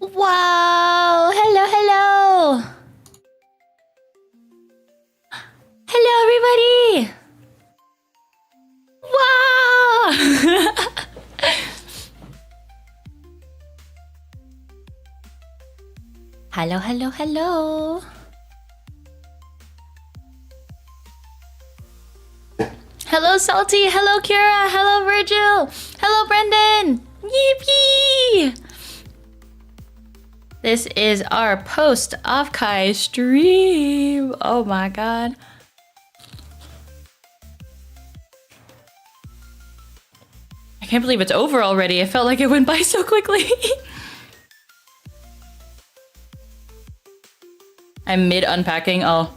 Wow! Hello, hello! Hello, everybody! Wow! Hello, hello, hello! Hello, Salty! Hello, Kira! Hello, Virgil! Hello, Brendan! Yippee! This is our post Offkai stream. Oh my god. I can't believe it's over already. It felt like it went by so quickly. I'm mid unpacking. Oh,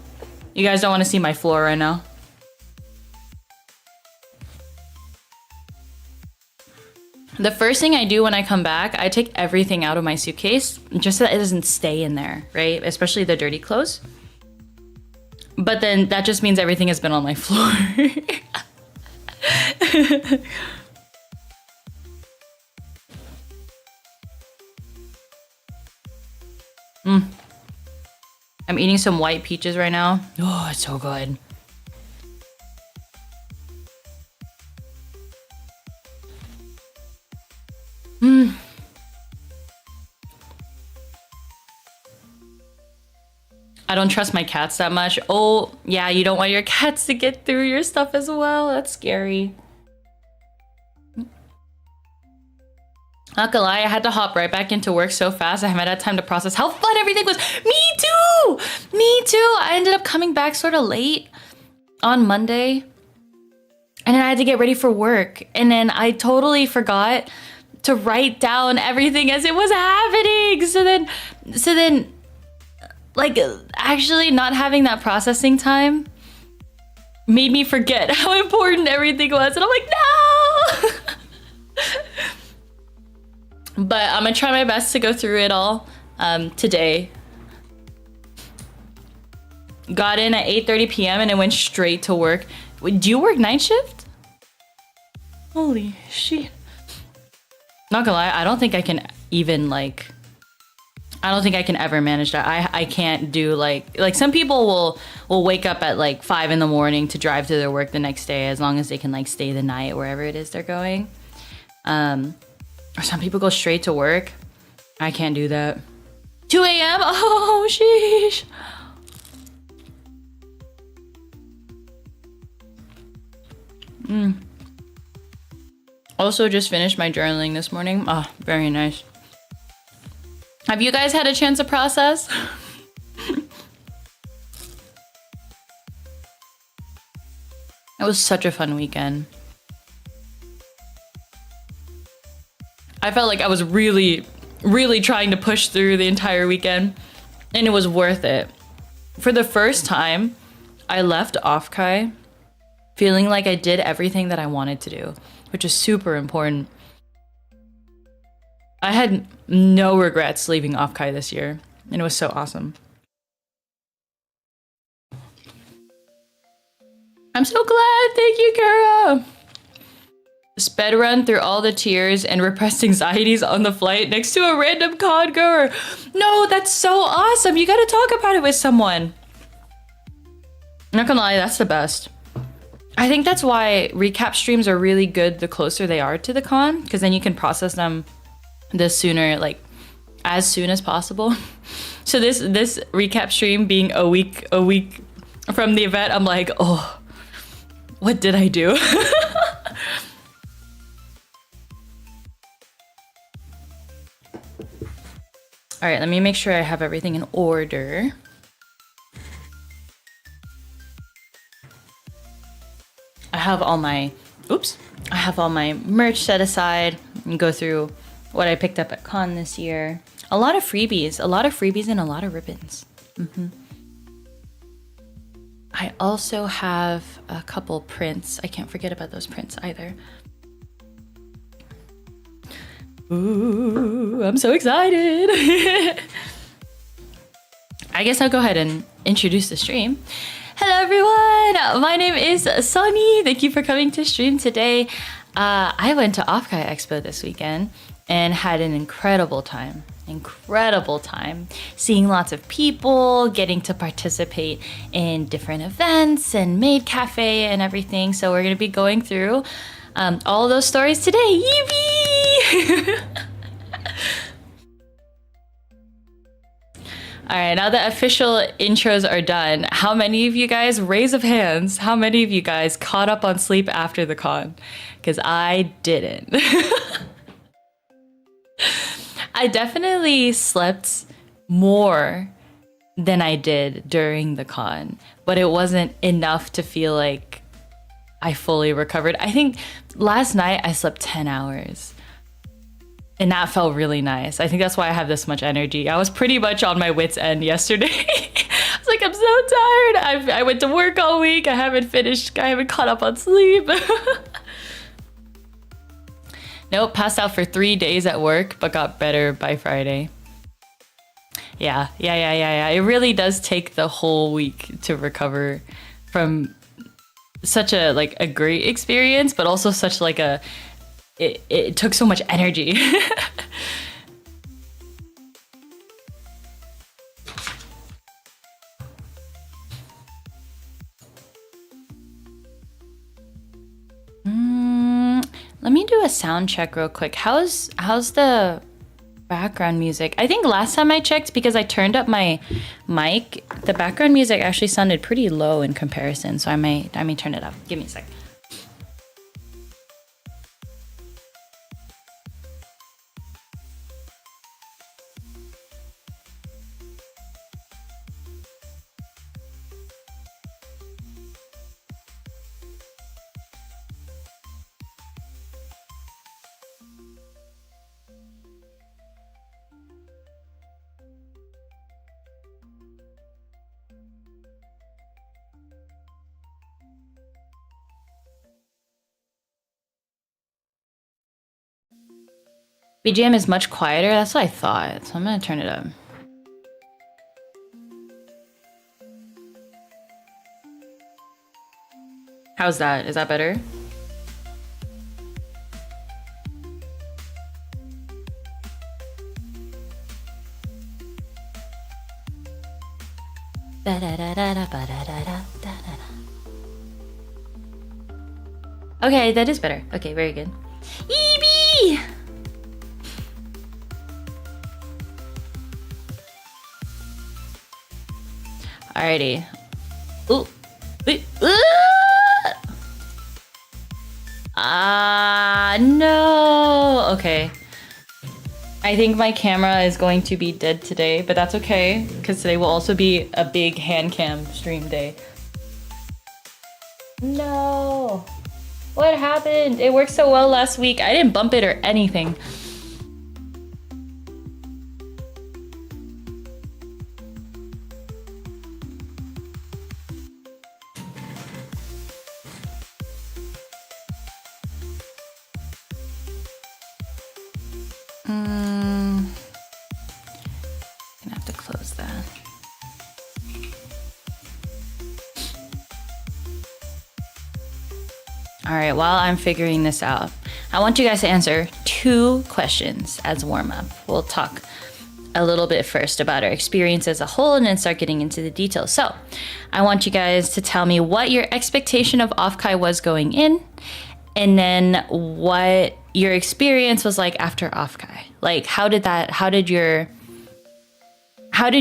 you guys don't want to see my floor right now. The first thing I do when I come back, I take everything out of my suitcase just so that it doesn't stay in there, right? Especially the dirty clothes. But then that just means everything has been on my floor. I'm eating some white peaches right now. Oh, it's so good. I don't trust my cats that much. Oh, yeah, you don't want your cats to get through your stuff as well. That's scary. Not gonna lie, I had to hop right back into work so fast. I haven't had time to process how fun everything was. Me too! Me too! I ended up coming back sort of late on Monday. And then I had to get ready for work. And then I totally forgot to write down everything as it was happening. So then, like, actually not having that processing time made me forget how important everything was. And I'm like, no! But I'm gonna try my best to go through it all today. Got in at 8:30 p.m. and it went straight to work. Wait, do you work night shift? Holy shit. Not gonna lie, I don't think I can even like, I don't think I can ever manage that. I can't do like some people will wake up at like 5 in the morning to drive to their work the next day as long as they can like stay the night wherever it is they're going. Or some people go straight to work. I can't do that. 2 a.m. Oh, sheesh. Also just finished my journaling this morning. Oh, very nice. Have you guys had a chance to process? It was such a fun weekend. I felt like I was really, really trying to push through the entire weekend, and it was worth it. For the first time, I left Offkai feeling like I did everything that I wanted to do, which is super important. I had no regrets leaving Offkai this year, and it was so awesome. I'm so glad, thank you, Kara. Sped run through all the tears and repressed anxieties on the flight next to a random con goer. No, that's so awesome. You gotta talk about it with someone. I'm not gonna lie, that's the best. I think that's why recap streams are really good the closer they are to the con, because then you can process them the sooner, like as soon as possible. So this recap stream being a week from the event, I'm like, oh, what did I do? All right, let me make sure I have everything in order. I have all my merch set aside and go through what I picked up at con this year. A lot of freebies and a lot of ribbons. I also have a couple prints. I can't forget about those prints either. Ooh, I'm so excited. I guess I'll go ahead and introduce the stream. Hello everyone, my name is Soni. Thank you for coming to stream today. I went to Offkai Expo this weekend and had an incredible time. Incredible time. Seeing lots of people, getting to participate in different events and maid cafe and everything. So we're going to be going through all of those stories today. Yippee! All right, now the official intros are done. How many of you guys, raise of hands, how many of you guys caught up on sleep after the con? Because I didn't. I definitely slept more than I did during the con, but it wasn't enough to feel like I fully recovered. I think last night I slept 10 hours. And that felt really nice. I think that's why I have this much energy. I was pretty much on my wit's end yesterday. I was like, I'm so tired. I went to work all week. I haven't caught up on sleep. Nope, passed out for 3 days at work, but got better by Friday. Yeah. It really does take the whole week to recover from such a great experience, but also such like a it took so much energy. Let me do a sound check real quick. How's the background music? I think last time I checked, because I turned up my mic, the background music actually sounded pretty low in comparison. So I may turn it up. Give me a sec. BGM is much quieter. That's what I thought. So I'm gonna turn it up. How's that? Is that better? Okay, that is better. Okay, very good. EB! Alrighty. Ooh. No. Okay. I think my camera is going to be dead today, but that's okay, because today will also be a big hand cam stream day. No. What happened? It worked so well last week. I didn't bump it or anything. Gonna have to close that. All right, while I'm figuring this out, I want you guys to answer 2 questions as warm-up. We'll talk a little bit first about our experience as a whole and then start getting into the details. So I want you guys to tell me what your expectation of Offkai was going in, and then what your experience was like after Offkai. Like, how did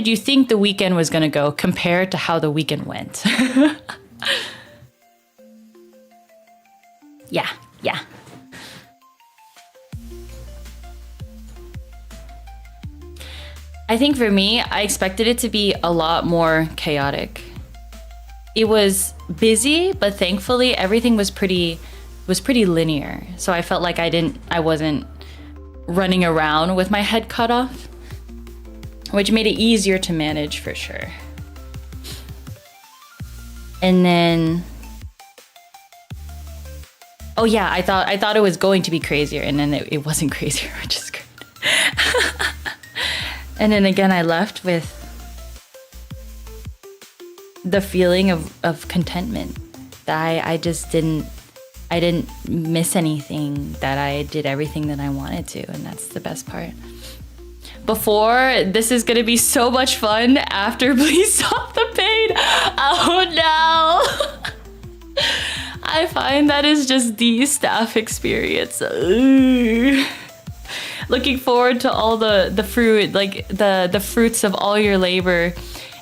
you think the weekend was gonna go compared to how the weekend went? Yeah. I think for me, I expected it to be a lot more chaotic. It was busy, but thankfully everything was pretty linear. So I felt like I wasn't running around with my head cut off, which made it easier to manage for sure. And then, oh yeah, I thought it was going to be crazier, and then it wasn't crazier, which is great. And then again, I left with the feeling of contentment that I I didn't miss anything, that I did everything that I wanted to, and that's the best part. Before, this is gonna be so much fun. After, please stop the pain. Oh no. I find that is just the staff experience. Ugh. Looking forward to all the fruit, like the fruits of all your labor,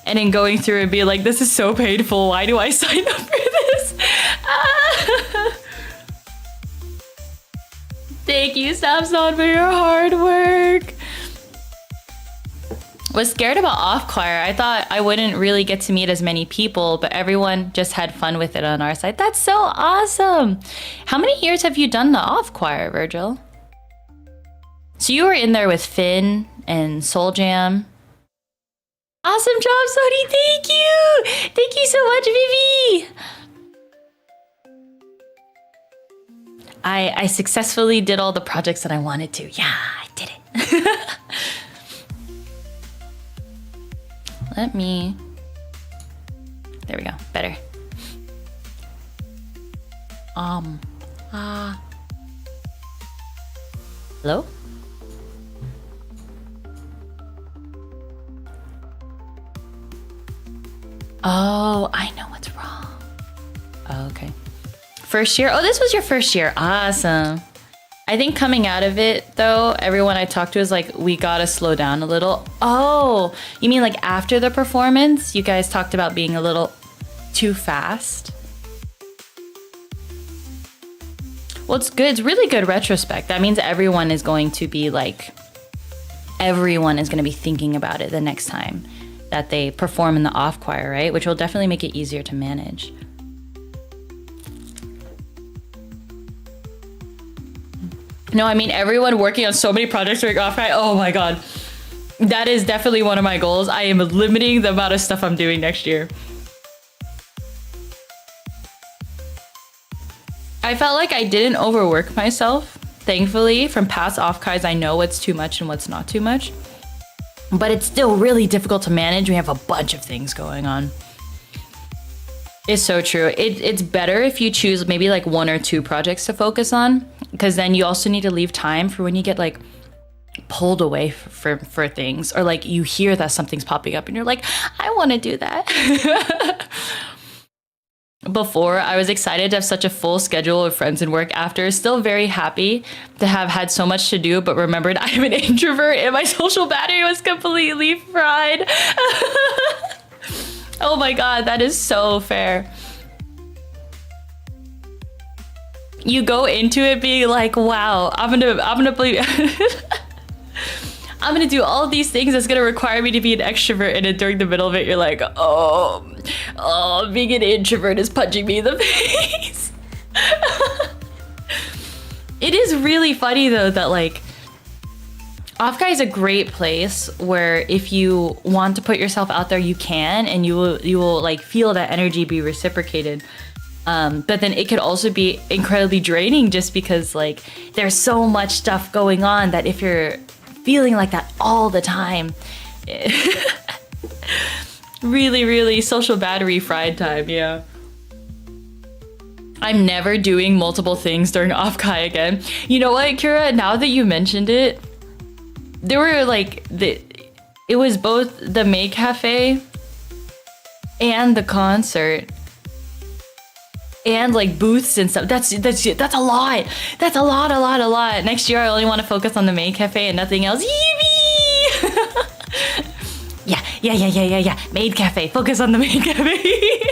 and then going through and being like, this is so painful. Why do I sign up for this? Ah. Thank you, Samson, for your hard work. Was scared about Offkai. I thought I wouldn't really get to meet as many people, but everyone just had fun with it on our side. That's so awesome. How many years have you done the Offkai, Virgil? So you were in there with Finn and Soul Jam. Awesome job, Soni. Thank you. Thank you so much, Vivi. I successfully did all the projects that I wanted to. Yeah, I did it. Let me... There we go. Better. Hello? Oh, I know what's wrong. Oh, okay. First year? Oh, this was your first year. Awesome. I think coming out of it, though, everyone I talked to is like, we gotta slow down a little. Oh, you mean like after the performance? You guys talked about being a little too fast? Well, it's good. It's really good retrospect. That means everyone is going to be like, everyone is going to be thinking about it the next time that they perform in the off choir, right? Which will definitely make it easier to manage. No, I mean, everyone working on so many projects during Offkai. Oh my God. That is definitely one of my goals. I am limiting the amount of stuff I'm doing next year. I felt like I didn't overwork myself. Thankfully, from past Offkais, I know what's too much and what's not too much. But it's still really difficult to manage. We have a bunch of things going on. It's so true. It's better if you choose maybe like 1 or 2 projects to focus on, because then you also need to leave time for when you get like pulled away for things, or like you hear that something's popping up and you're like, I want to do that. Before, I was excited to have such a full schedule of friends and work after. Still very happy to have had so much to do, but remembered I'm an introvert and my social battery was completely fried. Oh my God, that is so fair. You go into it being like, wow, I'm gonna believe I'm gonna do all of these things that's gonna require me to be an extrovert, and then during the middle of it, you're like, oh, being an introvert is punching me in the face. It is really funny though that like, Offkai is a great place where if you want to put yourself out there, you can, and you will like feel that energy be reciprocated. But then it could also be incredibly draining just because like there's so much stuff going on that if you're feeling like that all the time, really social battery fried time. Yeah. I'm never doing multiple things during Offkai again. You know what, Kira? Now that you mentioned it, there were like it was both the Maid Cafe and the concert and like booths and stuff. That's a lot. That's a lot. Next year I only want to focus on the Maid Cafe and nothing else. Yippee! Yeah. Maid Cafe. Focus on the Maid Cafe.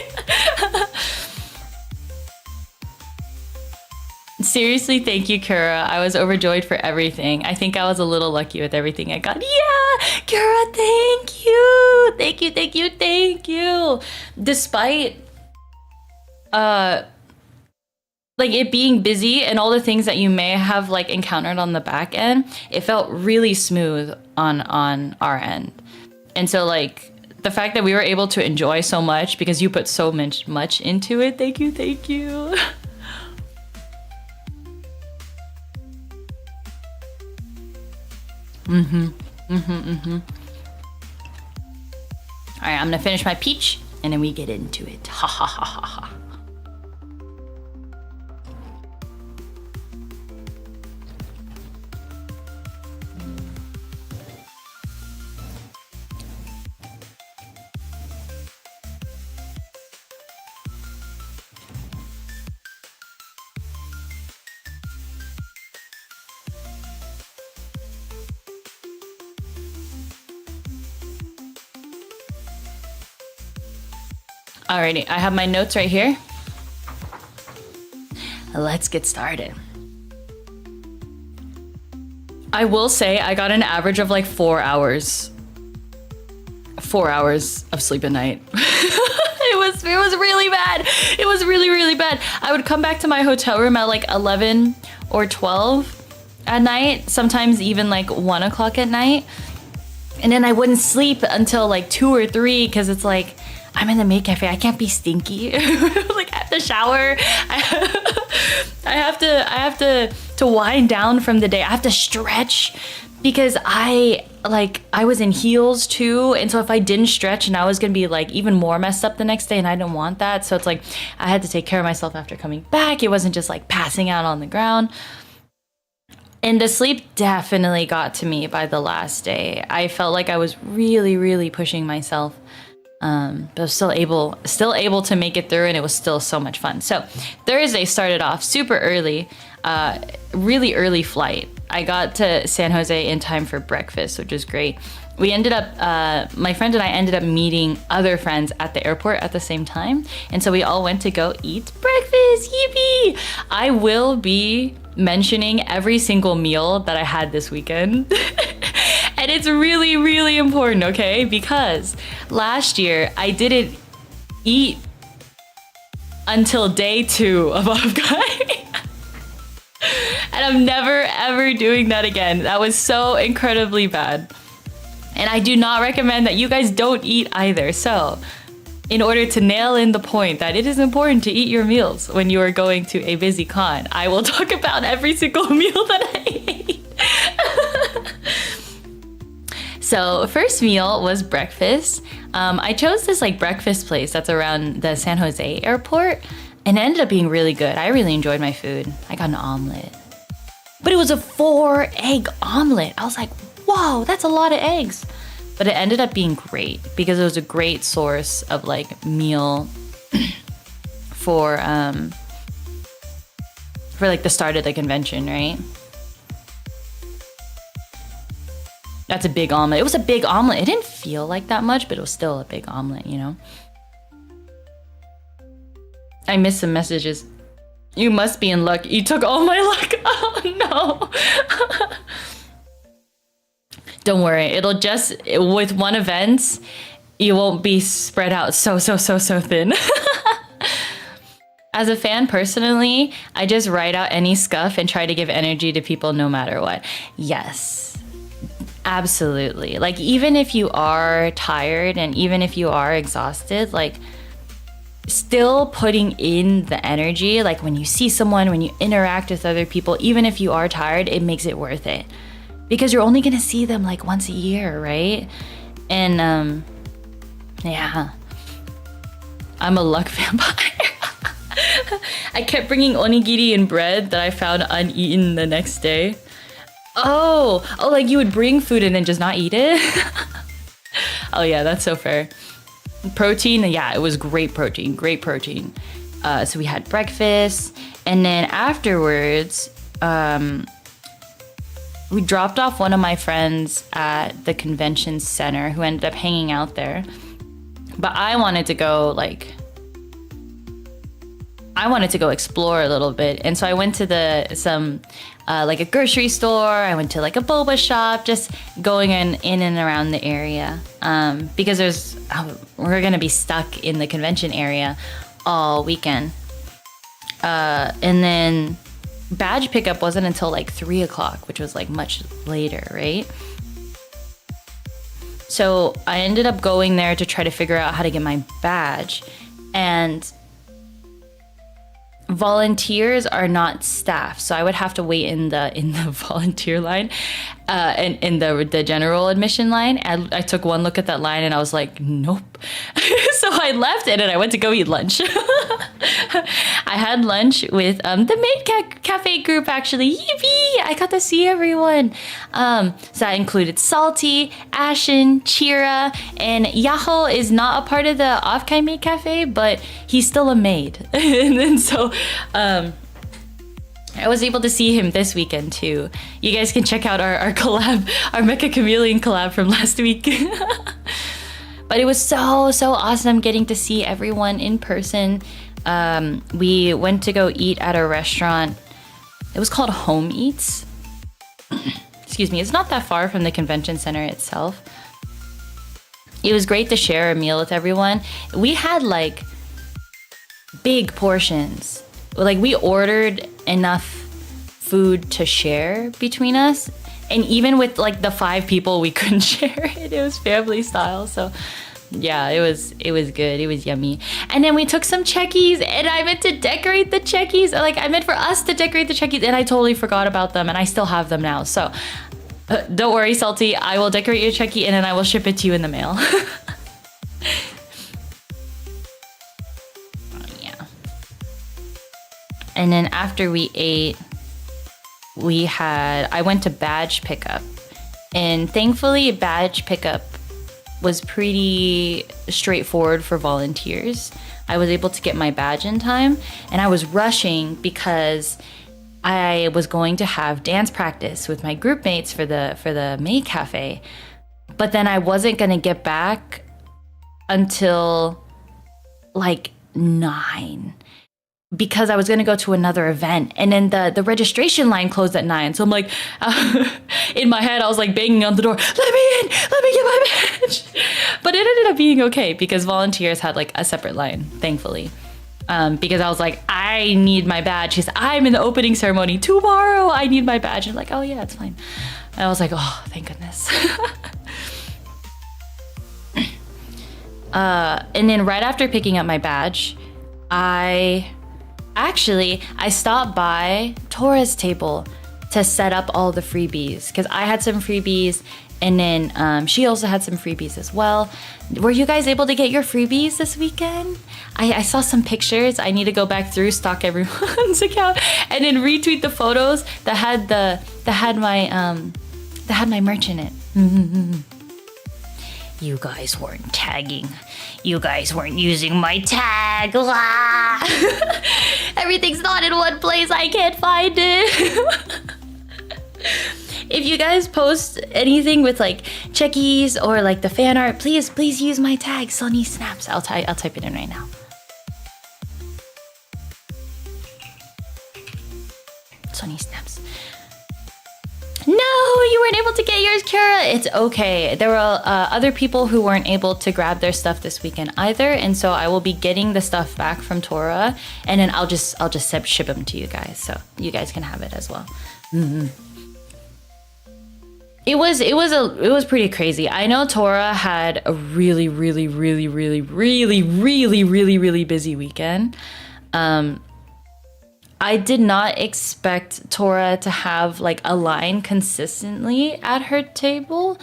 Seriously, thank you, Kira. I was overjoyed for everything. I think I was a little lucky with everything I got. Yeah, Kira, thank you. Thank you. Despite like it being busy and all the things that you may have like encountered on the back end, it felt really smooth on our end. And so like the fact that we were able to enjoy so much because you put so much into it. Thank you. All right, I'm gonna finish my peach and then we get into it. Ha. Alrighty, I have my notes right here. Let's get started. I will say I got an average of like 4 hours. 4 hours of sleep a night. It was really bad. It was really, really bad. I would come back to my hotel room at like 11 or 12 at night, sometimes even like 1 o'clock at night. And then I wouldn't sleep until like 2 or 3 because it's like, I'm in the maid cafe. I can't be stinky. Like I have to shower. I have to wind down from the day. I have to stretch because I was in heels too. And so if I didn't stretch, and I was going to be like even more messed up the next day, and I didn't want that. So it's like I had to take care of myself after coming back. It wasn't just like passing out on the ground. And the sleep definitely got to me by the last day. I felt like I was really, really pushing myself. But I was still able to make it through, and it was still so much fun. So Thursday started off super early, really early flight. I got to San Jose in time for breakfast, which was great. We ended up, my friend and I ended up meeting other friends at the airport at the same time. And so we all went to go eat breakfast. Yippee! I will be mentioning every single meal that I had this weekend. And it's really, really important, okay? Because last year I didn't eat until day 2 of Offkai. And I'm never, ever doing that again. That was so incredibly bad. And I do not recommend that you guys don't eat either. So in order to nail in the point that it is important to eat your meals when you are going to a busy con, I will talk about every single meal that I ate. So first meal was breakfast. I chose this like breakfast place that's around the San Jose airport, and it ended up being really good. I really enjoyed my food. I got an omelet, but it was a 4-egg omelet. I was like, whoa, that's a lot of eggs. But it ended up being great because it was a great source of like meal for like the start of the convention, right? That's a big omelet. It was a big omelet. It didn't feel like that much, but it was still a big omelet, you know? I missed some messages. You must be in luck. You took all my luck. Oh no. Don't worry. It'll just, with one event, you won't be spread out so thin. As a fan personally, I just write out any scuff and try to give energy to people no matter what. Yes. Absolutely. Like, even if you are tired and even if you are exhausted, like, still putting in the energy, like when you see someone, when you interact with other people, even if you are tired, it makes it worth it. Because you're only gonna see them like once a year, right? And, yeah. I'm a luck vampire. I kept bringing onigiri and bread that I found uneaten the next day. Oh, like you would bring food and then just not eat it? Oh yeah, that's so fair. Protein, yeah, it was great protein. So we had breakfast, and then afterwards, we dropped off one of my friends at the convention center who ended up hanging out there. But I wanted to go explore a little bit. And so I went to some like a grocery store. I went to like a boba shop, just going in and around the area. Because we're going to be stuck in the convention area all weekend. And then badge pickup wasn't until like 3 o'clock, which was like much later, right? So I ended up going there to try to figure out how to get my badge. And volunteers are not staff, so I would have to wait in the volunteer line, and in the general admission line. I took one look at that line and I was like, nope. So I left it and I went to go eat lunch. I had lunch with the maid cafe group, actually. Yippee! I got to see everyone. So that included Salty, Ashen, Chira, and Yaho is not a part of the Offkai maid cafe, but he's still a maid. And then so I was able to see him this weekend too. You guys can check out our collab, our Mecha Chameleon collab from last week. But it was so awesome getting to see everyone in person. We went to go eat at a restaurant. It was called Home Eats. Excuse me. It's not that far from the convention center itself. It was great to share a meal with everyone. We had like big portions. Like we ordered enough food to share between us. And even with like the 5 people, we couldn't share it. It was family style. So yeah, it was good. It was yummy. And then we took some checkies and I meant to decorate the checkies. Like I meant for us to decorate the checkies and I totally forgot about them and I still have them now. So don't worry, Salty. I will decorate your checkie and then I will ship it to you in the mail. Yeah. And then after we ate, I went to badge pickup, and thankfully badge pickup was pretty straightforward for volunteers. I was able to get my badge in time, and I was rushing because I was going to have dance practice with my group mates for the maid cafe, but then I wasn't going to get back until like 9. Because I was going to go to another event and then the registration line closed at 9. So I'm like, in my head, I was like banging on the door, let me in, let me get my badge. But it ended up being okay because volunteers had like a separate line, thankfully. Because I was like, I need my badge. She said, I'm in the opening ceremony tomorrow. I need my badge. And I'm like, oh yeah, it's fine. And I was like, oh, thank goodness. And then right after picking up my badge, I stopped by Tora's table to set up all the freebies because I had some freebies and then she also had some freebies as well. Were you guys able to get your freebies this weekend? I saw some pictures. I need to go back through, stalk everyone's account, and then retweet the photos that had my merch in it. You guys weren't tagging. You guys weren't using my tag. Everything's not in one place. I can't find it. If you guys post anything with like checkies or like the fan art, please use my tag, Soni Snaps. I'll type it in right now. Soni Snaps. No, you weren't able to get yours, Kara. It's okay. There were other people who weren't able to grab their stuff this weekend either, and so I will be getting the stuff back from Tora, and then I'll just ship them to you guys, so you guys can have it as well. Mm-hmm. It was pretty crazy. I know Tora had a really busy weekend. I did not expect Tora to have like a line consistently at her table.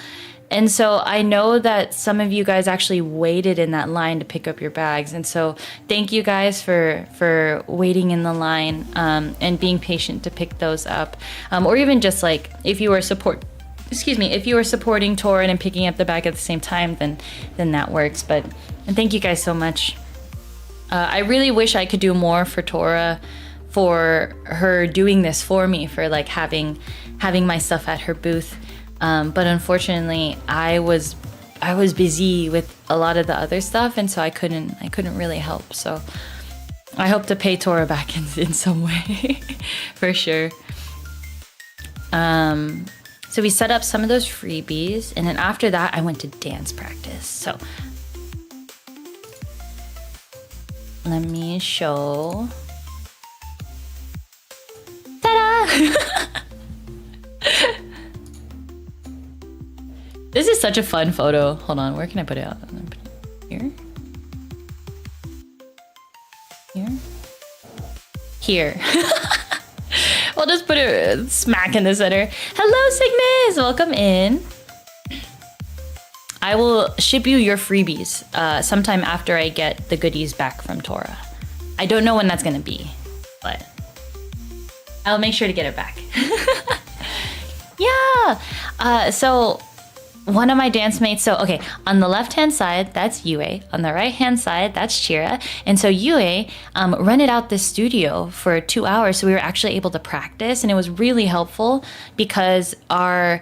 And so I know that some of you guys actually waited in that line to pick up your bags. And so thank you guys for waiting in the line and being patient to pick those up. Or even just like if you were supporting Tora and picking up the bag at the same time, then that works. And thank you guys so much. I really wish I could do more for Tora, for her doing this for me, for like having my stuff at her booth. But unfortunately, I was busy with a lot of the other stuff, and so I couldn't really help. So I hope to pay Tora back in some way, for sure. So we set up some of those freebies, and then after that, I went to dance practice. So let me show. Ta-da! This is such a fun photo. Hold on, where can I put it out? Here? Here? Here. We'll just put it smack in the center. Hello, Cygnus! Welcome in. I will ship you your freebies sometime after I get the goodies back from Tora. I don't know when that's gonna be, but I'll make sure to get it back. Yeah! So one of my dance mates, so okay, on the left hand side that's Yue, on the right hand side that's Chira, and so Yue rented out this studio for 2 hours, so we were actually able to practice, and it was really helpful because our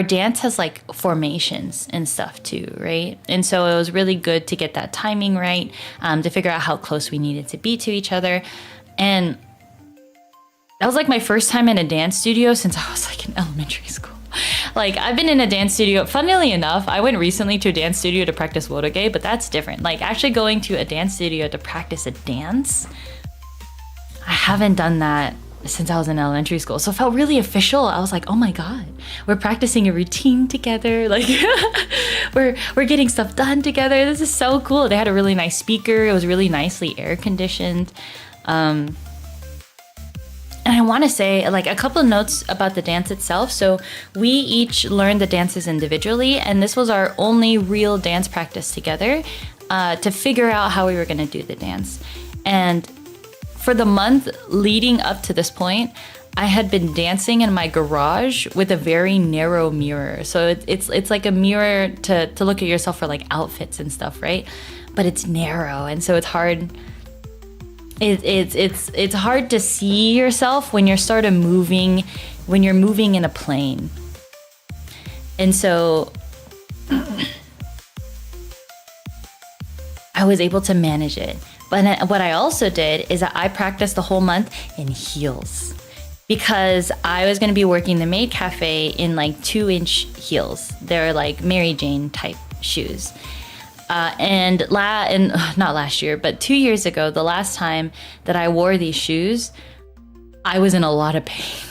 dance has like formations and stuff too, right? And so it was really good to get that timing right, to figure out how close we needed to be to each other. And that was like my first time in a dance studio since I was like in elementary school. Like, I've been in a dance studio, funnily enough, I went recently to a dance studio to practice wodoge, but that's different. Like, actually going to a dance studio to practice a dance, I haven't done that since I was in elementary school. So it felt really official. I was like, oh my God, we're practicing a routine together. Like, we're getting stuff done together. This is so cool. They had a really nice speaker. It was really nicely air conditioned. And I want to say like a couple of notes about the dance itself. So we each learned the dances individually, and this was our only real dance practice together to figure out how we were going to do the dance. And for the month leading up to this point, I had been dancing in my garage with a very narrow mirror. So it's like a mirror to look at yourself for like outfits and stuff, right? But it's narrow, and so it's hard. It's hard to see yourself when you're sort of moving, when you're moving in a plane. And so I was able to manage it. But what I also did is that I practiced the whole month in heels because I was going to be working the maid cafe in like 2-inch heels. They're like Mary Jane type shoes. And not last year, but 2 years ago, the last time that I wore these shoes, I was in a lot of pain.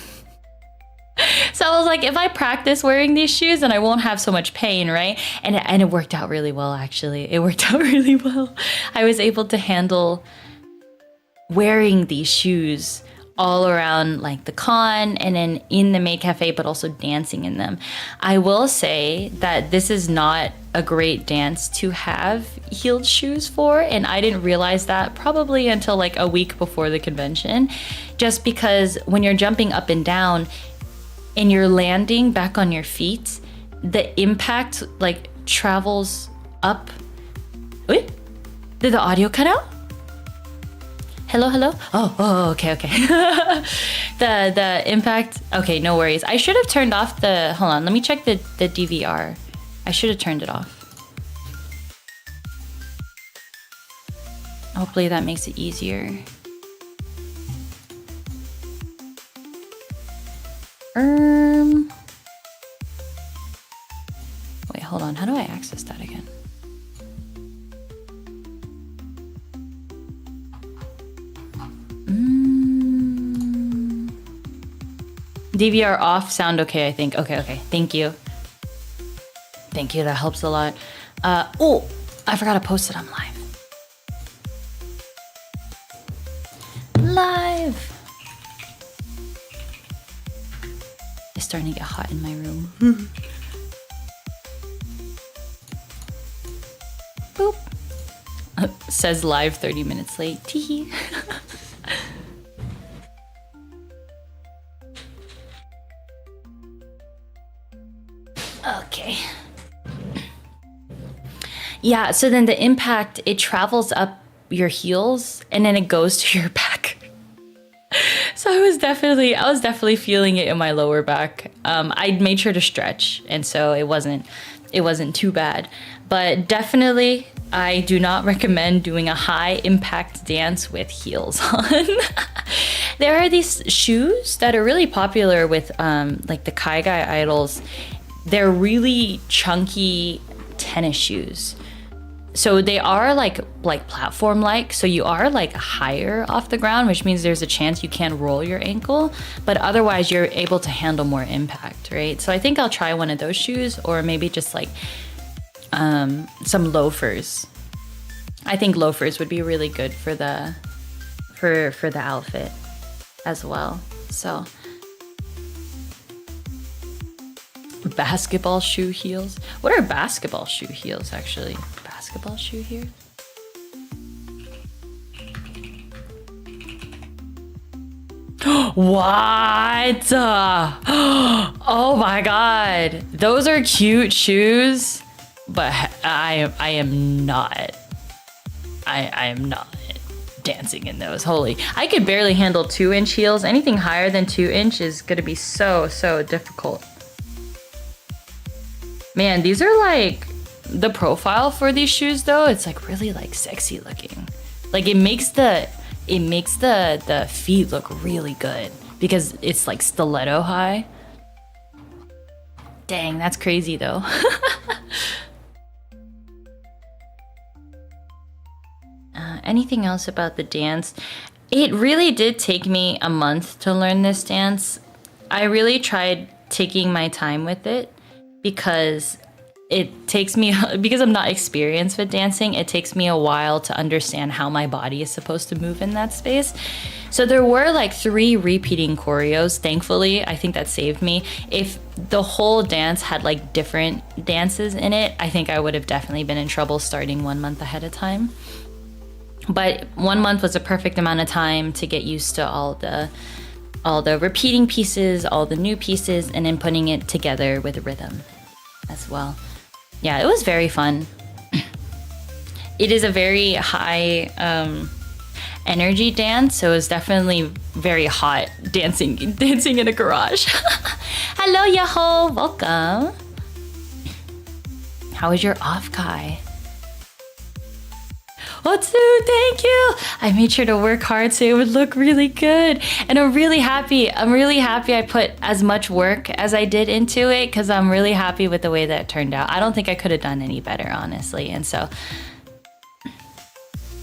So I was like, if I practice wearing these shoes, then I won't have so much pain, right? And it worked out really well, actually. It worked out really well. I was able to handle wearing these shoes all around like the con and then in the maid cafe, but also dancing in them. I will say that this is not a great dance to have heeled shoes for, and I didn't realize that probably until like a week before the convention, just because when you're jumping up and down and you're landing back on your feet, the impact like travels up. Wait, did the audio cut out? Hello? Oh, okay. The impact, okay, no worries. I should have turned off hold on, let me check the DVR. I should have turned it off. Hopefully that makes it easier. Wait, hold on, how do I access that again? DVR off, sound okay, I think. Okay, thank you. That helps a lot. Oh, I forgot to post it on live. It's starting to get hot in my room. Boop. Says live 30 minutes late. Teehee. Okay. Yeah, so then the impact, it travels up your heels and then it goes to your back. So I was definitely feeling it in my lower back. I made sure to stretch, and so it wasn't too bad. But definitely, I do not recommend doing a high impact dance with heels on. There are these shoes that are really popular with like the Kaigai idols. They're really chunky tennis shoes. So they are like platform-like, so you are like higher off the ground, which means there's a chance you can roll your ankle, but otherwise you're able to handle more impact, right? So I think I'll try one of those shoes, or maybe just like some loafers. I think loafers would be really good for the outfit as well. So basketball shoe heels. What are basketball shoe heels actually? Basketball shoe here? What? Oh my god. Those are cute shoes, but I am not. I am not dancing in those. Holy. I could barely handle 2-inch heels. Anything higher than 2-inch is gonna be so difficult. Man, these are like, the profile for these shoes though, it's like really like sexy looking. Like it makes the feet look really good because it's like stiletto high. Dang, that's crazy though. Anything else about the dance? It really did take me a month to learn this dance. I really tried taking my time with it because it takes me, because I'm not experienced with dancing, it takes me a while to understand how my body is supposed to move in that space. So there were like 3 repeating choreos, thankfully. I think that saved me. If the whole dance had like different dances in it, I think I would have definitely been in trouble starting 1 month ahead of time. But 1 month was a perfect amount of time to get used to all the repeating pieces, all the new pieces, and then putting it together with rhythm as well. Yeah, it was very fun. It is a very high energy dance, so it's definitely very hot dancing in a garage. Hello, Yaho, welcome. How was your Offkai? Otsu, thank you. I made sure to work hard so it would look really good. And I'm really happy I put as much work as I did into it because I'm really happy with the way that it turned out. I don't think I could have done any better, honestly. And so,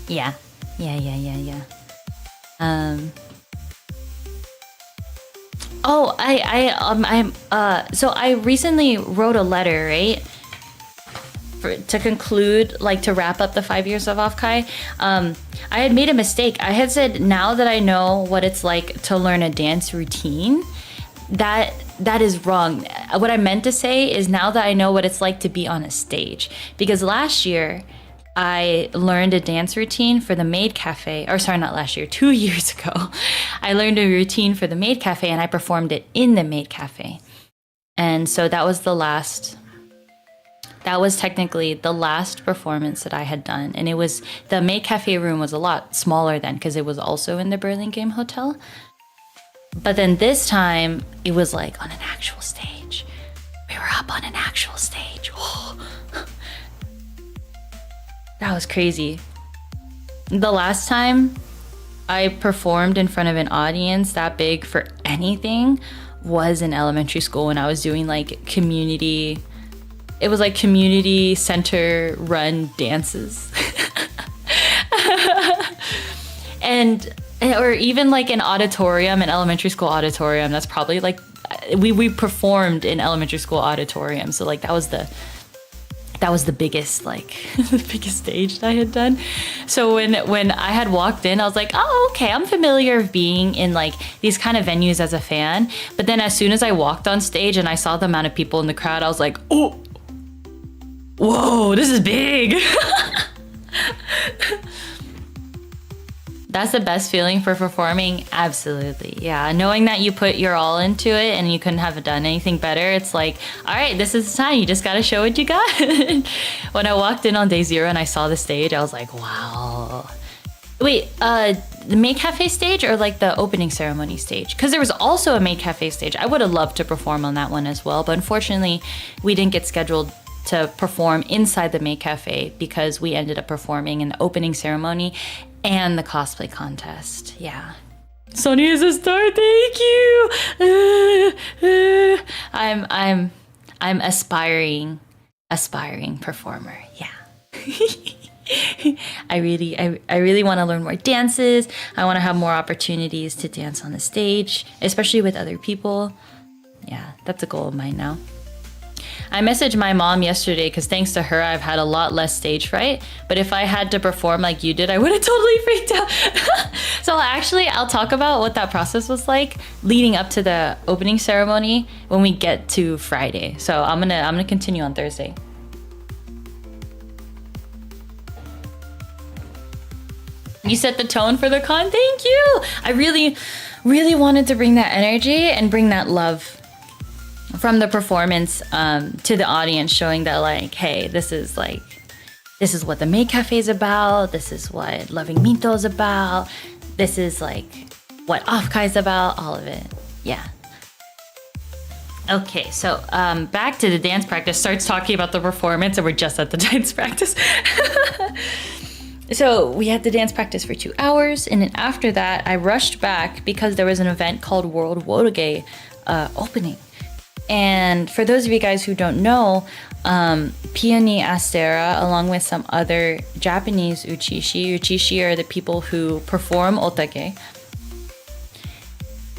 yeah. So I recently wrote a letter, right? To conclude, like to wrap up the 5 years of Offkai, I had made a mistake. I had said, now that I know what it's like to learn a dance routine, that is wrong. What I meant to say is, now that I know what it's like to be on a stage. Because last year, I learned a dance routine for the Maid Cafe, or sorry, not last year, 2 years ago. I learned a routine for the Maid Cafe and I performed it in the Maid Cafe. And so that was technically the last performance that I had done. And it was, the Maid Cafe room was a lot smaller then because it was also in the Burlingame Hotel. But then this time it was like on an actual stage. We were up on an actual stage. Whoa. That was crazy. The last time I performed in front of an audience that big for anything was in elementary school when I was doing like community center run dances. Or even like an elementary school auditorium. That's probably like, we performed in elementary school auditorium. So like that was the biggest, like the biggest stage that I had done. So when I had walked in, I was like, oh, okay, I'm familiar of being in like these kind of venues as a fan. But then as soon as I walked on stage and I saw the amount of people in the crowd, I was like, oh, whoa, this is big. That's the best feeling for performing. Absolutely. Yeah. Knowing that you put your all into it and you couldn't have done anything better. It's like, all right, this is the time. You just got to show what you got. When I walked in on day 0 and I saw the stage, I was like, wow. Wait, the Maid Cafe stage or like the opening ceremony stage? Because there was also a Maid Cafe stage. I would have loved to perform on that one as well. But unfortunately, we didn't get scheduled to perform inside the Maid Cafe because we ended up performing in the opening ceremony and the cosplay contest. Yeah. Soni is a star. Thank you. I'm aspiring performer. Yeah. I really want to learn more dances. I want to have more opportunities to dance on the stage, especially with other people. Yeah, that's a goal of mine now. I messaged my mom yesterday because thanks to her, I've had a lot less stage fright. But if I had to perform like you did, I would have totally freaked out. So I'll talk about what that process was like leading up to the opening ceremony when we get to Friday. So I'm gonna continue on Thursday. You set the tone for the con. Thank you. really wanted to bring that energy and bring that love from the performance to the audience, showing that like, hey, this is what the Maid Cafe is about. This is what Loving Mito is about. This is like what Offkai is about. All of it. Yeah. Okay, so back to the dance practice. Starts talking about the performance, and we're just at the dance practice. So we had the dance practice for 2 hours, and then after that, I rushed back because there was an event called World Wotoge opening. And for those of you guys who don't know, Peony Astera, along with some other Japanese uchishi are the people who perform otage.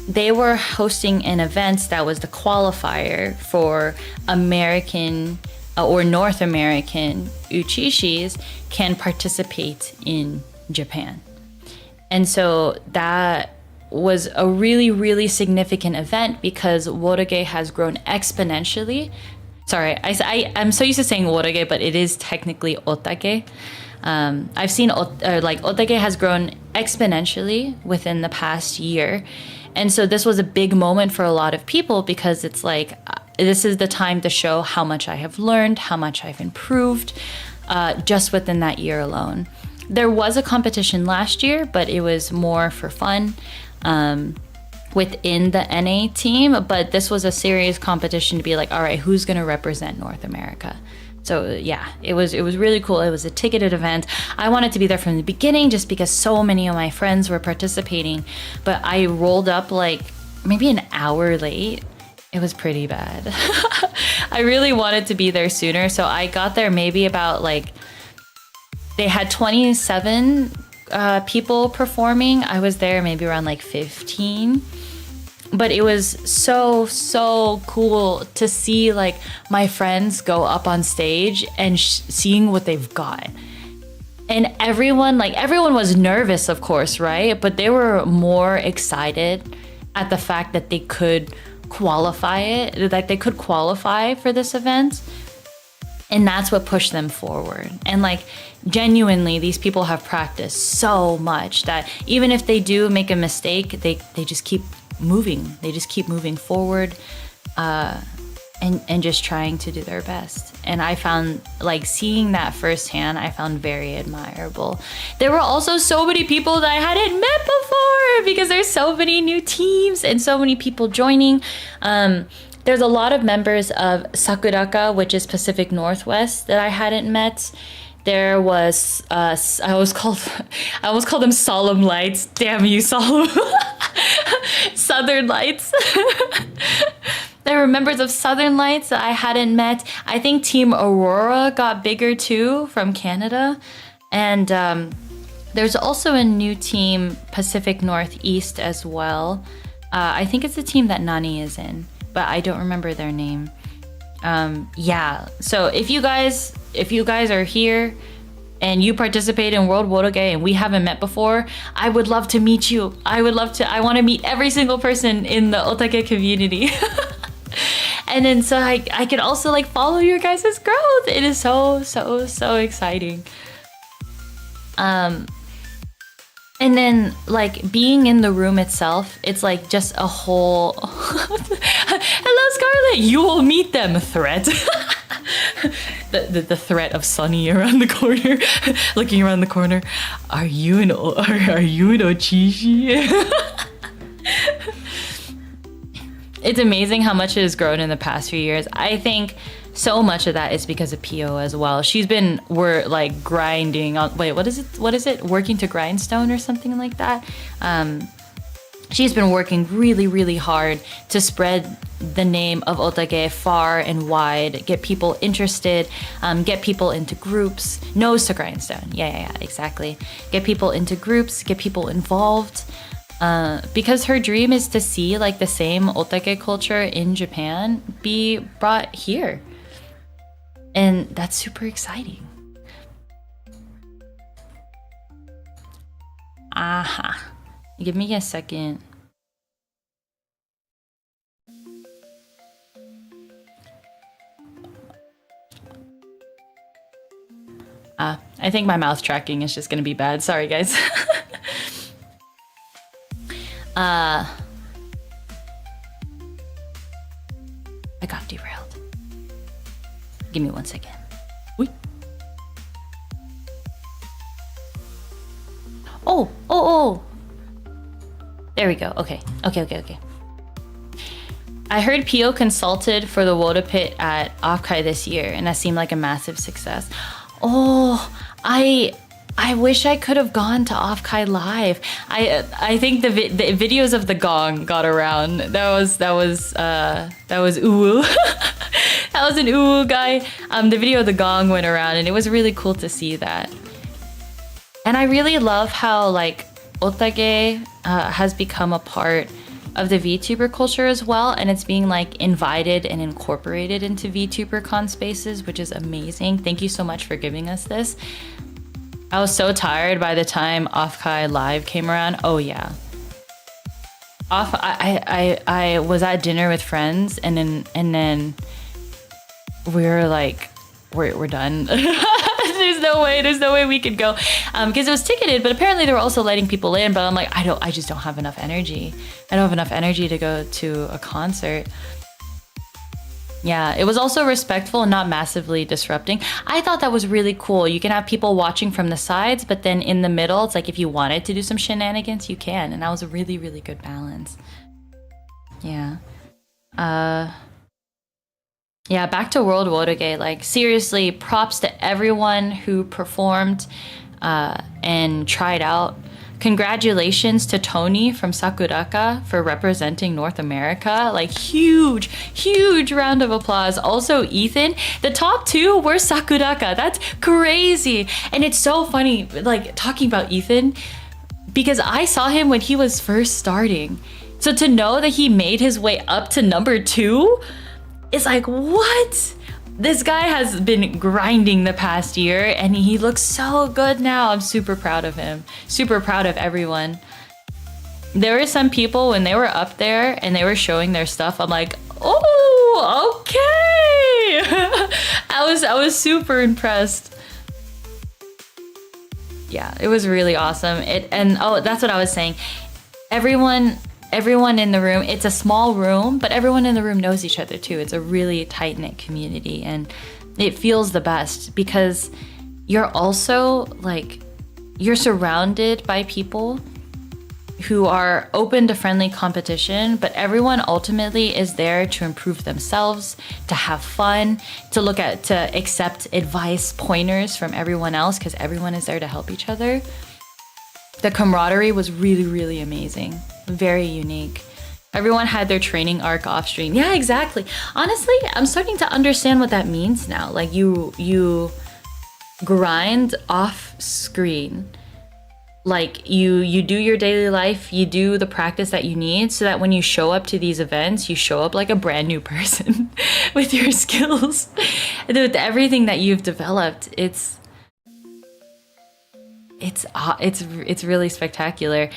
They were hosting an event that was the qualifier for American or North American uchishis can participate in Japan. And so that was a really, really significant event because wotoge has grown exponentially. Sorry, I'm so used to saying wotoge, but it is technically otage. I've seen otage has grown exponentially within the past year. And so this was a big moment for a lot of people because it's like, this is the time to show how much I have learned, how much I've improved just within that year alone. There was a competition last year, but it was more for fun within the NA team. But this was a serious competition to be like, all right, who's going to represent North America? So yeah, it was really cool. It was a ticketed event. I wanted to be there from the beginning just because so many of my friends were participating, but I rolled up like maybe an hour late. It was pretty bad. I really wanted to be there sooner, so I got there maybe about like, they had 27 people performing. I was there maybe around like 15. But it was so cool to see like my friends go up on stage and seeing what they've got. And everyone was nervous, of course, right? But they were more excited at the fact that they could qualify for this event. And that's what pushed them forward. And like genuinely, these people have practiced so much that even if they do make a mistake, they just keep moving. They just keep moving forward and just trying to do their best. And I found like seeing that firsthand, I found very admirable. There were also so many people that I hadn't met before because there's so many new teams and so many people joining. There's a lot of members of Sakuraka, which is Pacific Northwest, that I hadn't met. There was I almost called them Solemn Lights. Damn you, Solemn. Southern Lights. There were members of Southern Lights that I hadn't met. I think Team Aurora got bigger too from Canada. And there's also a new team, Pacific Northeast as well. I think it's the team that Nani is in, but I don't remember their name. Yeah, so if you guys are here and you participate in World Wotoge and we haven't met before, I would love to meet you. I want to meet every single person in the otage community. And then so I can also like follow your guys' growth. It is so exciting. And then like being in the room itself, it's like just a whole hello Scarlett, you will meet them threat. the threat of Sunny around the corner, looking around the corner. Are you an Ochishi? It's amazing how much it has grown in the past few years. I think so much of that is because of Pio as well. We're like grinding on, what is it? Working to grindstone or something like that. She's been working really, really hard to spread the name of otage far and wide, get people interested, get people into groups. Nose to grindstone. Yeah, exactly. Get people into groups, get people involved. Because her dream is to see like the same otage culture in Japan be brought here. And that's super exciting. Aha. Give me a second. I think my mouth tracking is just gonna be bad. Sorry, guys. I got derailed. Give me 1 second. Wait. Oh. There we go. Okay. I heard Pio consulted for the water pit at Offkai this year, and that seemed like a massive success. Oh, I wish I could have gone to Offkai live. I think the videos of the gong got around. That was uwu. That was an uwu guy. The video of the gong went around, and it was really cool to see that. And I really love how like otage has become a part of the VTuber culture as well, and it's being like invited and incorporated into VTuber con spaces, which is amazing. Thank you so much for giving us this. I was so tired by the time Offkai Live came around. Oh yeah. I was at dinner with friends, and then we were like, we're done. There's no way we could go, because it was ticketed, but apparently they were also letting people in, but I'm like, I just don't have enough energy. I don't have enough energy to go to a concert. Yeah, it was also respectful and not massively disrupting. I thought that was really cool. You can have people watching from the sides, but then in the middle, it's like if you wanted to do some shenanigans, you can, and that was a really, really good balance. Yeah. Yeah, back to World Wotoge. Like, seriously, props to everyone who performed and tried out. Congratulations to Tony from Sakuraka for representing North America. Like, huge round of applause. Also, Ethan. The top two were Sakuraka. That's crazy. And it's so funny, like, talking about Ethan, because I saw him when he was first starting. So to know that he made his way up to number 2... it's like, what? This guy has been grinding the past year, and he looks so good now. I'm super proud of him. Super proud of everyone. There were some people when they were up there and they were showing their stuff, I'm like, oh, okay. I was super impressed. Yeah, it was really awesome. That's what I was saying. Everyone in the room, it's a small room, but everyone in the room knows each other too. It's a really tight-knit community, and it feels the best because you're also like, you're surrounded by people who are open to friendly competition, but everyone ultimately is there to improve themselves, to have fun, to accept advice, pointers from everyone else, because everyone is there to help each other. The camaraderie was really, really amazing. Very unique. Everyone had their training arc off stream. Yeah, exactly. Honestly, I'm starting to understand what that means now. Like, you grind off screen. Like, you do your daily life, you do the practice that you need, so that when you show up to these events, you show up like a brand new person with your skills, with everything that you've developed. It's really spectacular.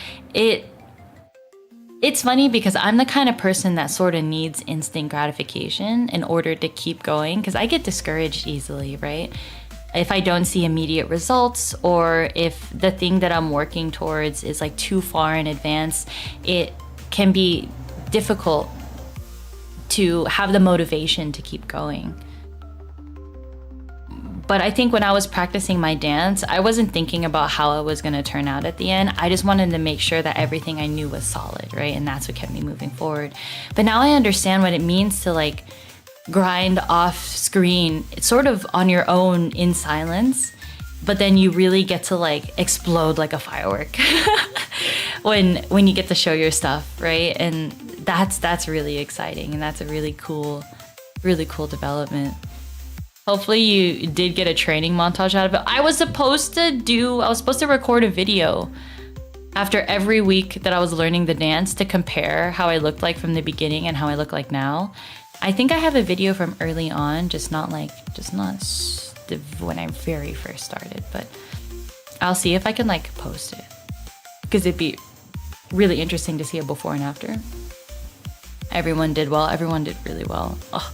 It's funny because I'm the kind of person that sort of needs instant gratification in order to keep going, because I get discouraged easily, right? If I don't see immediate results, or if the thing that I'm working towards is like too far in advance, it can be difficult to have the motivation to keep going. But I think when I was practicing my dance, I wasn't thinking about how it was going to turn out at the end. I just wanted to make sure that everything I knew was solid, right? And that's what kept me moving forward. But now I understand what it means to like grind off screen. It's sort of on your own in silence, but then you really get to like explode like a firework when you get to show your stuff, right? And that's really exciting, and that's a really cool development. Hopefully you did get a training montage out of it. I was supposed to record a video after every week that I was learning the dance to compare how I looked like from the beginning and how I look like now. I think I have a video from early on, just not when I very first started, but I'll see if I can like post it, because it'd be really interesting to see a before and after. Everyone did well. Everyone did really well. Oh.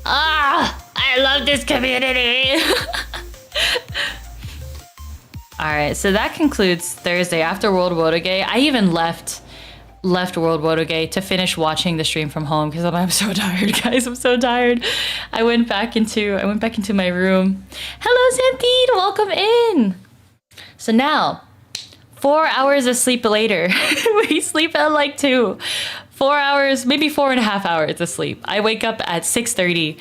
I love this community. All right, so that concludes Thursday after World Wotoge. I even left left World Wodoge to finish watching the stream from home because I'm so tired, guys. I'm so tired. I went back into my room. Hello, Santine. Welcome in. So now, 4 hours of sleep later. We sleep at like 2. 4 hours, maybe 4.5 hours of sleep. I wake up at 6:30,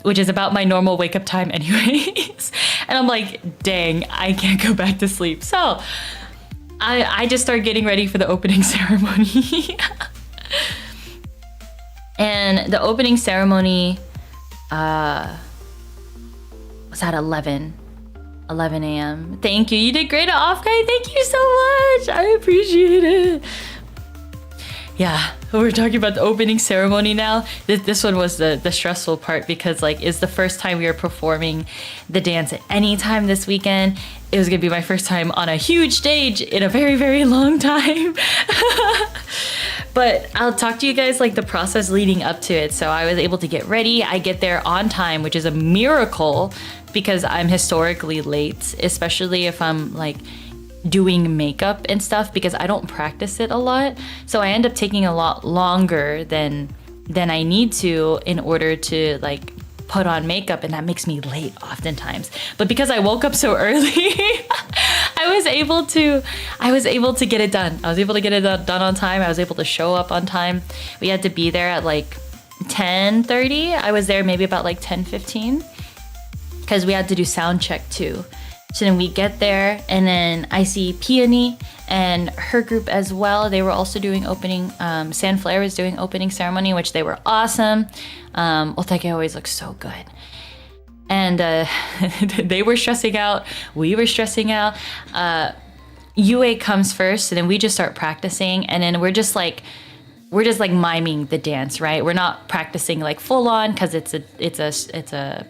which is about my normal wake up time anyways. And I'm like, dang, I can't go back to sleep. So I just started getting ready for the opening ceremony. And the opening ceremony was at 11 a.m. Thank you. You did great at Offkai. Thank you so much. I appreciate it. Yeah, we're talking about the opening ceremony now. This one was the stressful part because like it's the first time we were performing the dance at any time this weekend. It was gonna be my first time on a huge stage in a very, very long time. But I'll talk to you guys like the process leading up to it. So I was able to get ready. I get there on time, which is a miracle because I'm historically late, especially if I'm like doing makeup and stuff because I don't practice it a lot. So I end up taking a lot longer than I need to in order to like put on makeup, and that makes me late oftentimes. But because I woke up so early, I was able to get it done. I was able to get it done on time. I was able to show up on time. We had to be there at like 10:30. I was there maybe about like 10:15 because we had to do sound check too. So then we get there, and then I see Peony and her group as well. They were also doing opening, Sanflare was doing opening ceremony, which they were awesome. Otake always looks so good. And they were stressing out, we were stressing out. Yue comes first, and then we just start practicing, and then we're just like miming the dance, right? We're not practicing like full on because it's a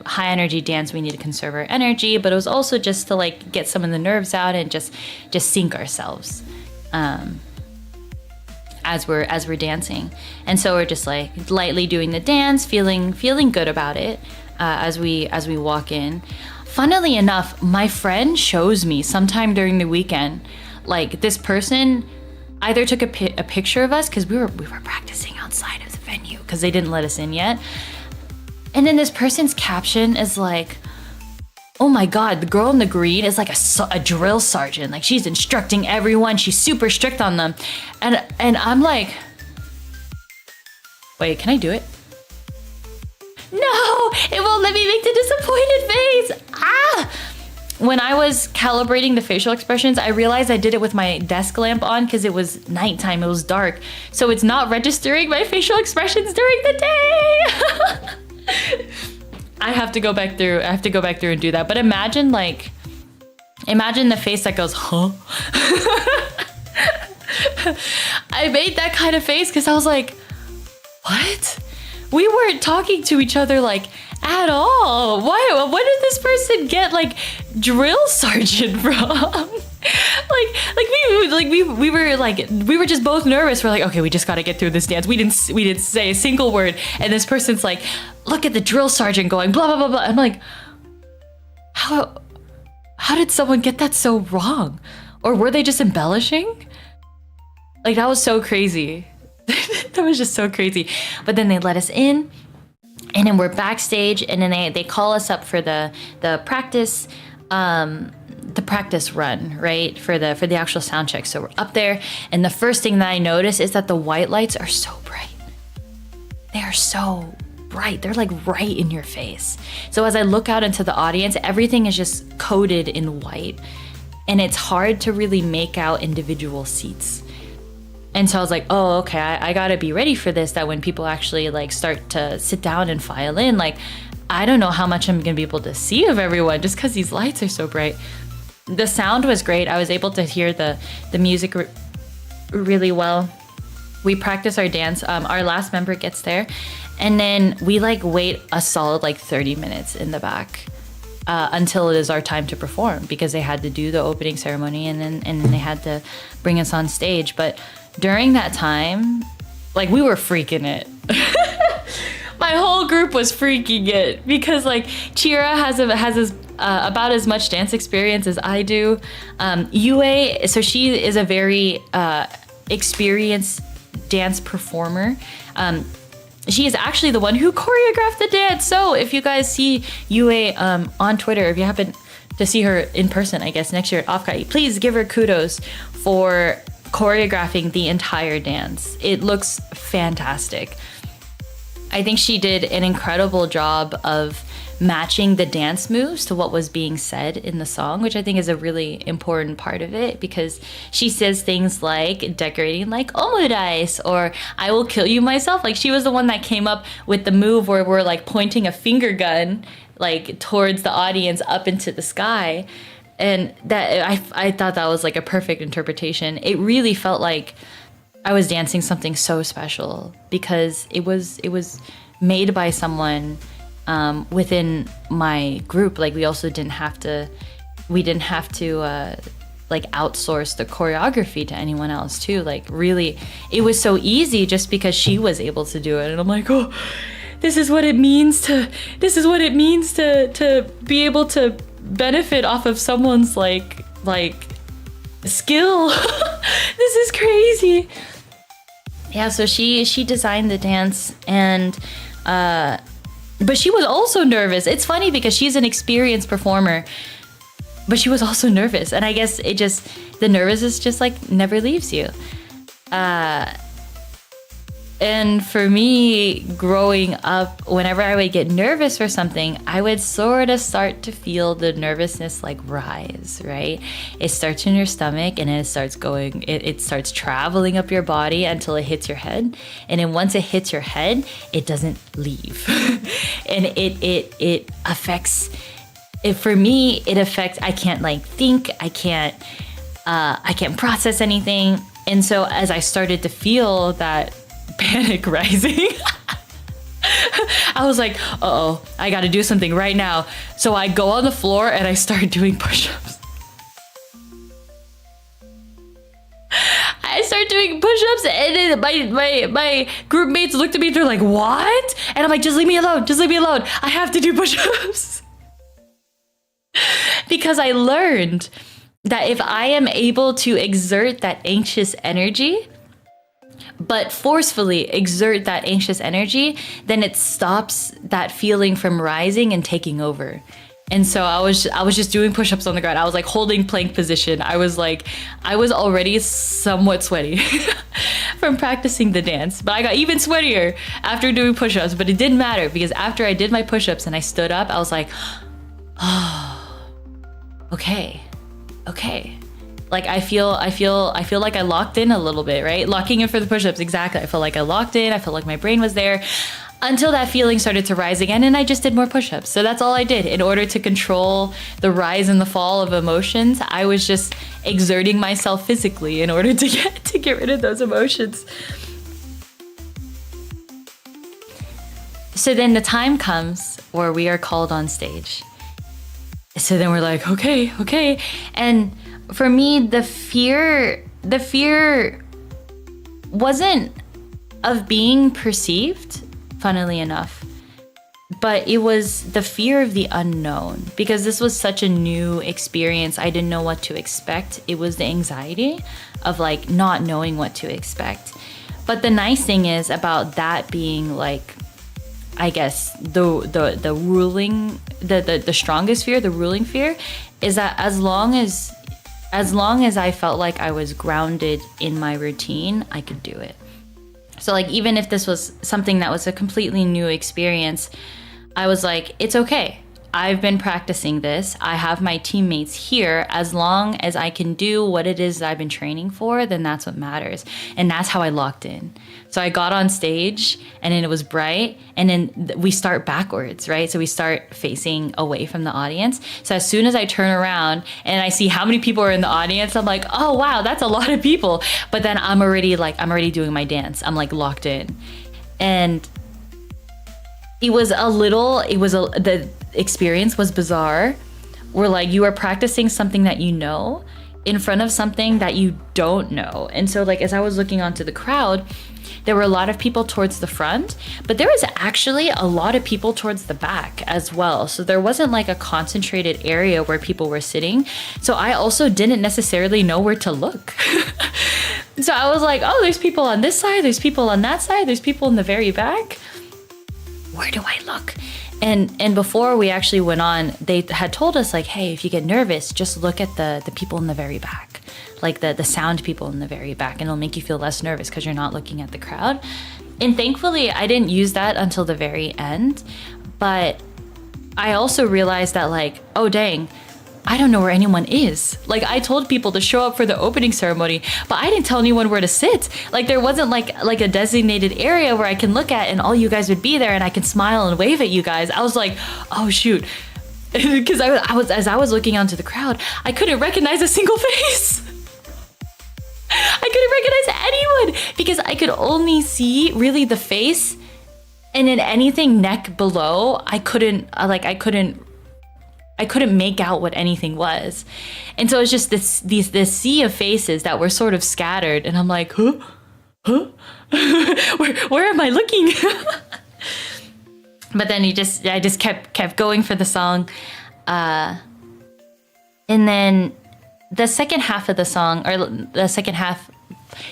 high energy dance. We need to conserve our energy, but it was also just to like get some of the nerves out and just sync ourselves as we're dancing. And so we're just like lightly doing the dance, feeling good about it as we walk in. Funnily enough, my friend shows me sometime during the weekend, like this person either took a picture of us because we were practicing outside of the venue because they didn't let us in yet. And then this person's caption is like, oh my God, the girl in the green is like a drill sergeant. Like she's instructing everyone. She's super strict on them. And I'm like, wait, can I do it? No, it won't let me make the disappointed face. Ah! When I was calibrating the facial expressions, I realized I did it with my desk lamp on because it was nighttime, it was dark. So it's not registering my facial expressions during the day. I have to go back through and do that. But imagine the face that goes, huh? I made that kind of face because I was like, what? We weren't talking to each other like at all. Why? Where did this person get like drill sergeant from? we were just both nervous. We're like, okay, we just got to get through this dance. We didn't say a single word, and this person's like, look at the drill sergeant going blah blah blah blah. I'm like, how did someone get that so wrong? Or were they just embellishing? Like that was so crazy. That was just so crazy. But then they let us in, and then we're backstage, and then they call us up for the practice run, right? For the actual sound check. So we're up there, and the first thing that I notice is that the white lights are so bright. They are so bright. They're like right in your face. So as I look out into the audience, everything is just coated in white, and it's hard to really make out individual seats. And so I was like, oh, okay, I gotta be ready for this, that when people actually like start to sit down and file in, like, I don't know how much I'm gonna be able to see of everyone just because these lights are so bright. The sound was great. I was able to hear the music really well. We practice our dance. Our last member gets there, and then we like wait a solid like 30 minutes in the back until it is our time to perform, because they had to do the opening ceremony and then they had to bring us on stage. But during that time, like, we were freaking it. My whole group was freaking it because like Chira has about as much dance experience as I do. Yue, so she is a very experienced dance performer. She is actually the one who choreographed the dance. So if you guys see Yue on Twitter, if you happen to see her in person, I guess next year at Offkai, please give her kudos for choreographing the entire dance. It looks fantastic. I think she did an incredible job of matching the dance moves to what was being said in the song, which I think is a really important part of it, because she says things like decorating like omurice or I will kill you myself. Like, she was the one that came up with the move where we're like pointing a finger gun like towards the audience up into the sky. And that I thought that was like a perfect interpretation. It really felt like I was dancing something so special because it was made by someone within my group. Like, we didn't have to like outsource the choreography to anyone else too. Like, really, it was so easy just because she was able to do it. And I'm like, oh, this is what it means to be able to benefit off of someone's like skill. This is crazy. Yeah, so she designed the dance, and but she was also nervous. It's funny because she's an experienced performer, but she was also nervous. And I guess the nervousness just like never leaves you. And for me, growing up, whenever I would get nervous for something, I would sort of start to feel the nervousness like rise, right? It starts in your stomach and then it starts traveling up your body until it hits your head. And then once it hits your head, it doesn't leave. And it affects, for me, it affects, I can't like think, I can't process anything. And so as I started to feel that panic rising, I was like, uh-oh, I gotta do something right now. So I go on the floor and I start doing push-ups. I start doing push-ups, and then my group mates looked at me, they're like, what? And I'm like, just leave me alone, I have to do push-ups. Because I learned that if I am able to exert that anxious energy, but forcefully exert that anxious energy, then it stops that feeling from rising and taking over. And so I was just doing push-ups on the ground. I was like holding plank position. I was already somewhat sweaty from practicing the dance, but I got even sweatier after doing push-ups. But it didn't matter, because after I did my push-ups and I stood up, I was like, oh, okay. Like, I feel like I locked in a little bit, right? Locking in for the push-ups, exactly. I felt like I locked in. I felt like my brain was there until that feeling started to rise again, and I just did more push-ups. So that's all I did. In order to control the rise and the fall of emotions, I was just exerting myself physically in order to get rid of those emotions. So then the time comes where we are called on stage. So then we're like, okay. And for me, the fear wasn't of being perceived, funnily enough, but it was the fear of the unknown, because this was such a new experience. I didn't know what to expect. It was the anxiety of like not knowing what to expect. But the nice thing is about that being like, I guess the ruling, the strongest fear, the ruling fear, is that as long as I felt like I was grounded in my routine, I could do it. So like, even if this was something that was a completely new experience, I was like, it's okay. I've been practicing this. I have my teammates here. As long as I can do what it is that I've been training for, then that's what matters. And that's how I locked in. So I got on stage, and then it was bright, and then we start backwards, right? So we start facing away from the audience. So as soon as I turn around and I see how many people are in the audience, I'm like, oh wow, that's a lot of people. But then I'm already doing my dance. I'm like locked in. And the experience was bizarre. Where like, you are practicing something that you know in front of something that you don't know. And so like, as I was looking onto the crowd, there were a lot of people towards the front, but there was actually a lot of people towards the back as well. So there wasn't like a concentrated area where people were sitting. So I also didn't necessarily know where to look. So I was like, oh, there's people on this side, there's people on that side, there's people in the very back. Where do I look? And before we actually went on, they had told us like, hey, if you get nervous, just look at the people in the very back, like the sound people in the very back, and it'll make you feel less nervous because you're not looking at the crowd. And thankfully, I didn't use that until the very end. But I also realized that like, oh dang, I don't know where anyone is. Like I told people to show up for the opening ceremony, but I didn't tell anyone where to sit. Like there wasn't like a designated area where I can look at and all you guys would be there and I can smile and wave at you guys. I was like, oh shoot. Because as I was looking onto the crowd, I couldn't recognize a single face. I couldn't recognize anyone because I could only see really the face, and then anything neck below, I couldn't make out what anything was. And so it's just this sea of faces that were sort of scattered. And I'm like, huh? where am I looking? But then I just kept going for the song. And then the second half of the song, or the second half,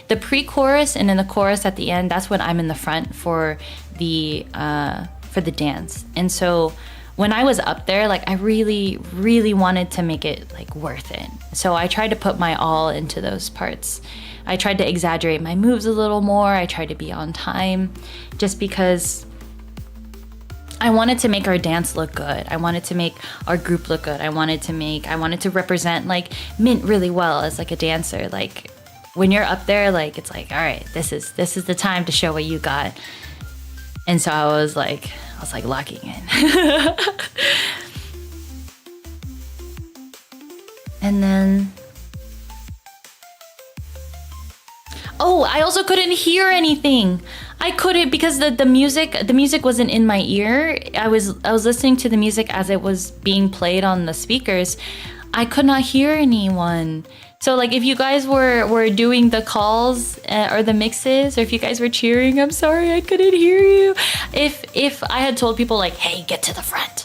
the pre-chorus and then the chorus at the end, that's when I'm in the front for the dance. And so when I was up there, like I really, really wanted to make it like worth it. So I tried to put my all into those parts. I tried to exaggerate my moves a little more. I tried to be on time just because I wanted to make our dance look good. I wanted to make our group look good. I wanted to represent like Mint really well as like a dancer. Like when you're up there, like it's like, all right, this is the time to show what you got. And so I was like locking in. And then, oh, I also couldn't hear anything. I couldn't because the music wasn't in my ear. I was listening to the music as it was being played on the speakers. I could not hear anyone. So like if you guys were doing the calls or the mixes, or if you guys were cheering, I'm sorry I couldn't hear you. If I had told people like, hey, get to the front,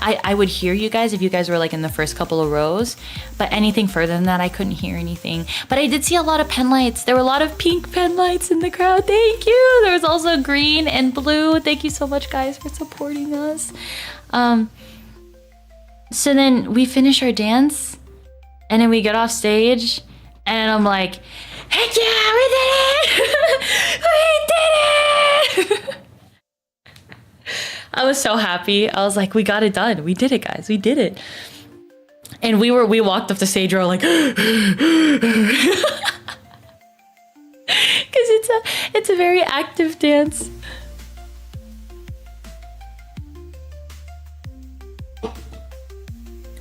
I would hear you guys if you guys were like in the first couple of rows. But anything further than that, I couldn't hear anything. But I did see a lot of pen lights. There were a lot of pink pen lights in the crowd. Thank you. There was also green and blue. Thank you so much, guys, for supporting us. So then we finish our dance. And then we get off stage, and I'm like, heck yeah, we did it! We did it! I was so happy. I was like, we got it done. We did it, guys. We did it. And we walked off the stage, we were like, because it's a very active dance.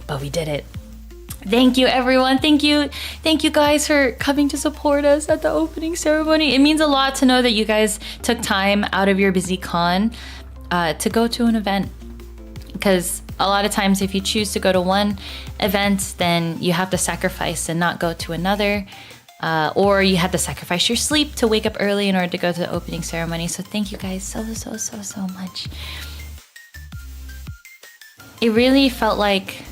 But we did it. Thank you, everyone. Thank you guys for coming to support us at the opening ceremony. It means a lot to know that you guys took time out of your busy con to go to an event. Because a lot of times if you choose to go to one event, then you have to sacrifice and not go to another. Or you have to sacrifice your sleep to wake up early in order to go to the opening ceremony. So thank you guys so much. It really felt like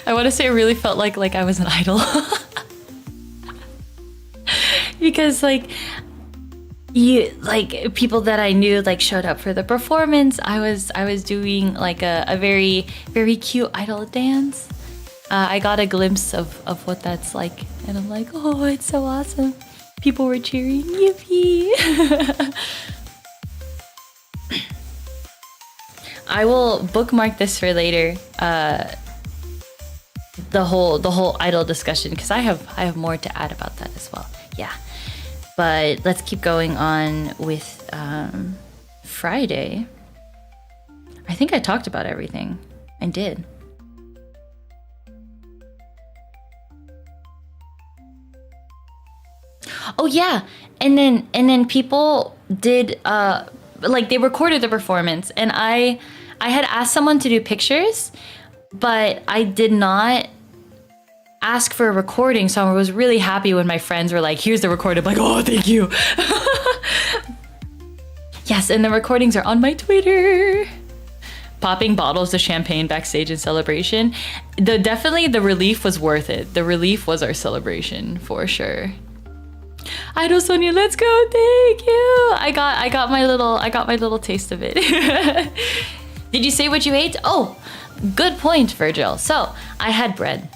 I want to say it really felt like I was an idol. Because like people that I knew like showed up for the performance. I was doing like a very, very cute idol dance. I got a glimpse of what that's like, and I'm like, oh, it's so awesome. People were cheering, yippee. I will bookmark this for later. The whole idol discussion, because I have more to add about that as well. Yeah, but let's keep going on with Friday. I think I talked about everything. I did. Oh yeah, and then people did like they recorded the performance, and I had asked someone to do pictures, but I did not ask for a recording, so I was really happy when my friends were like, here's the recording. I'm like, oh, thank you. Yes, and the recordings are on my Twitter. popping bottles of champagne backstage in celebration. Definitely the relief was worth it. The relief was our celebration for sure. Idol Sonia, let's go. Thank you. I got my little taste of it. Did you say what you ate? Oh, good point, Virgil. So I had bread.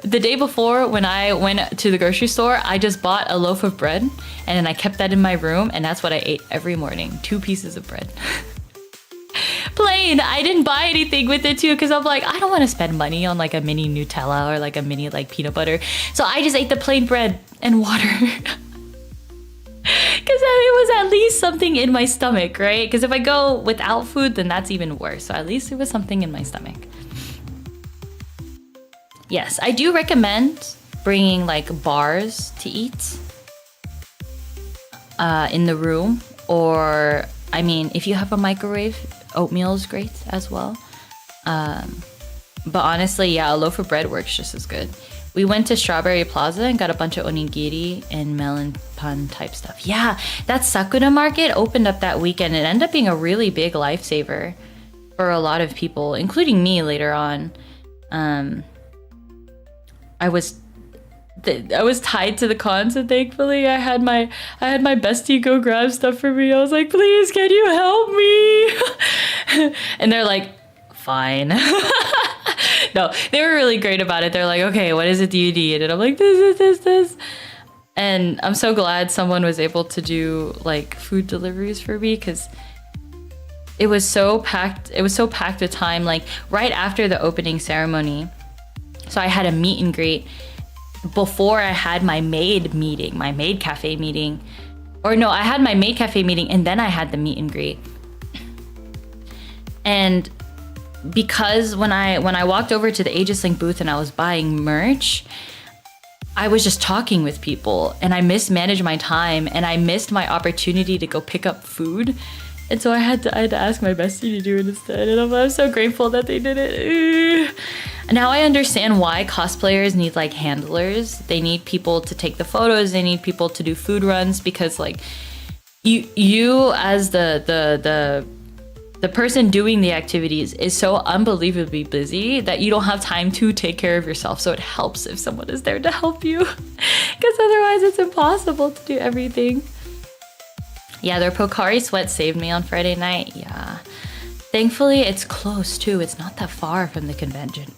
The day before, when I went to the grocery store, I just bought a loaf of bread and then I kept that in my room, and that's what I ate every morning. 2 pieces of bread. Plain. I didn't buy anything with it too because I'm like, I don't want to spend money on like a mini Nutella or like a mini like peanut butter. So I just ate the plain bread and water. Because it was at least something in my stomach, right? Because if I go without food, then that's even worse. So at least it was something in my stomach. Yes, I do recommend bringing like bars to eat in the room. Or, I mean, if you have a microwave, oatmeal is great as well. But honestly, yeah, a loaf of bread works just as good. We went to Strawberry Plaza and got a bunch of onigiri and melon pan type stuff. Yeah, that Sakura market opened up that weekend. It ended up being a really big lifesaver for a lot of people, including me later on. I was tied to the con, so thankfully I had my bestie go grab stuff for me. I was like, please, can you help me? And they're like, fine. No, they were really great about it. They're like, okay, what is it do you need? And I'm like, this. And I'm so glad someone was able to do like food deliveries for me, because it was so packed. It was so packed with time, like right after the opening ceremony. So I had a meet and greet before I had my maid meeting, my maid cafe meeting. Or no, I had my maid cafe meeting and then I had the meet and greet. And because when I walked over to the Aegislink booth and I was buying merch, I was just talking with people and I mismanaged my time and I missed my opportunity to go pick up food. And so I had to ask my bestie to do it instead. And I'm so grateful that they did it. Now I understand why cosplayers need like handlers. They need people to take the photos. They need people to do food runs, because like you as the person doing the activities is so unbelievably busy that you don't have time to take care of yourself. So it helps if someone is there to help you, because otherwise it's impossible to do everything. Yeah, their Pocari Sweat saved me on Friday night. Yeah. Thankfully, it's close too. It's not that far from the convention.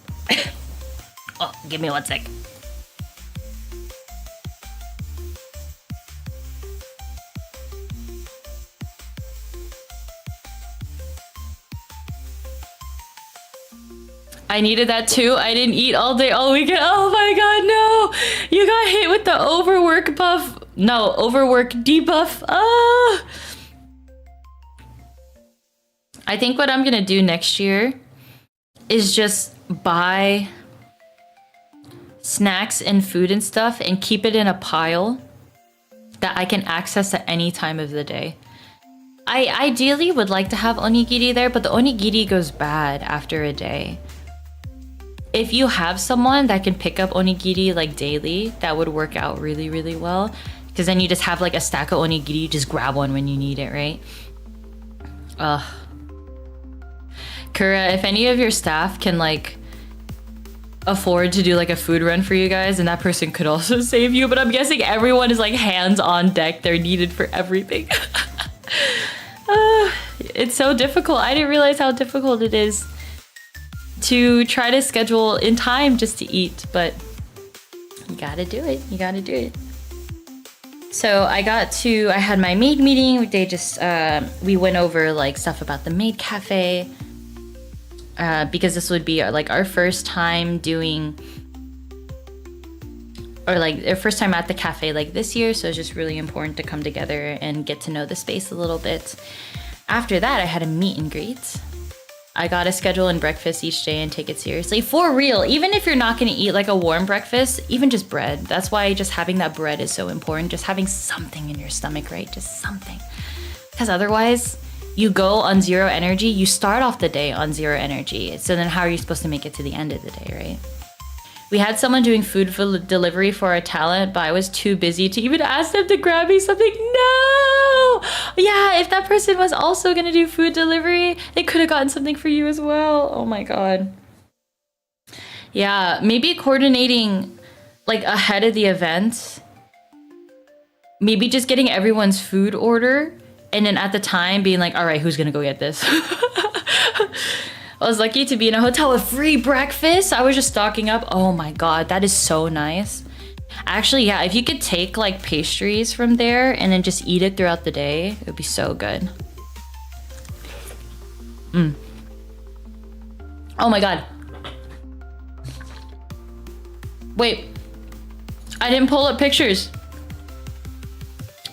Oh, give me 1 sec. I needed that too. I didn't eat all day, all weekend. Oh my god, no! You got hit with the overwork buff. No, overwork debuff. Ah! I think what I'm gonna do next year is just buy snacks and food and stuff and keep it in a pile that I can access at any time of the day. I ideally would like to have onigiri there, but the onigiri goes bad after a day. If you have someone that can pick up onigiri like daily, that would work out really, really well. Because then you just have like a stack of onigiri, you just grab one when you need it, right? Ugh. Kura, if any of your staff can like afford to do like a food run for you guys, and that person could also save you, but I'm guessing everyone is like hands on deck. They're needed for everything. It's so difficult. I didn't realize how difficult it is to try to schedule in time just to eat, but you gotta do it. You gotta do it. So I had my maid meeting. They just, we went over like stuff about the maid cafe, because this would be like our first time doing, or like our first time at the cafe like this year. So it's just really important to come together and get to know the space a little bit. After that, I had a meet and greet. I gotta schedule in breakfast each day and take it seriously. For real, even if you're not gonna eat like a warm breakfast, even just bread. That's why just having that bread is so important. Just having something in your stomach, right? Just something. Because otherwise, you go on 0 energy. You start off the day on 0 energy. So then how are you supposed to make it to the end of the day, right? We had someone doing food for delivery for our talent, but I was too busy to even ask them to grab me something. No! Yeah, if that person was also gonna do food delivery, they could have gotten something for you as well. Oh my god. Yeah, maybe coordinating like ahead of the event. Maybe just getting everyone's food order and then at the time being like, all right, who's gonna go get this? I was lucky to be in a hotel with free breakfast. I was just stocking up. Oh my god, that is so nice. Actually, yeah, if you could take like pastries from there and then just eat it throughout the day, it would be so good. Oh my god. Wait, I didn't pull up pictures.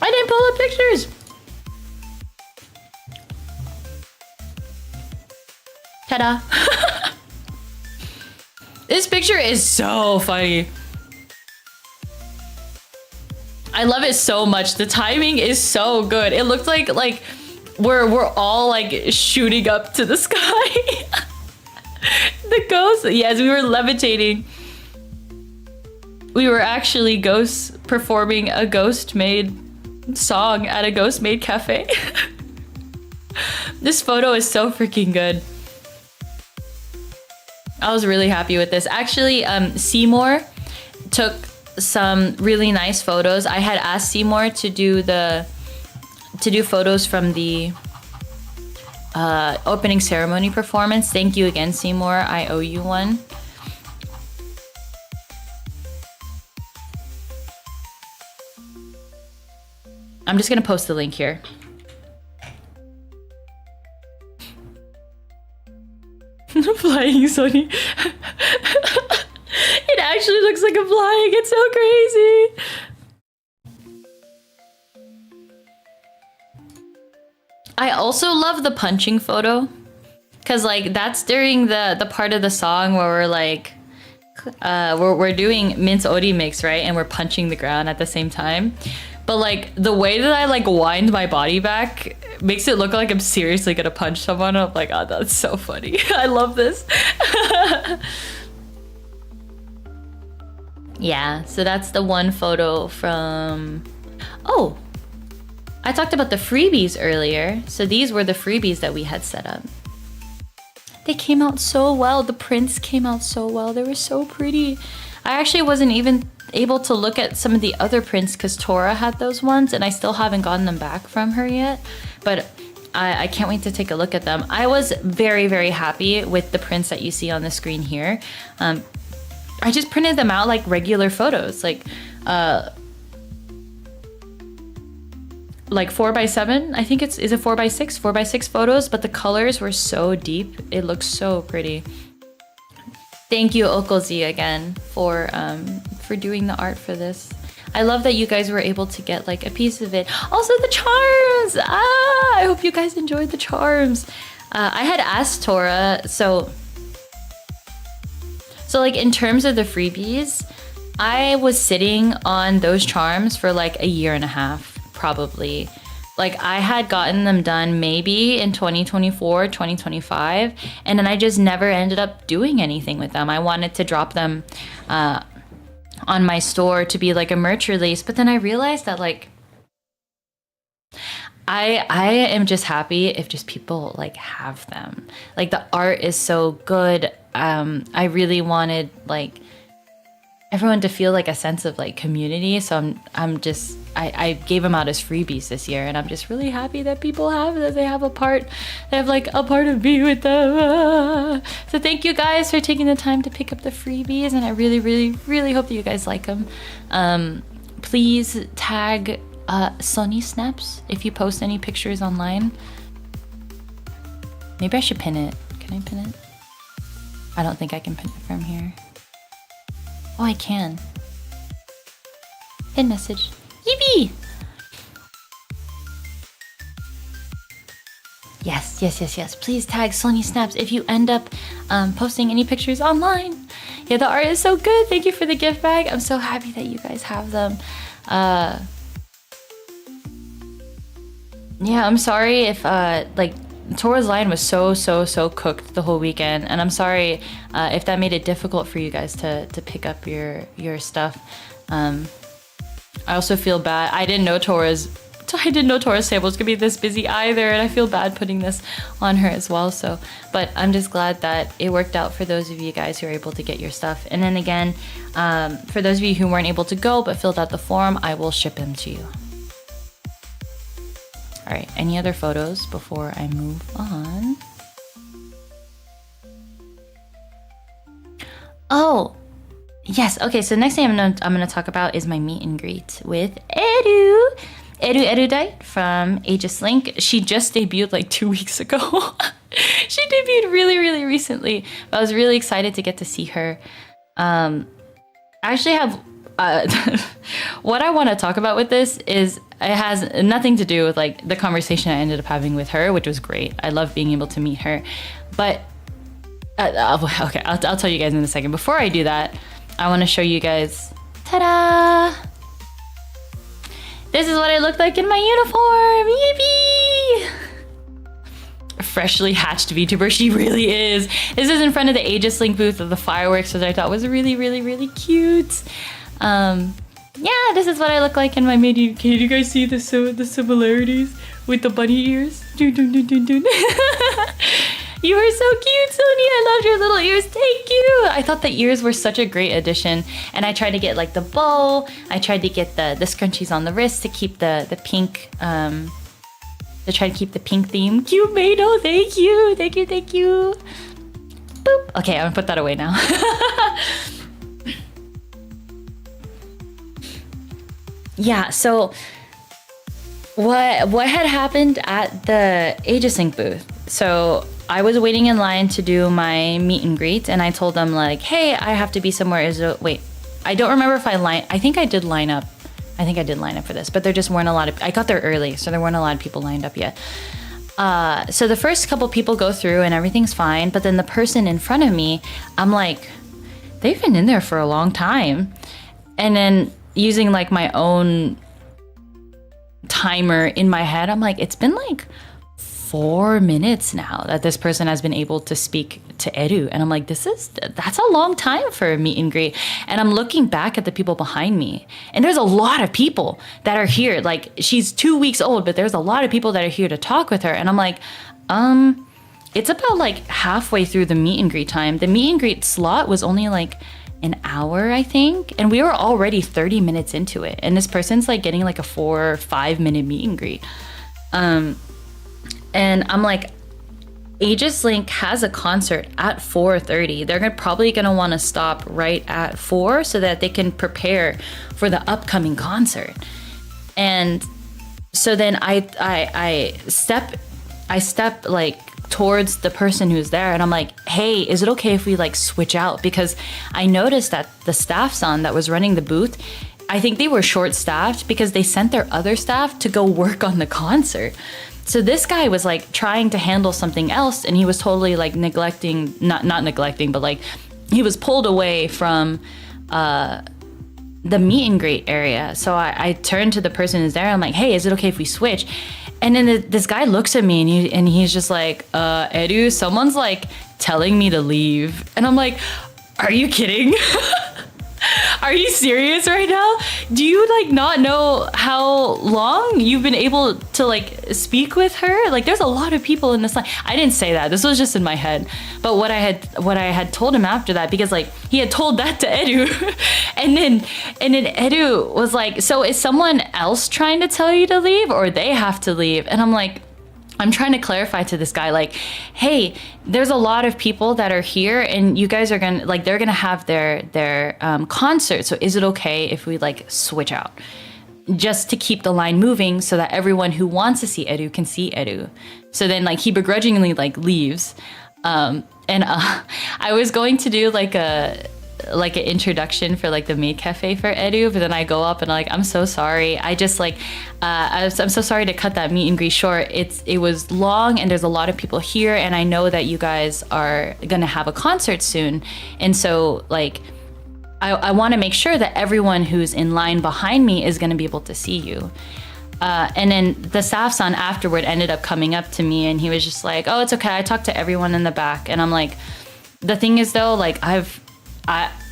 I didn't pull up pictures. Ta-da. This picture is so funny. I love it so much. The timing is so good. It looked like we're all like shooting up to the sky. The ghost. Yes, we were levitating. We were actually ghosts performing a ghost maid song at a ghost maid cafe. This photo is so freaking good. I was really happy with this. Actually, Seymour took some really nice photos. I had asked Seymour to do photos from the opening ceremony performance. Thank you again, Seymour. I owe you one. I'm just gonna post the link here. Flying Soni. It actually looks like I'm flying. It's so crazy. I also love the punching photo. Cause like that's during the part of the song where we're like we're doing mince ori mix, right? And we're punching the ground at the same time. But like the way that I like wind my body back makes it look like I'm seriously gonna punch someone. I'm like, oh, that's so funny. I love this. Yeah, so that's the one photo from... Oh, I talked about the freebies earlier. So these were the freebies that we had set up. They came out so well. The prints came out so well. They were so pretty. I actually wasn't even able to look at some of the other prints because Tora had those ones and I still haven't gotten them back from her yet. But I can't wait to take a look at them. I was very, very happy with the prints that you see on the screen here. I just printed them out like regular photos, like 4x7. I think is it 4x6? 4x6 photos, but the colors were so deep. It looks so pretty. Thank you, Okozi, again for doing the art for this. I love that you guys were able to get like a piece of it. Also the charms! I hope you guys enjoyed the charms. I had asked Tora, so like in terms of the freebies, I was sitting on those charms for like a year and a half, probably. Like I had gotten them done maybe in 2024, 2025, and then I just never ended up doing anything with them. I wanted to drop them on my store to be like a merch release, but then I realized that like I am just happy if just people like have them. Like the art is so good. I really wanted like everyone to feel like a sense of like community, so I gave them out as freebies this year, and I'm just really happy that people have that. They have like a part of me with them. So thank you guys for taking the time to pick up the freebies, and I really, really, really hope that you guys like them. Please tag Soni Snaps if you post any pictures online. Maybe I should pin it. Can I pin it? I don't think I can pin it from here. Oh, I can. Pin message. Yippee! Yes. Please tag Soni Snaps if you end up posting any pictures online. Yeah, the art is so good. Thank you for the gift bag. I'm so happy that you guys have them. Yeah, I'm sorry if like Tora's line was so cooked the whole weekend, and I'm sorry if that made it difficult for you guys to pick up your stuff. I also feel bad. I didn't know Tora's I didn't know Taurus Table was gonna be this busy either, and I feel bad putting this on her as well. So, but I'm just glad that it worked out for those of you guys who are able to get your stuff. And then again, for those of you who weren't able to go but filled out the form, I will ship them to you. All right, any other photos before I move on? Oh, yes. Okay, so the next thing I'm gonna talk about is my meet and greet with Edu Diet from Aegis Link. She just debuted like 2 weeks ago. She debuted really recently. I was really excited to get to see her. I actually have what I want to talk about with this is it has nothing to do with like the conversation I ended up having with her, which was great. I love being able to meet her, but okay, I'll tell you guys in a second. Before I do that, I want to show you guys. Ta-da! This is what I look like in my uniform. Yippee! Freshly hatched VTuber, she really is. This is in front of the Aegis Link booth of the fireworks, which I thought was really cute. Yeah, this is what I look like in my midi. Can you guys see the similarities with the bunny ears? Dun, dun, dun, dun, dun. You are so cute, Soni. I loved your little ears. Thank you. I thought the ears were such a great addition. And I tried to get like the bow. I tried to get the scrunchies on the wrist to keep the pink, to try to keep the pink theme. Cute maid. Oh, thank you. Thank you. Boop. Okay, I'm gonna put that away now. Yeah, so what had happened at the Aegis Link booth? So I was waiting in line to do my meet and greet, and I told them like, hey, I have to be somewhere. Wait, I don't remember if I think I did line up. I think I did line up for this, but there just weren't a lot of, I got there early, so there weren't a lot of people lined up yet. So the first couple people go through and everything's fine, but then the person in front of me, I'm like, they've been in there for a long time. And then using like my own timer in my head, I'm like, it's been like 4 minutes now that this person has been able to speak to Edu. And I'm like, that's a long time for a meet and greet. And I'm looking back at the people behind me, and there's a lot of people that are here. Like, she's 2 weeks old, but there's a lot of people that are here to talk with her. And I'm like, it's about like halfway through the meet and greet time. The meet and greet slot was only like an hour, I think, and we were already 30 minutes into it, and this person's like getting like a 4 or 5 minute meet and greet. And I'm like, Aegis Link has a concert at 4:30. They're probably gonna want to stop right at 4 so that they can prepare for the upcoming concert. And so then I step like towards the person who's there, and I'm like, hey, is it okay if we like switch out? Because I noticed that the staff son that was running the booth, I think they were short staffed because they sent their other staff to go work on the concert. So this guy was like trying to handle something else, and he was totally like neglecting, not neglecting, but like he was pulled away from the meet and greet area. So I turned to the person who's there. I'm like, hey, is it okay if we switch? And then this guy looks at me, and he's just like, Edu, someone's like telling me to leave. And I'm like, are you kidding? Are you serious right now? Do you like not know how long you've been able to like speak with her? Like, there's a lot of people in this line. I didn't say that. This was just in my head. But what I had told him after that, because like he had told that to Edu, and then Edu was like, so is someone else trying to tell you to leave, or they have to leave? And I'm like, I'm trying to clarify to this guy, like, hey, there's a lot of people that are here, and you guys are gonna, like, they're gonna have their concert. So is it okay if we like switch out, just to keep the line moving so that everyone who wants to see Edu can see Edu? So then like he begrudgingly like leaves, and I was going to do like an introduction for like the maid cafe for Edu, but then I go up and I'm like, I'm so sorry. I just like, I'm so sorry to cut that meet and greet short. It was long, and there's a lot of people here, and I know that you guys are gonna have a concert soon, and so like, I want to make sure that everyone who's in line behind me is gonna be able to see you. And then the staff son afterward ended up coming up to me, and he was just like, oh, it's okay. I talked to everyone in the back. And I'm like, the thing is though, like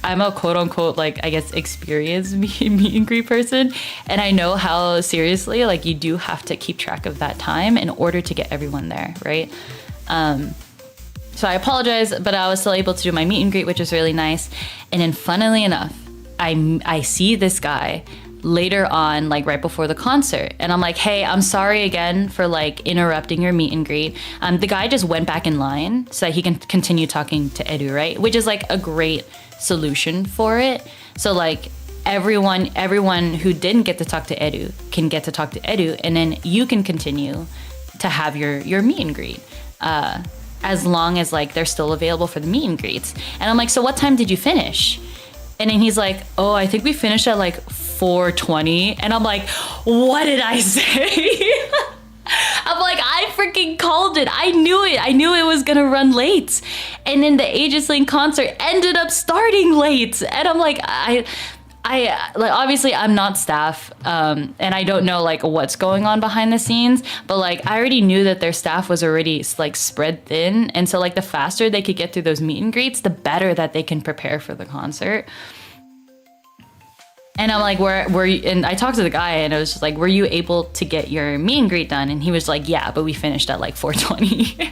I'm a quote unquote, like, I guess, experienced meet and greet person. And I know how seriously, like, you do have to keep track of that time in order to get everyone there, right? So I apologize, but I was still able to do my meet and greet, which was really nice. And then funnily enough, I see this guy later on, like right before the concert. And I'm like, hey, I'm sorry again for like interrupting your meet and greet. The guy just went back in line so that he can continue talking to Edu, right? Which is like a great solution for it. So like everyone who didn't get to talk to Edu can get to talk to Edu, and then you can continue to have your meet and greet. As long as like they're still available for the meet and greets. And I'm like, so what time did you finish? And then he's like, oh, I think we finished at like 4:20. And I'm like, what did I say? I'm like, I freaking called it. I knew it. I knew it was gonna run late. And then the Aegis Link concert ended up starting late. And I'm like, I like, obviously I'm not staff, and I don't know like what's going on behind the scenes, but like I already knew that their staff was already like spread thin, and so like the faster they could get through those meet and greets, the better that they can prepare for the concert. And I'm like, were you, and I talked to the guy and I was just like, were you able to get your meet and greet done? And he was like, yeah, but we finished at like 4:20.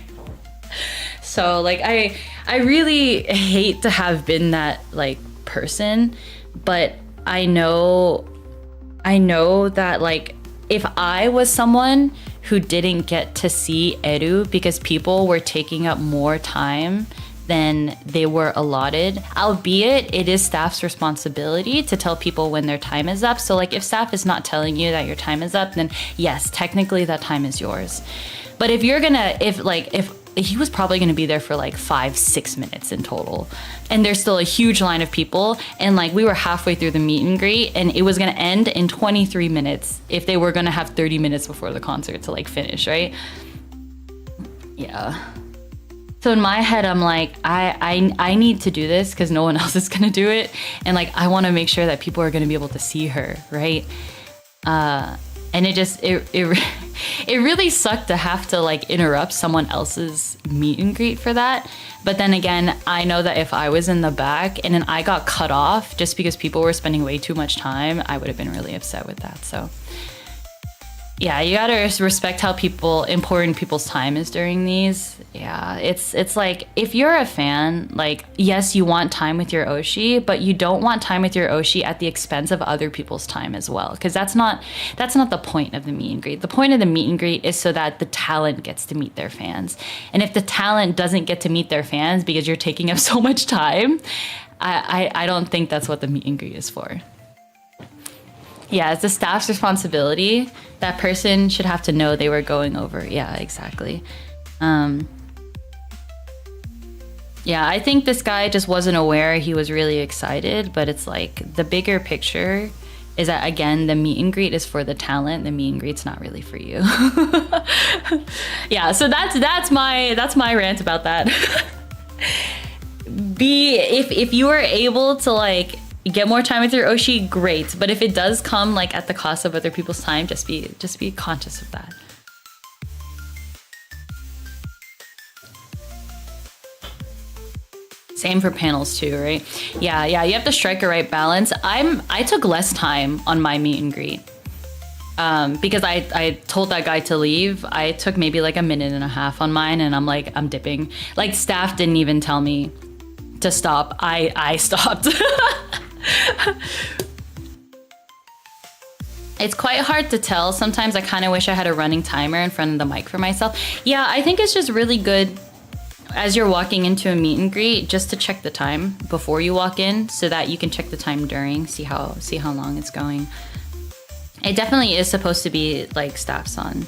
So like I really hate to have been that like person, but I know that like if I was someone who didn't get to see Edu because people were taking up more time than they were allotted, albeit it is staff's responsibility to tell people when their time is up. So like if staff is not telling you that your time is up, then yes, technically that time is yours. But if you're gonna, if he was probably going to be there for like 5-6 minutes in total, and there's still a huge line of people, and like we were halfway through the meet and greet and it was going to end in 23 minutes if they were going to have 30 minutes before the concert to like finish, right? Yeah. So in my head, I'm like, I need to do this because no one else is going to do it, and like I want to make sure that people are going to be able to see her, right? And it really sucked to have to like interrupt someone else's meet and greet for that. But then again, I know that if I was in the back and then I got cut off just because people were spending way too much time, I would have been really upset with that. So yeah, you gotta respect how important people's time is during these. Yeah, it's like if you're a fan, like yes, you want time with your Oshi, but you don't want time with your Oshi at the expense of other people's time as well, because that's not the point of the meet and greet. The point of the meet and greet is so that the talent gets to meet their fans, and if the talent doesn't get to meet their fans because you're taking up so much time, I don't think that's what the meet and greet is for. Yeah, it's the staff's responsibility. That person should have to know they were going over. Yeah, exactly. Yeah, I think this guy just wasn't aware he was really excited, but it's like the bigger picture is that, again, the meet and greet is for the talent. The meet and greet's not really for you. Yeah, so that's my rant about that. If you are able to like get more time with your Oshi, great. But if it does come like at the cost of other people's time, just be conscious of that. Same for panels too, right? Yeah, you have to strike a right balance. I took less time on my meet and greet. Because I told that guy to leave. I took maybe like a minute and a half on mine, and I'm like, I'm dipping. Like staff didn't even tell me to stop. I stopped. It's quite hard to tell. Sometimes I kind of wish I had a running timer in front of the mic for myself. Yeah, I think it's just really good as you're walking into a meet and greet just to check the time before you walk in, so that you can check the time during, see how long it's going. It definitely is supposed to be like staff's on.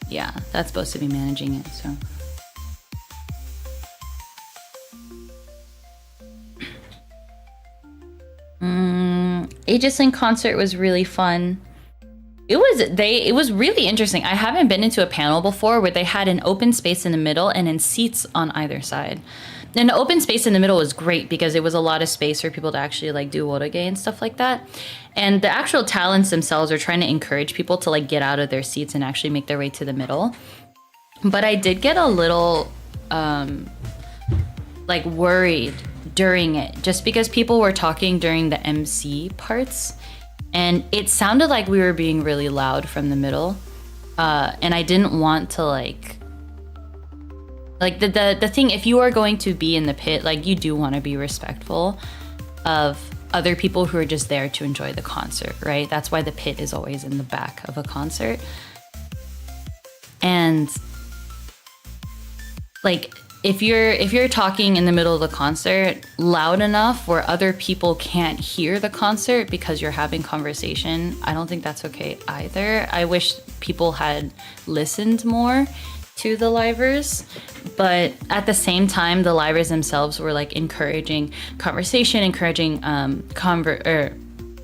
Yeah, that's supposed to be managing it, so. Aegis Link concert was really fun. It was really interesting. I haven't been into a panel before where they had an open space in the middle and then seats on either side. And the open space in the middle was great because it was a lot of space for people to actually like do wotoge and stuff like that. And the actual talents themselves are trying to encourage people to like get out of their seats and actually make their way to the middle. But I did get a little like worried during it, just because people were talking during the MC parts, and it sounded like we were being really loud from the middle, and I didn't want to like the thing. If you are going to be in the pit, like, you do want to be respectful of other people who are just there to enjoy the concert, right? That's why the pit is always in the back of a concert. And like, if you're talking in the middle of the concert loud enough where other people can't hear the concert because you're having conversation, I don't think that's okay either. I wish people had listened more to the livers, but at the same time, the livers themselves were like encouraging conversation, encouraging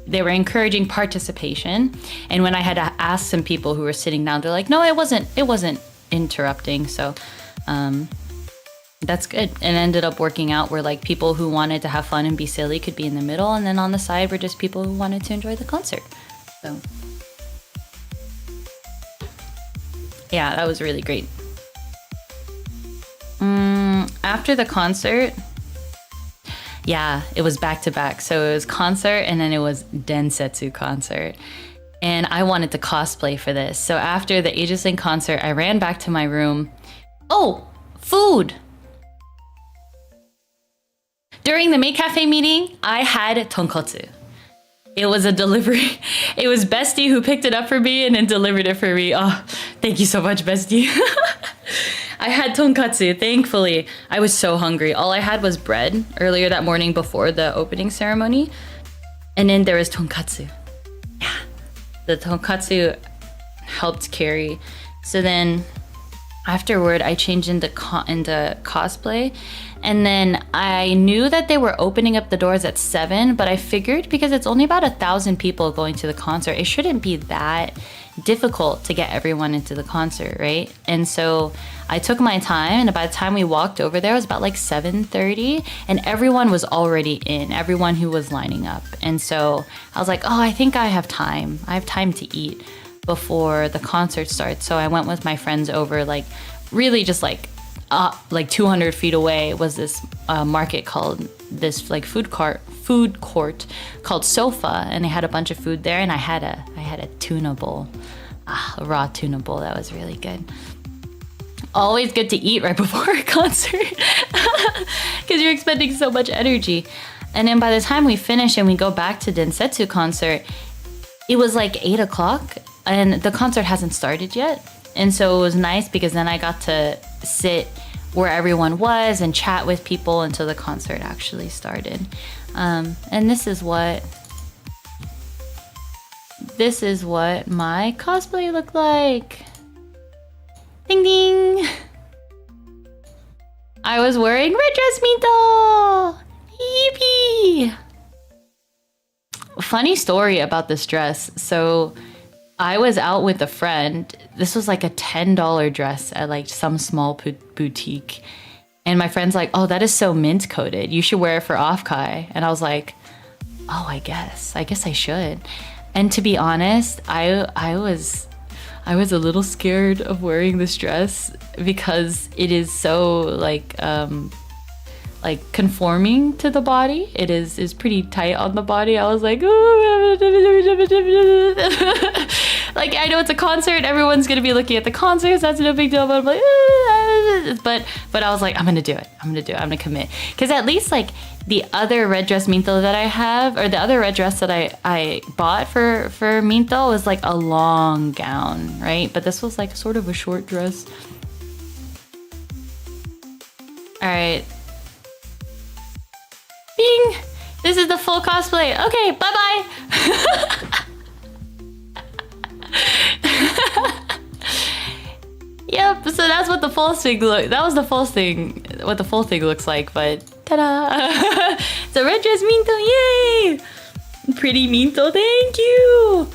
they were encouraging participation. And when I had to ask some people who were sitting down, they're like, no, it wasn't interrupting. So that's good. And ended up working out where like people who wanted to have fun and be silly could be in the middle, and then on the side were just people who wanted to enjoy the concert. So yeah, that was really great. After the concert, yeah, it was back to back. So it was concert and then it was ZATSU concert. And I wanted to cosplay for this. So after the Aegisling concert, I ran back to my room. Oh, food! During the Maid Cafe meeting, I had tonkotsu. It was a delivery. It was Bestie who picked it up for me and then delivered it for me. Oh, thank you so much, Bestie. I had tonkatsu, thankfully. I was so hungry. All I had was bread earlier that morning before the opening ceremony. And then there was tonkatsu. Yeah, the tonkatsu helped carry. So then afterward, I changed into cosplay. And then I knew that they were opening up the doors at 7, but I figured because it's only about 1,000 people going to the concert, it shouldn't be that difficult to get everyone into the concert, right? And so I took my time, and by the time we walked over there, it was about like 7:30, and everyone was already in, everyone who was lining up. And so I was like, oh, I think I have time. I have time to eat before the concert starts. So I went with my friends over, like really just like 200 feet away was this market called this like food court called Sofa, and they had a bunch of food there, and I had a tuna bowl, a raw tuna bowl that was really good. Always good to eat right before a concert because you're expending so much energy. And then by the time we finish and we go back to ZATSU concert, it was like 8 o'clock and the concert hasn't started yet. And so it was nice because then I got to sit where everyone was and chat with people until the concert actually started. And this is what my cosplay looked like. Ding ding! I was wearing red dress Minto! Yippee! Funny story about this dress. So I was out with a friend. This was like a $10 dress at like some small boutique. And my friend's like, oh, that is so mint coated. You should wear it for Offkai. And I was like, oh, I guess I should. And to be honest, I was a little scared of wearing this dress because it is so like conforming to the body. It is pretty tight on the body. I was like, like, I know it's a concert, everyone's gonna be looking at the concerts, that's no big deal, but I'm like, but I was like, I'm gonna do it, I'm gonna commit. Because at least like the other red dress Minto that I have, or the other red dress that I bought for Minto was like a long gown, right? But this was like sort of a short dress. All right. Bing! This is the full cosplay. Okay, bye-bye! Yep, so that's what the full thing what the full thing looks like, but ta-da! So red dress Minto, yay! Pretty Minto, thank you!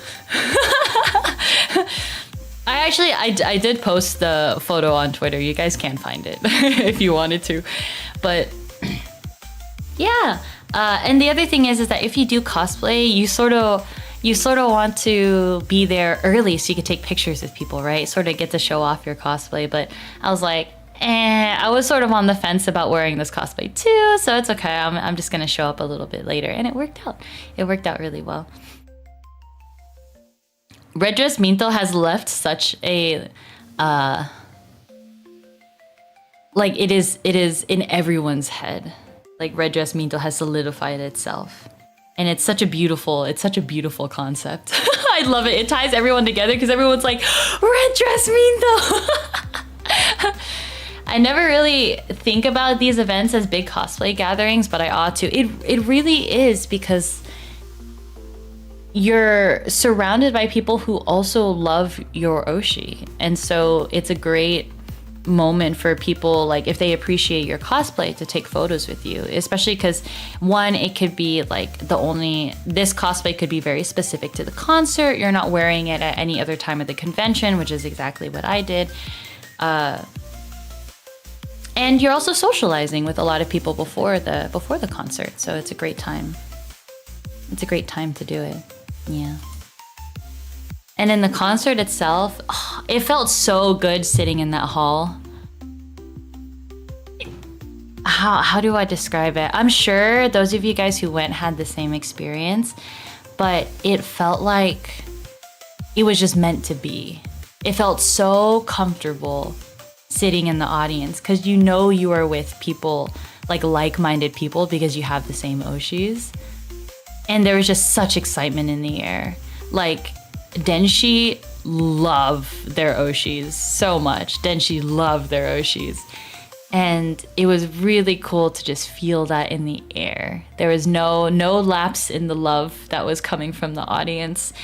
I did post the photo on Twitter. You guys can find it if you wanted to, but yeah. And the other thing is that if you do cosplay, you sort of want to be there early so you can take pictures with people, right? Sort of get to show off your cosplay. But I was like, And I was sort of on the fence about wearing this cosplay too, so it's okay. I'm just gonna show up a little bit later, and it worked out. It worked out really well. Red Dress Minto has left such a like it is in everyone's head. Like Red Dress Minto has solidified itself. And it's such a beautiful concept. I love it. It ties everyone together because everyone's like, Red Dress Minto! I never really think about these events as big cosplay gatherings, but I ought to. It really is, because you're surrounded by people who also love your oshi. And so it's a great moment for people, like if they appreciate your cosplay, to take photos with you, especially because one, it could be like this cosplay could be very specific to the concert. You're not wearing it at any other time of the convention, which is exactly what I did. And you're also socializing with a lot of people before the concert, so it's a great time. It's a great time to do it. Yeah. And in the concert itself, it felt so good sitting in that hall. How do I describe it? I'm sure those of you guys who went had the same experience, but it felt like it was just meant to be. It felt so comfortable sitting in the audience, because you are with people, like-minded people, because you have the same oshis. And there was just such excitement in the air. Like, Denshi love their oshis so much. Denshi loved their oshis. And it was really cool to just feel that in the air. There was no lapse in the love that was coming from the audience.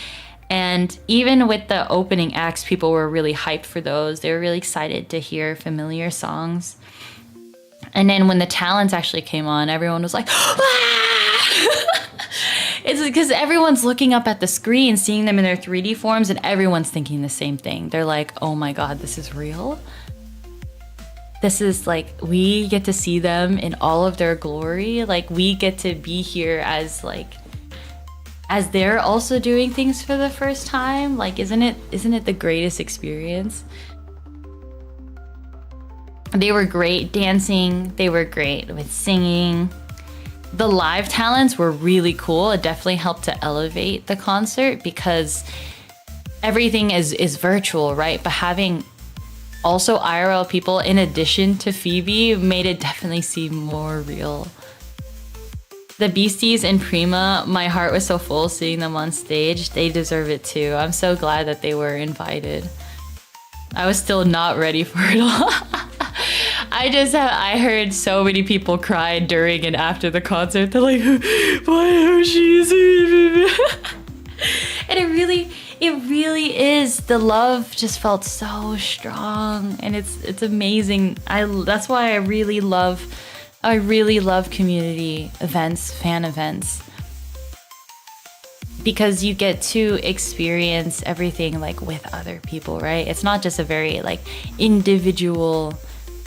And even with the opening acts, people were really hyped for those. They were really excited to hear familiar songs. And then when the talents actually came on, everyone was like, ah! It's because everyone's looking up at the screen, seeing them in their 3D forms, and everyone's thinking the same thing. They're like, oh my God, this is real? This is like, we get to see them in all of their glory. Like, we get to be here as they're also doing things for the first time. Like, isn't it the greatest experience? They were great dancing. They were great with singing. The live talents were really cool. It definitely helped to elevate the concert, because everything is virtual, right? But having also IRL people in addition to Phoebe made it definitely seem more real. The Beasties and Prima, my heart was so full seeing them on stage. They deserve it too. I'm so glad that they were invited. I was still not ready for it all. I heard so many people cry during and after the concert. They're like, why are she? And it really is. The love just felt so strong, and it's amazing. That's why I really love community events, fan events, because you get to experience everything like with other people, right? It's not just a very like individual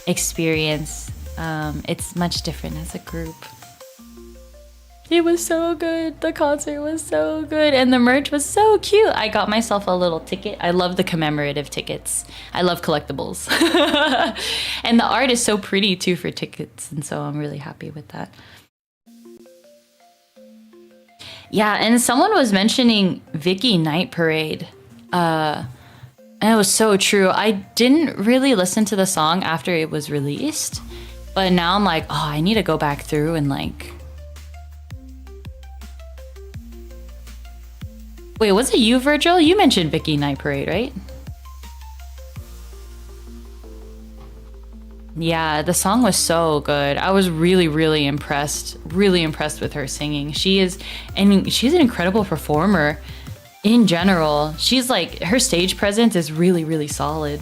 experience. It's much different as a group. It was so good. The concert was so good, and the merch was so cute. I got myself a little ticket. I love the commemorative tickets. I love collectibles. And the art is so pretty too for tickets, and so I'm really happy with that. Yeah, and someone was mentioning Vicky Night Parade. And it was so true. I didn't really listen to the song after it was released, but now I'm like, oh, I need to go back through and like... Wait, was it you, Virgil? You mentioned Vicky Night Parade, right? Yeah, the song was so good. I was really impressed with her singing. She's an incredible performer. In general, she's like, her stage presence is really solid.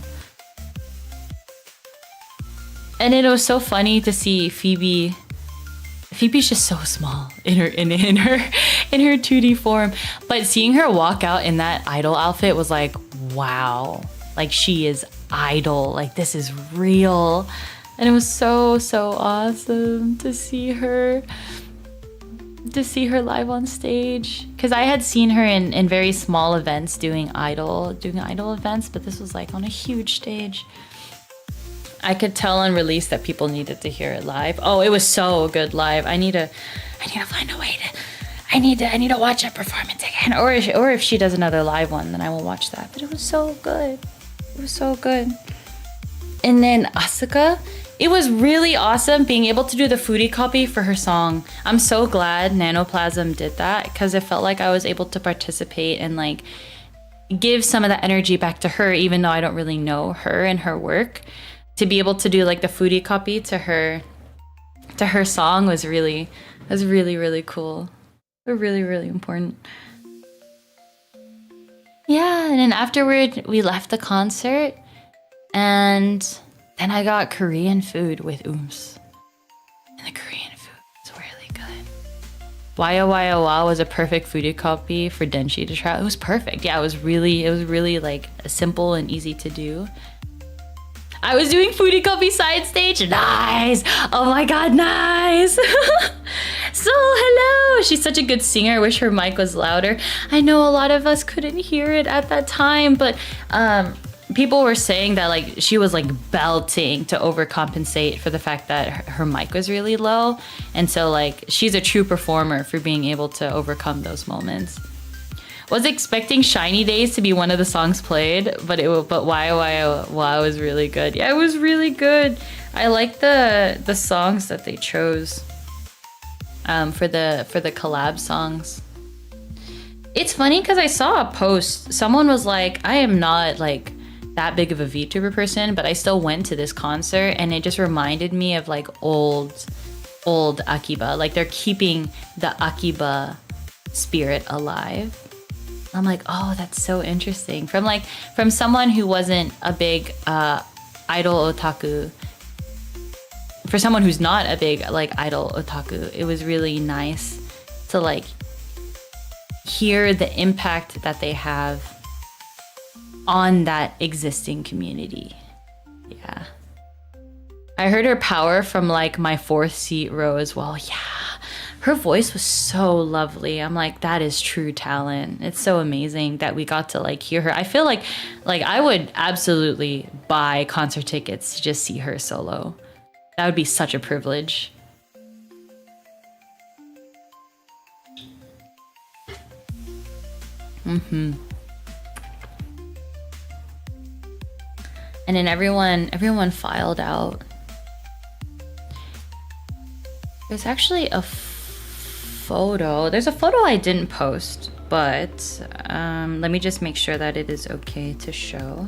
And it was so funny to see Phoebe. Phoebe's just so small in her 2D form, but seeing her walk out in that idol outfit was like, wow, like she is idol, like this is real. And it was so awesome to see her live on stage, because I had seen her in very small events doing idol events, but this was like on a huge stage. I could tell on release that people needed to hear it live. Oh, it was so good live. I need to find a way to. I need to watch that performance again. Or if she does another live one, then I will watch that. But it was so good. It was so good. And then Asuka, it was really awesome being able to do the foodie copy for her song. I'm so glad Nanoplasm did that because it felt like I was able to participate and like give some of that energy back to her, even though I don't really know her and her work. To be able to do like the foodie copy to her song was really cool. Really, really important. Yeah, and then afterward we left the concert and then I got Korean food with Ooms. And the Korean food was really good. Waya Waya Wa was a perfect foodie copy for Denshi to try. It was perfect. Yeah, it was really like simple and easy to do. I was doing foodie copy side stage. Nice. Oh my god, nice. So hello. She's such a good singer. I wish her mic was louder. I know a lot of us couldn't hear it at that time, but people were saying that like she was like belting to overcompensate for the fact that her mic was really low, and so like she's a true performer for being able to overcome those moments. Was expecting Shiny Days to be one of the songs played, but Why was really good. Yeah, it was really good. I like the songs that they chose for the collab songs. It's funny because I saw a post. Someone was like, I am not like that big of a VTuber person, but I still went to this concert and it just reminded me of like old Akiba. Like they're keeping the Akiba spirit alive. I'm like, oh, that's so interesting. From someone who wasn't a big idol otaku, for someone who's not a big like idol otaku, it was really nice to like hear the impact that they have on that existing community. Yeah. I heard her power from like my 4th seat row as well. Yeah. Her voice was so lovely. I'm like, that is true talent. It's so amazing that we got to like hear her. I feel like I would absolutely buy concert tickets to just see her solo. That would be such a privilege. And then everyone filed out. There's actually a photo. There's a photo I didn't post, but let me just make sure that it is okay to show.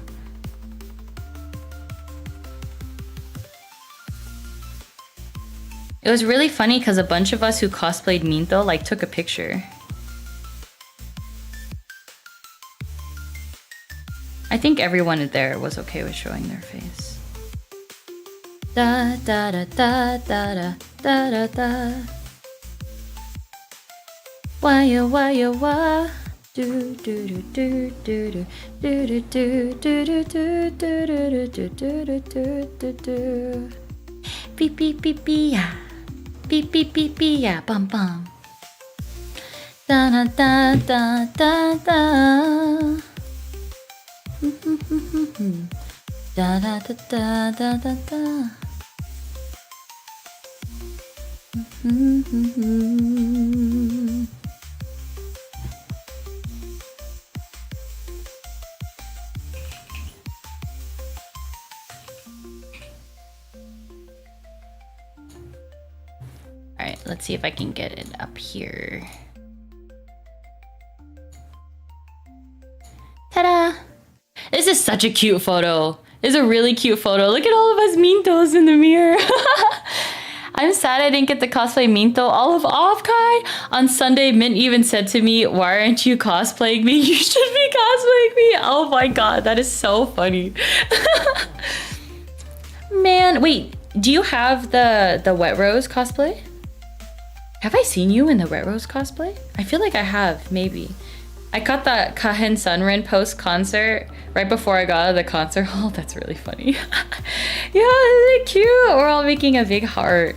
It was really funny because a bunch of us who cosplayed Minto like took a picture. I think everyone there was okay with showing their face. Da da da da da da da da. Why why do do do do do do do do do do do do do do do. Beep beep beep beep ya. Beep beep beep beep ya. Bum bum. Da da da da da da. Da da da da da da da. Alright, let's see if I can get it up here. Ta-da! This is such a cute photo. It's a really cute photo. Look at all of us Mintos in the mirror. I'm sad I didn't get to cosplay Minto all of Offkai. On Sunday, Mint even said to me, why aren't you cosplaying me? You should be cosplaying me. Oh my god, that is so funny. Man, wait, do you have the Wet Rose cosplay? Have I seen you in the Wet Rose cosplay? I feel like I have, maybe. I caught that Kahen Sunren post-concert right before I got out of the concert hall. That's really funny. Yeah, isn't it cute? We're all making a big heart.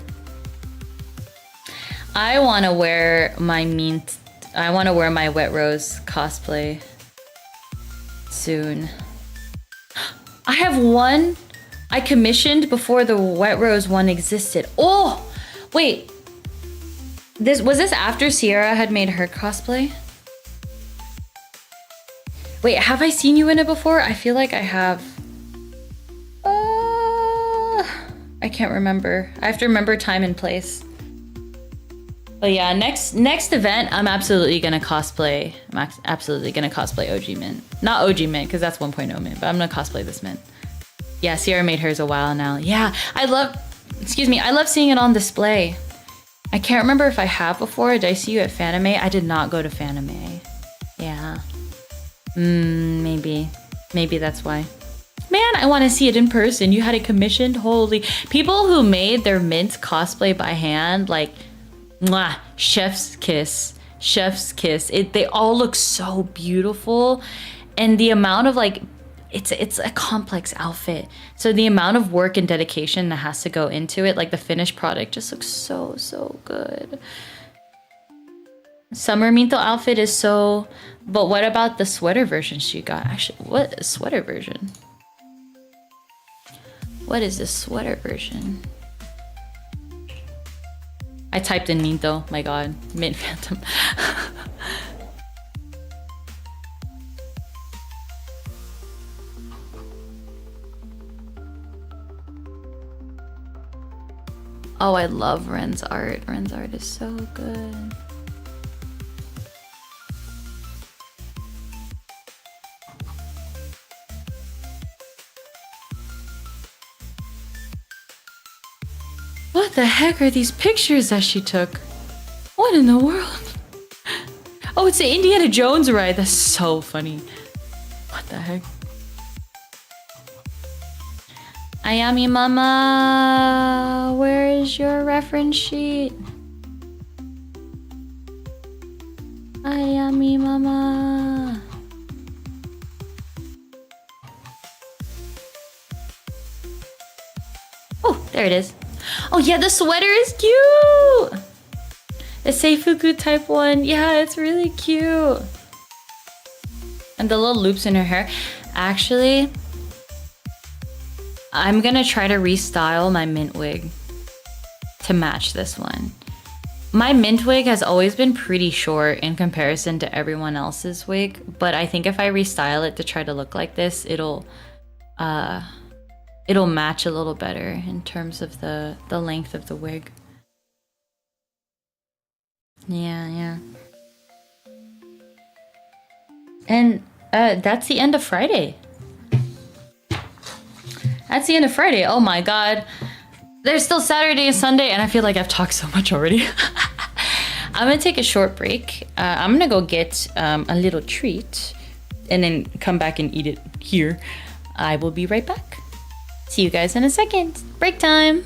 I want to wear my Wet Rose cosplay soon. I have one I commissioned before the Wet Rose one existed. Oh, wait. Was this after Sierra had made her cosplay? Wait, have I seen you in it before? I feel like I have. I can't remember. I have to remember time and place. But yeah, next event, I'm absolutely gonna cosplay. I'm absolutely gonna cosplay OG Mint. Not OG Mint, because that's 1.0 Mint, but I'm gonna cosplay this Mint. Yeah, Sierra made hers a while now. Yeah, I love seeing it on display. I can't remember if I have before. Did I see you at Fanime? I did not go to Fanime. Yeah. Maybe that's why. Man, I want to see it in person. You had it commissioned? Holy. People who made their Mint cosplay by hand, like, mwah, chef's kiss. Chef's kiss. They all look so beautiful. And the amount of, like, it's a complex outfit. So the amount of work and dedication that has to go into it, like the finished product just looks so, so good. Summer Minto outfit is so... But what about the sweater version she got? Actually, what sweater version? What is this sweater version? I typed in Minto. My god. Mint Phantom. Oh, I love Ren's art. Ren's art is so good. What the heck are these pictures that she took? What in the world? Oh, it's the Indiana Jones ride. That's so funny. What the heck? Ayami Mama, where is your reference sheet? Ayami Mama. Oh, there it is. Oh yeah, the sweater is cute! The Seifuku type one. Yeah, it's really cute. And the little loops in her hair. Actually, I'm gonna try to restyle my mint wig to match this one. My mint wig has always been pretty short in comparison to everyone else's wig, but I think if I restyle it to try to look like this, it'll match a little better in terms of the length of the wig. Yeah. And that's the end of Friday. That's the end of Friday. Oh my god. There's still Saturday and Sunday, and I feel like I've talked so much already. I'm gonna take a short break. I'm gonna go get a little treat and then come back and eat it here. I will be right back. See you guys in a second. Break time.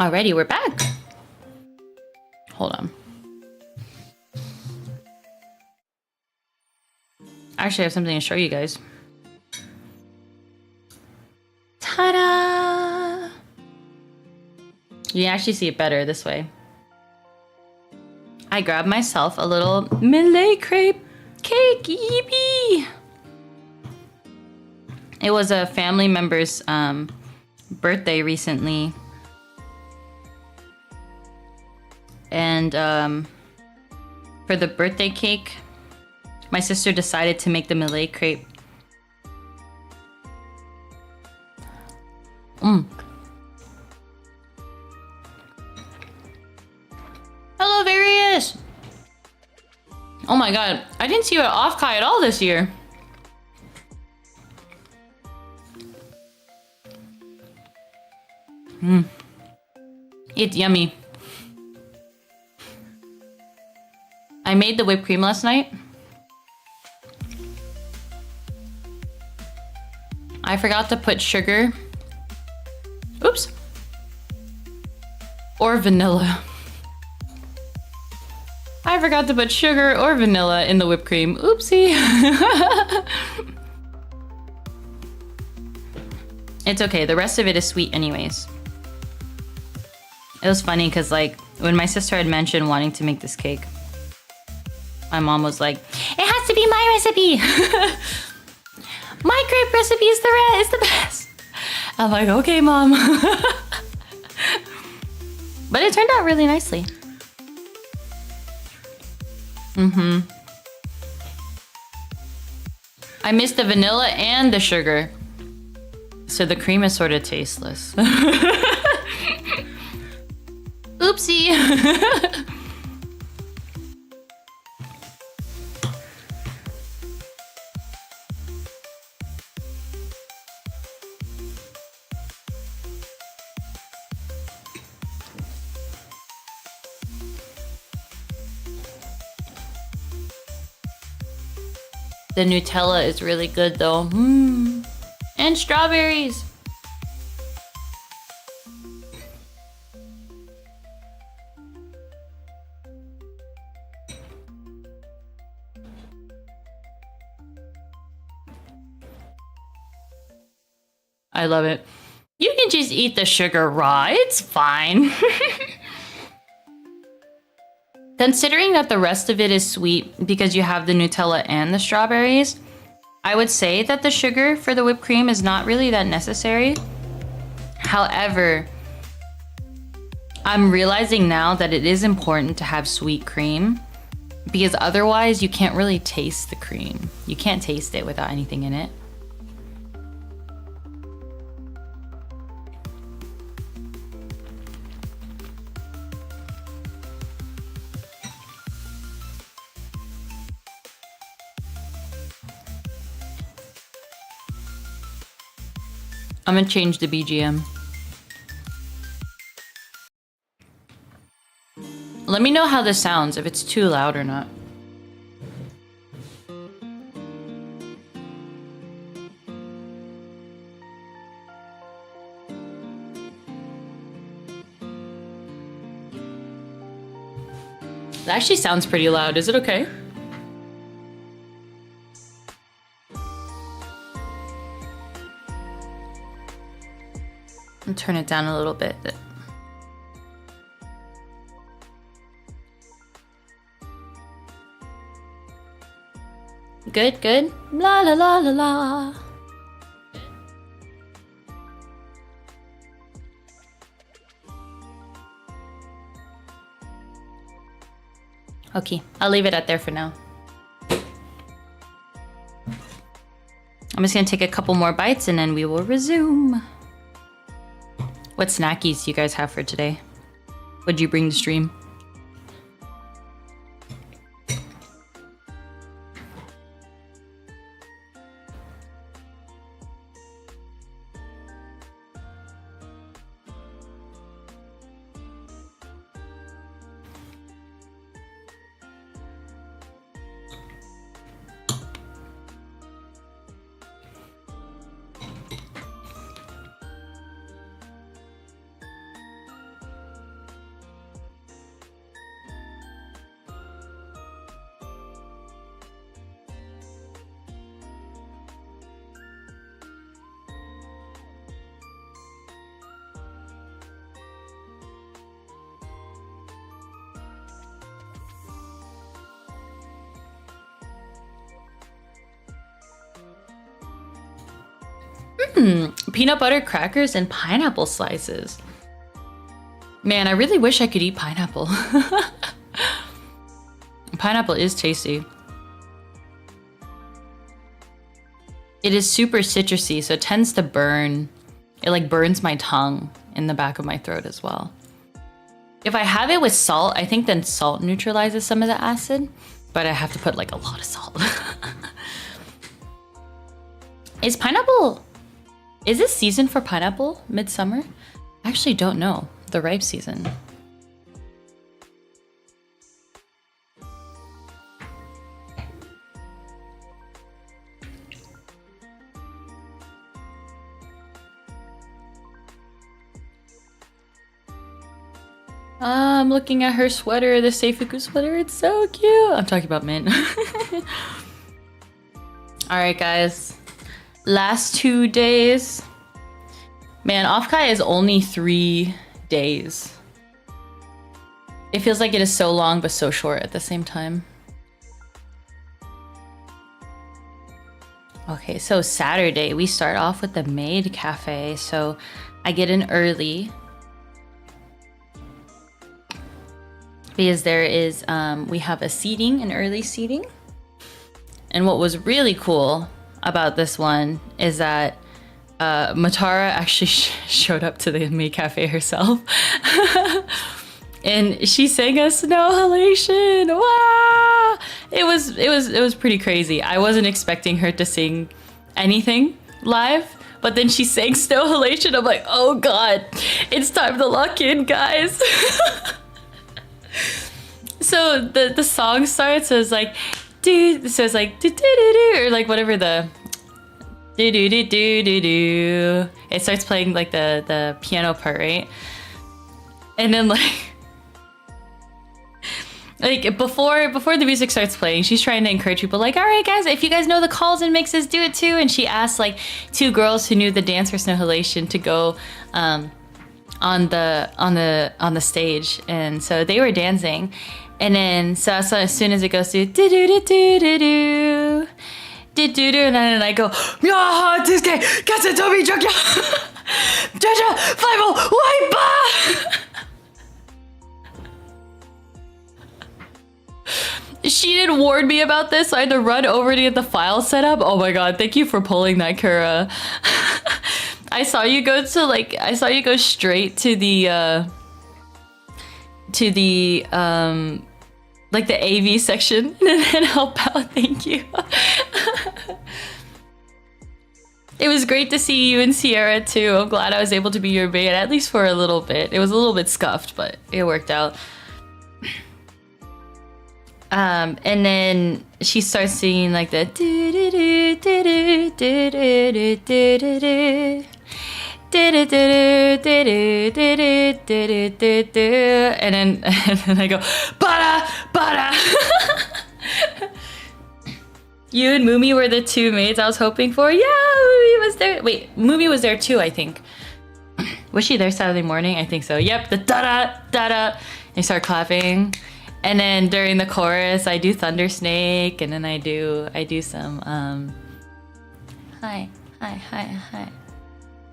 Alrighty, we're back. Hold on. Actually, I have something to show you guys. Ta-da! You can actually see it better this way. I grabbed myself a little Millet crepe cake. Yippee! It was a family member's birthday recently. And for the birthday cake, my sister decided to make the Millet crepe. Hello, Various! Oh my god, I didn't see you at Offkai at all this year. It's yummy. I made the whipped cream last night. I forgot to put sugar. Oops. Or vanilla. I forgot to put sugar or vanilla in the whipped cream. Oopsie. It's okay. The rest of it is sweet anyways. It was funny because like when my sister had mentioned wanting to make this cake, my mom was like, it has to be my recipe. My crepe recipe is the best. I'm like, okay, Mom. But it turned out really nicely. I missed the vanilla and the sugar. So the cream is sort of tasteless. Oopsie. The Nutella is really good though. And strawberries. I love it. You can just eat the sugar raw. It's fine. Considering that the rest of it is sweet because you have the Nutella and the strawberries, I would say that the sugar for the whipped cream is not really that necessary. However, I'm realizing now that it is important to have sweet cream because otherwise you can't really taste the cream. You can't taste it without anything in it. I'm gonna change the BGM. Let me know how this sounds, if it's too loud or not. It actually sounds pretty loud. Is it okay? And turn it down a little bit. Good, good. La la la la la. Okay, I'll leave it at there for now. I'm just gonna take a couple more bites and then we will resume. What snackies do you guys have for today? What'd you bring to stream? Peanut butter crackers and pineapple slices. Man, I really wish I could eat pineapple. Pineapple is tasty. It is super citrusy, so it tends to burn. It like burns my tongue in the back of my throat as well. If I have it with salt, I think then salt neutralizes some of the acid, but I have to put like a lot of salt. Is pineapple, is this season for pineapple midsummer? I actually don't know the ripe season. I'm looking at her sweater, the Seifuku sweater. It's so cute. I'm talking about mint. All right, guys. Last 2 days. Man, Offkai is only 3 days. It feels like it is so long, but so short at the same time. Okay, so Saturday, we start off with the Maid Cafe. So I get in early. Because there is, we have a seating, an early seating. And what was really cool about this one is that Matara actually showed up to the Maid Cafe herself. And she sang a snow halation. Wow! It was pretty crazy. I wasn't expecting her to sing anything live, but then she sang snow halation. I'm like, oh god, it's time to lock in, guys. So the song starts, so it's like do, so it's like do do do do, or like whatever the do do do do do do. It starts playing like the piano part, right? And then like before the music starts playing, she's trying to encourage people like, all right guys, if you guys know the calls and mixes, do it too. And she asked like 2 girls who knew the dance for snow halation to go on the stage, and so they were dancing. And then so as soon as it goes to do do do do do do do do do, and then I go, yeah, this guy gets it to me, Jaja, 5 wipe. She didn't warn me about this, so I had to run over to get the file set up. Oh my god, thank you for pulling that, Kura. I saw you go straight to the like the AV section and help out. Thank you. It was great to see you and Sierra too. I'm glad I was able to be your maid, at least for a little bit. It was a little bit scuffed, but it worked out. And then she starts singing like the do do do do do do do do do. And then I go, bada, bada. You and Mumi were the 2 maids I was hoping for. Yeah, Mumi was there. Wait, Mumi was there too, I think. Was she there Saturday morning? I think so. Yep, the da-da, da-da. They start clapping. And then during the chorus, I do Thunder Snake, and then I do some, hi.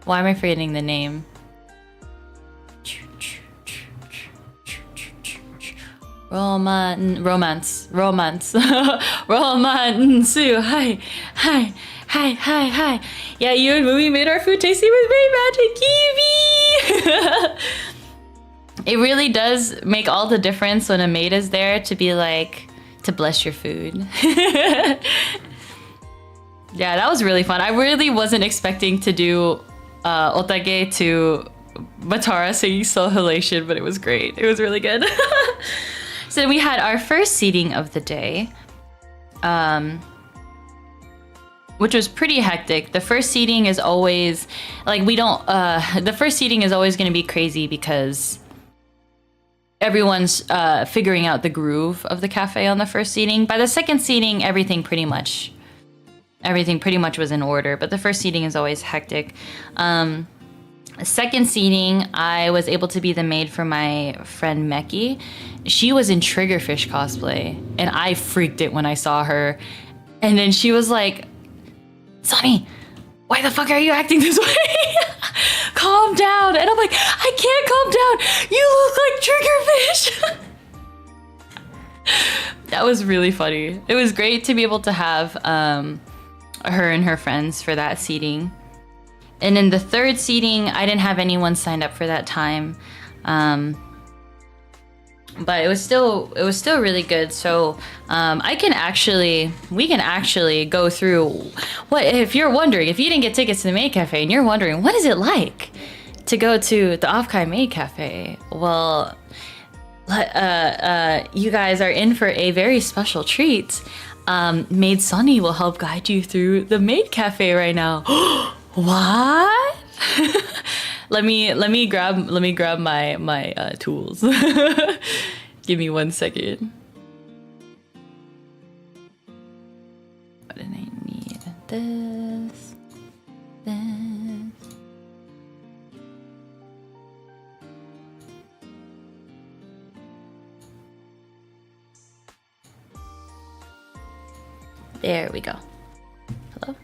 Why am I forgetting the name? Romance. Romance. Hi. Yeah, you and Movie made our food tasty with very magic kiwi. It really does make all the difference when a maid is there to be like, to bless your food. Yeah, that was really fun. I really wasn't expecting to do otage to Matara singing Soul Halation, but it was great. It was really good. So we had our first seating of the day, which was pretty hectic. The first seating is always, like, the first seating is always going to be crazy because everyone's figuring out the groove of the cafe on the first seating. By the second seating, everything pretty much was in order, but the first seating is always hectic. Second seating, I was able to be the maid for my friend Meki. She was in Triggerfish cosplay, and I freaked it when I saw her. And then she was like, Soni, why the fuck are you acting this way? Calm down. And I'm like, I can't calm down. You look like Triggerfish. That was really funny. It was great to be able to have her and her friends for that seating. And in the third seating, I didn't have anyone signed up for that time. But it was still really good. So we can actually go through what, if you're wondering, if you didn't get tickets to the Maid Cafe and you're wondering, what is it like to go to the Offkai Maid Cafe? Well, you guys are in for a very special treat. Maid Soni will help guide you through the Maid Cafe right now. What? Let me grab my tools. Give me 1 second. What did I need? This. There we go. Hello?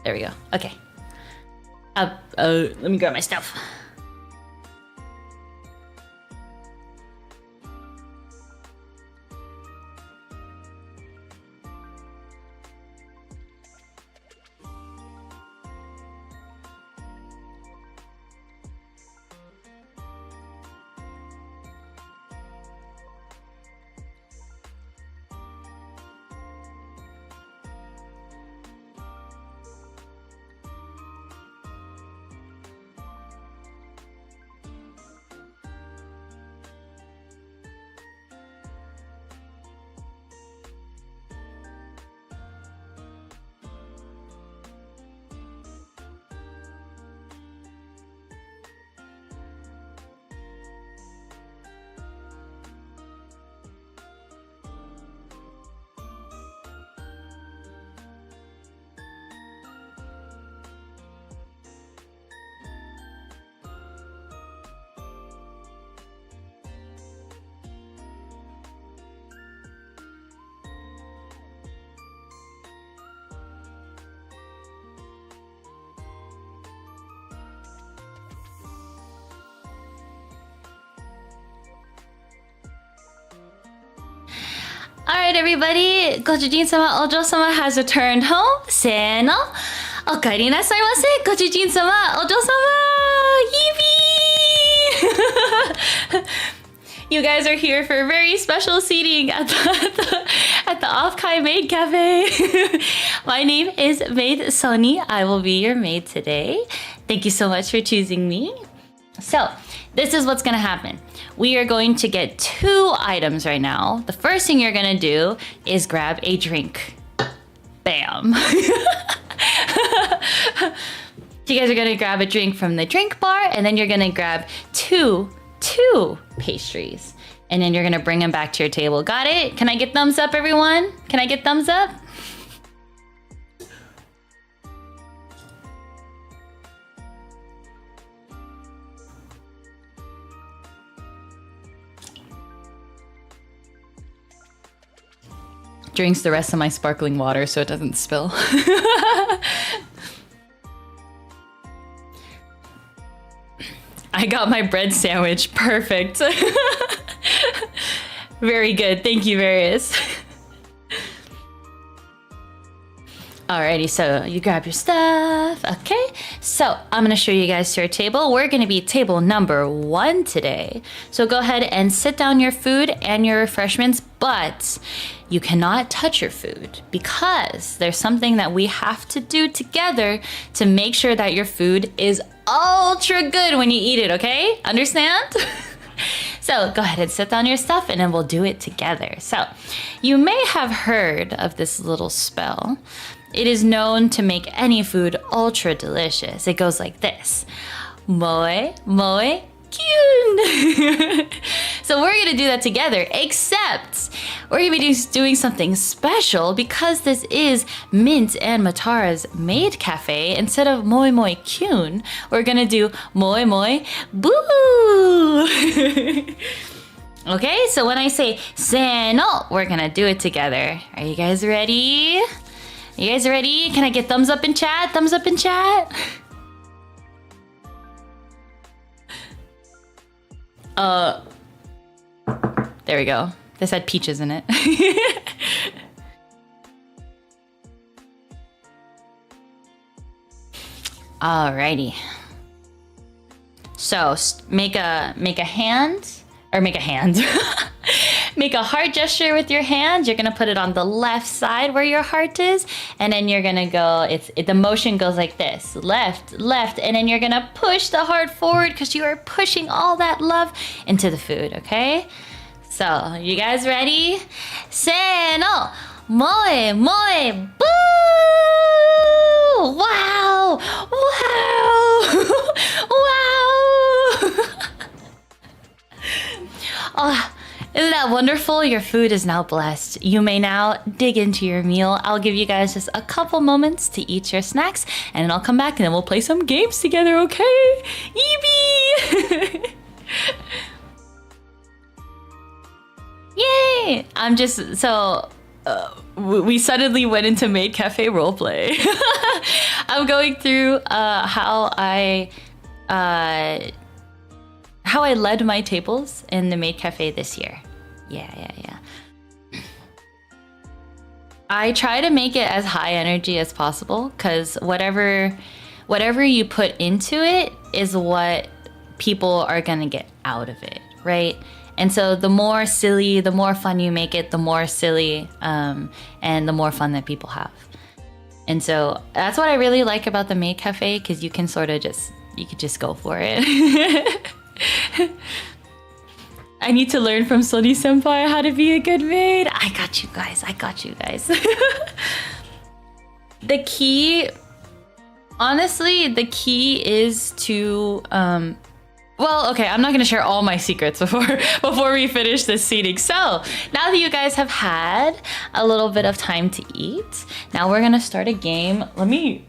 There we go. Okay. Let me grab my stuff. Alright everybody, Gojujin-sama, Ojo-sama has returned home. Seno, okaeri nasaimase, Gojujin-sama, Ojo-sama! Yippee! You guys are here for a very special seating at the Offkai Maid Cafe. My name is Maid Soni. I will be your maid today. Thank you so much for choosing me. So, this is what's gonna happen. We are going to get 2 items right now. The first thing you're gonna do is grab a drink. Bam. You guys are gonna grab a drink from the drink bar, and then you're gonna grab two pastries. And then you're gonna bring them back to your table. Got it? Can I get thumbs up, everyone? Can I get thumbs up? Drinks the rest of my sparkling water so it doesn't spill. I got my bread sandwich. Perfect. Very good. Thank you, Various. Alrighty, so you grab your stuff. Okay, so I'm gonna show you guys to our table. We're gonna be table number 1 today. So go ahead and sit down your food and your refreshments, but you cannot touch your food because there's something that we have to do together to make sure that your food is ultra good when you eat it, okay? Understand? So go ahead and sit down your stuff and then we'll do it together. So you may have heard of this little spell. It is known to make any food ultra delicious. It goes like this. Moe, moe, kyun. So we're gonna do that together, except we're gonna be doing something special because this is Mint and Matara's Maid Cafe. Instead of moe moe kyun, we're gonna do moe moe boo. Okay, so when I say seno, we're gonna do it together. Are you guys ready? You guys ready? Can I get thumbs up in chat? Thumbs up in chat? There we go. This had peaches in it. Alrighty. So make a hand, or make a hand. Make a heart gesture with your hand. You're gonna put it on the left side where your heart is, and then you're gonna go. The motion goes like this: left, left, and then you're gonna push the heart forward because you are pushing all that love into the food. Okay. So you guys ready? Se no, moe, moe, boo! Wow! Wow! Wow! Oh, isn't that wonderful? Your food is now blessed. You may now dig into your meal. I'll give you guys just a couple moments to eat your snacks, and then I'll come back and then we'll play some games together, okay? Eebee! Yay! I'm just so... we suddenly went into Maid Cafe roleplay. I'm going through how I led my tables in the Maid Cafe this year. Yeah. I try to make it as high energy as possible because whatever you put into it is what people are gonna get out of it, right? And so the more silly, the more fun you make it, the more silly and the more fun that people have. And so that's what I really like about the Maid Cafe, because you can sort of you could just go for it. I need to learn from Soni Senpai how to be a good maid. I got you guys. The key, honestly, the key is to... well, okay, I'm not gonna share all my secrets before we finish this seating. So, now that you guys have had a little bit of time to eat, now we're gonna start a game. Let me...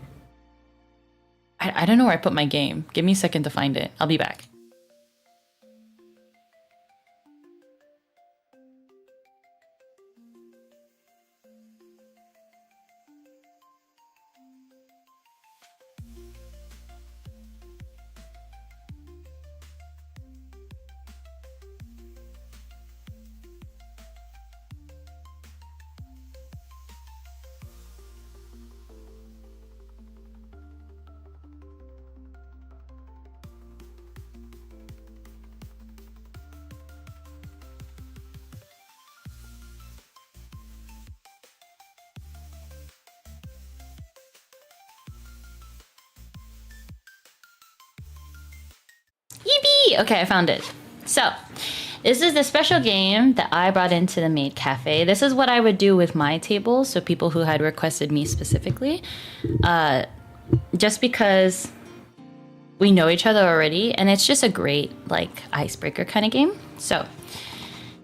I don't know where I put my game. Give me a second to find it. I'll be back. Yippee! Okay, I found it. So, this is the special game that I brought into the Maid Cafe. This is what I would do with my table, so people who had requested me specifically. Just because we know each other already, and it's just a great, like, icebreaker kind of game. So,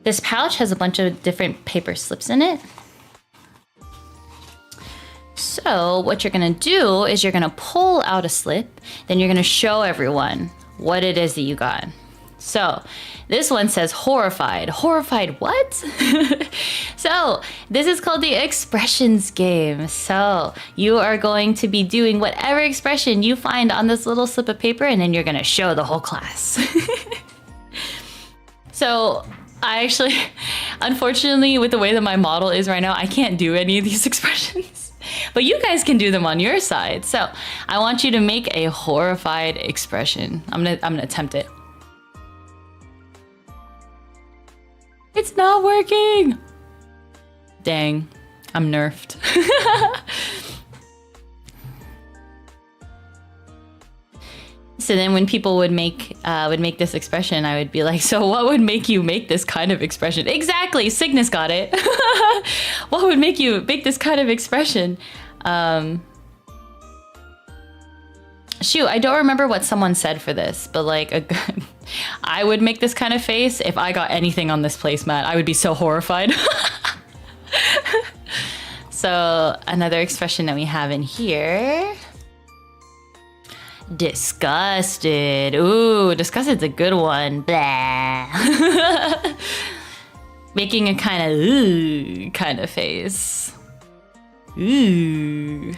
this pouch has a bunch of different paper slips in it. So, what you're gonna do is you're gonna pull out a slip, then you're gonna show everyone what it is that you got. So this one says horrified. Horrified what? So this is called the expressions game. So you are going to be doing whatever expression you find on this little slip of paper, and then you're gonna show the whole class. So I actually, unfortunately, with the way that my model is right now, I can't do any of these expressions. But you guys can do them on your side. So I want you to make a horrified expression. I'm gonna attempt it. It's not working. Dang, I'm nerfed. So then when people would make this expression, I would be like, so what would make you make this kind of expression? Exactly, Cygnus got it. What would make you make this kind of expression? Shoot, I don't remember what someone said for this, but like, I would make this kind of face if I got anything on this placemat. I would be so horrified. So another expression that we have in here. Disgusted. Ooh, disgusted's a good one. Blah. Making a kind of face. Ooh.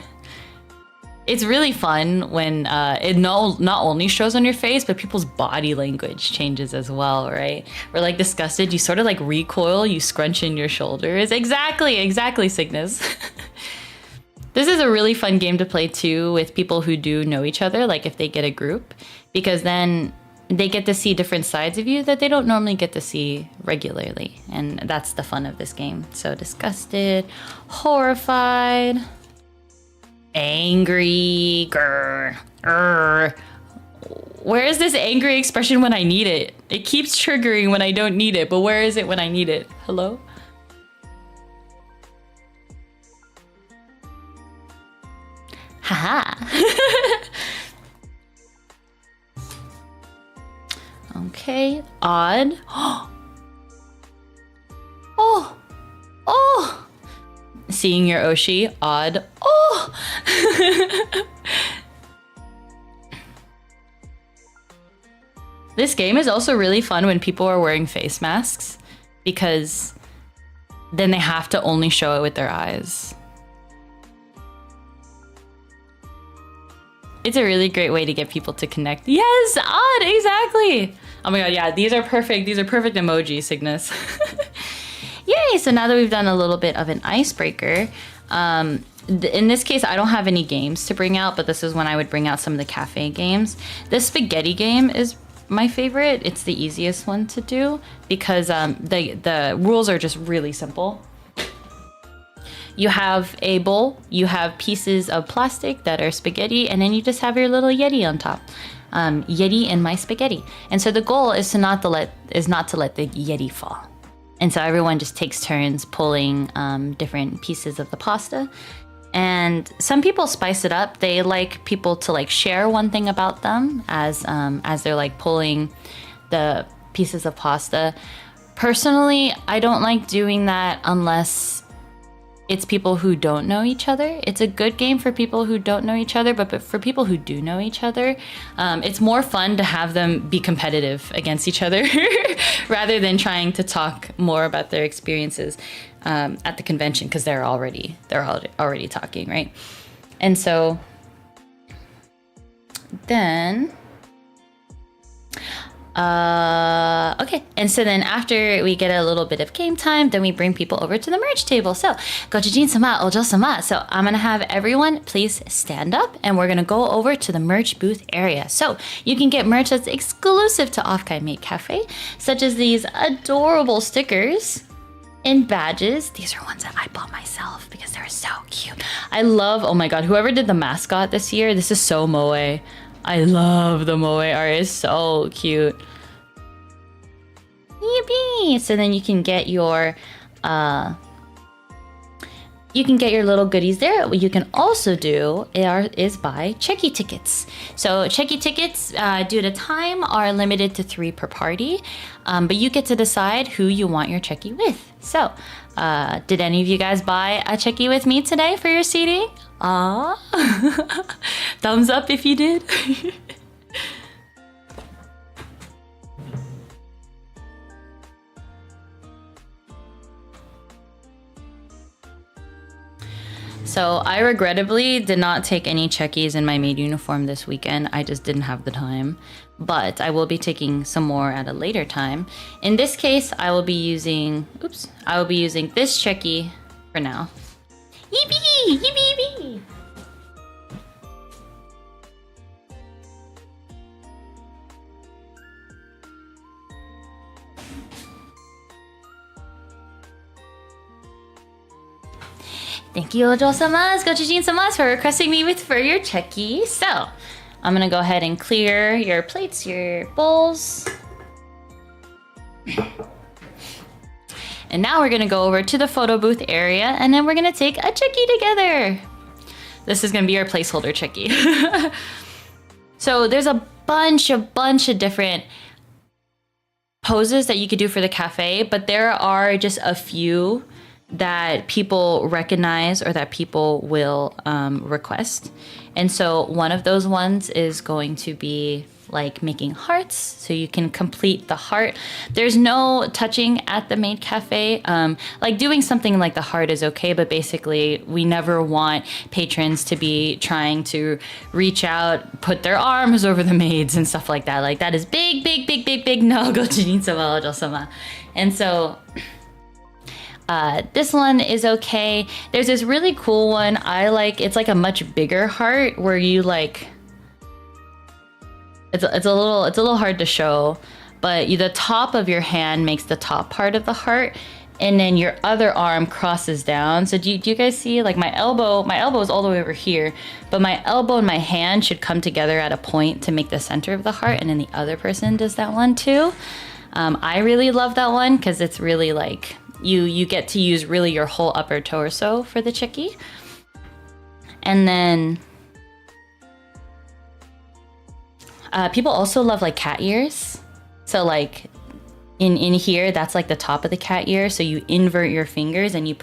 It's really fun when it not only shows on your face, but people's body language changes as well, right? We're like disgusted, you sort of like recoil, you scrunch in your shoulders. Exactly, Cygnus. This is a really fun game to play too with people who do know each other, like if they get a group, because then they get to see different sides of you that they don't normally get to see regularly. And that's the fun of this game. So disgusted, horrified, angry, grr, where is this angry expression when I need it? It keeps triggering when I don't need it, but where is it when I need it? Hello? Haha. Okay, odd. Oh, oh. Seeing your Oshi, odd. Oh. This game is also really fun when people are wearing face masks because then they have to only show it with their eyes. It's a really great way to get people to connect. Yes, odd, exactly. Oh my god, yeah, these are perfect. These are perfect emoji, Cygnus. Yay, so now that we've done a little bit of an icebreaker, in this case, I don't have any games to bring out, but this is when I would bring out some of the cafe games. The spaghetti game is my favorite. It's the easiest one to do because the rules are just really simple. You have a bowl, you have pieces of plastic that are spaghetti, and then you just have your little Yeti on top. Yeti and my spaghetti. And so the goal is not to let the Yeti fall. And so everyone just takes turns pulling different pieces of the pasta. And some people spice it up. They like people to like share one thing about them as they're like pulling the pieces of pasta. Personally, I don't like doing that unless it's people who don't know each other. It's a good game for people who don't know each other, but for people who do know each other, it's more fun to have them be competitive against each other rather than trying to talk more about their experiences at the convention because they're already talking, right? And so then okay, and so then after we get a little bit of game time, then we bring people over to the merch table. So Gochujin-sama, Ojo-sama. So I'm gonna have everyone please stand up and we're gonna go over to the merch booth area. So you can get merch that's exclusive to Offkai Maid Cafe, such as these adorable stickers and badges. These are ones that I bought myself because they're so cute. I love, oh my god, whoever did the mascot this year, this is so moe. I love the moe art, it's so cute. Yippee! So then you can get your little goodies there. What you can also do is buy checky tickets. So checky tickets, due to time, are limited to 3 per party, but you get to decide who you want your checky with. So, did any of you guys buy a checky with me today for your seating? Thumbs up if you did. So I regrettably did not take any checkies in my maid uniform this weekend. I just didn't have the time. But I will be taking some more at a later time. In this case, I will be using this checky for now. Yippee! Yippee! Yippee! Thank you, Ojo-samas, Gochujin-samas, for requesting me for your checky. So, I'm gonna go ahead and clear your plates, your bowls. And now we're gonna go over to the photo booth area, and then we're gonna take a checky together. This is gonna be our placeholder checky. So there's a bunch of different poses that you could do for the cafe, but there are just a few that people recognize or that people will request. And so one of those ones is going to be like making hearts, so you can complete the heart. There's no touching at the maid cafe. Like doing something like the heart is okay, but basically we never want patrons to be trying to reach out, put their arms over the maids and stuff like that. Like that is big, big, big, big, big no. Go to ojo-sama. And so this one is okay. There's this really cool one I like. It's like a much bigger heart where you like. It's a little hard to show, but the top of your hand makes the top part of the heart, and then your other arm crosses down. So do you guys see, like my elbow is all the way over here, but my elbow and my hand should come together at a point to make the center of the heart, and then the other person does that one too. I really love that one because it's really like you get to use really your whole upper torso for the chiki. And then people also love like cat ears. So like in here, that's like the top of the cat ear. So you invert your fingers and you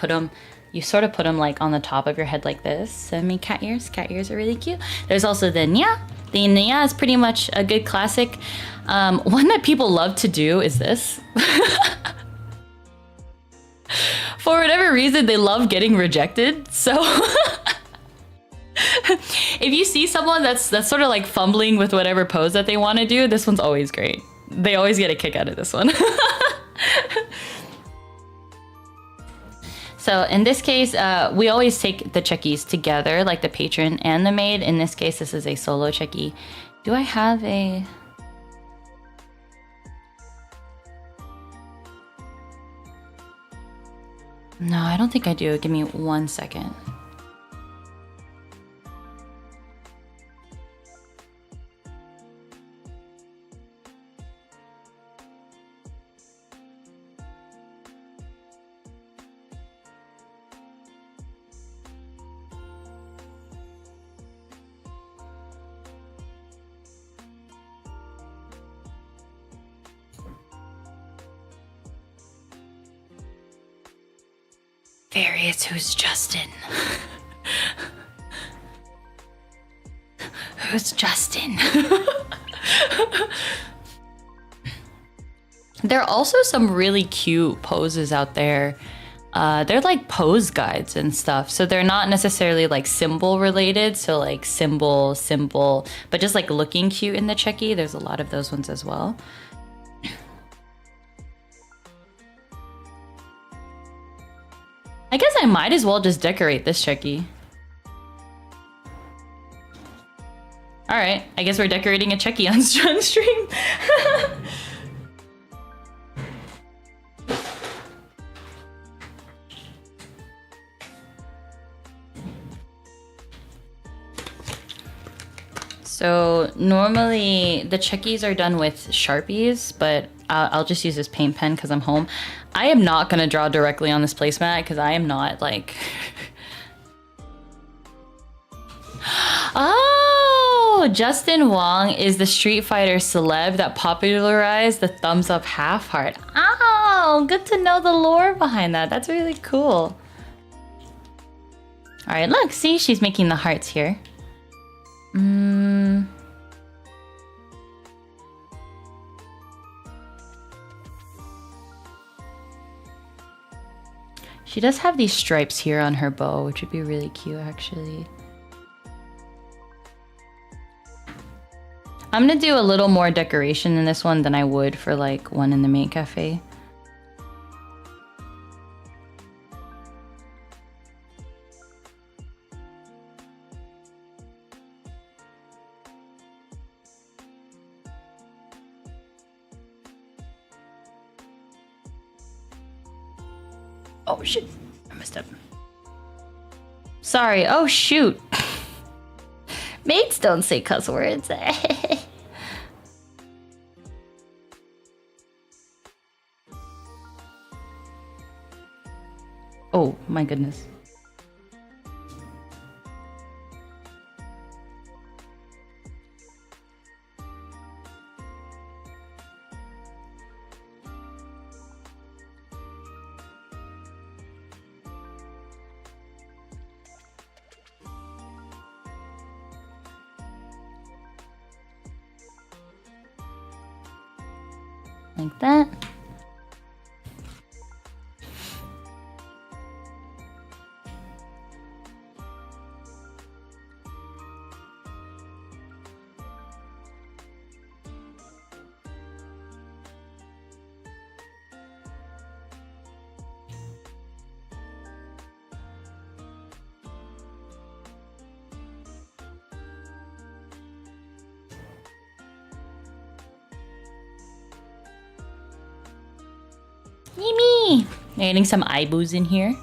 sort of put them like on the top of your head like this. So I mean, cat ears are really cute. There's also the nya. The nya is pretty much a good classic. One that people love to do is this. For whatever reason, they love getting rejected. So if you see someone that's sort of like fumbling with whatever pose that they want to do, this one's always great. They always get a kick out of this one. So in this case, we always take the chekis together, like the patron and the maid. In this case, this is a solo cheki. Do I have a... No, I don't think I do. Give me 1 second. Various, who's Justin? Who's Justin? There are also some really cute poses out there. They're like pose guides and stuff. So they're not necessarily like symbol related. So like symbol, but just like looking cute in the cheki. There's a lot of those ones as well. I guess I might as well just decorate this cheki. All right, I guess we're decorating a cheki on stream. So normally the chekis are done with Sharpies, but I'll just use this paint pen because I'm home. I am not gonna draw directly on this placemat because I am not like... Oh, Justin Wong is the Street Fighter celeb that popularized the thumbs up half heart. Oh, good to know the lore behind that. That's really cool. All right, look, see, she's making the hearts here. She does have these stripes here on her bow, which would be really cute, actually. I'm gonna do a little more decoration in this one than I would for like one in the maid cafe. Oh shit, I messed up. Sorry, oh shoot. Maids don't say cuss words. Oh my goodness. Like that. Yummy! Adding some eyeboos in here.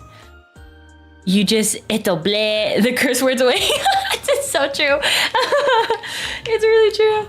You just bleh the curse words away. It's so true. It's really true.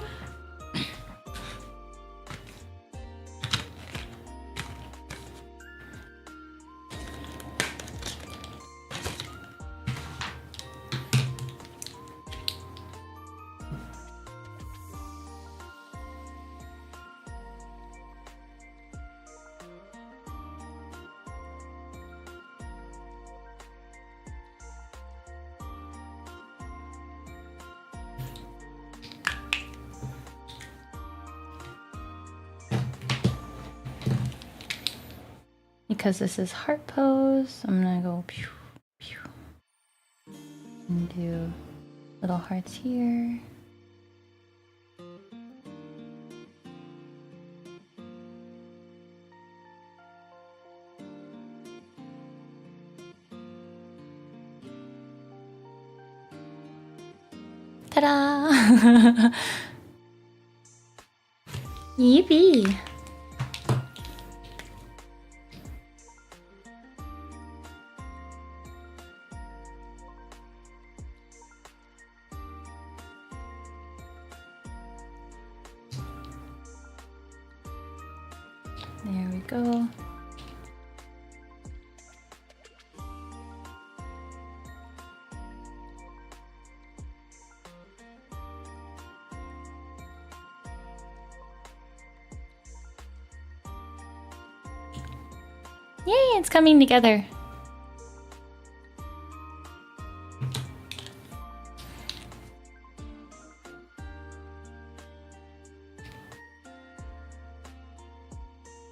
Because this is heart pose, I'm gonna go pew, pew, and do little hearts here. Ta-da! Yippee! There we go. Yay, it's coming together.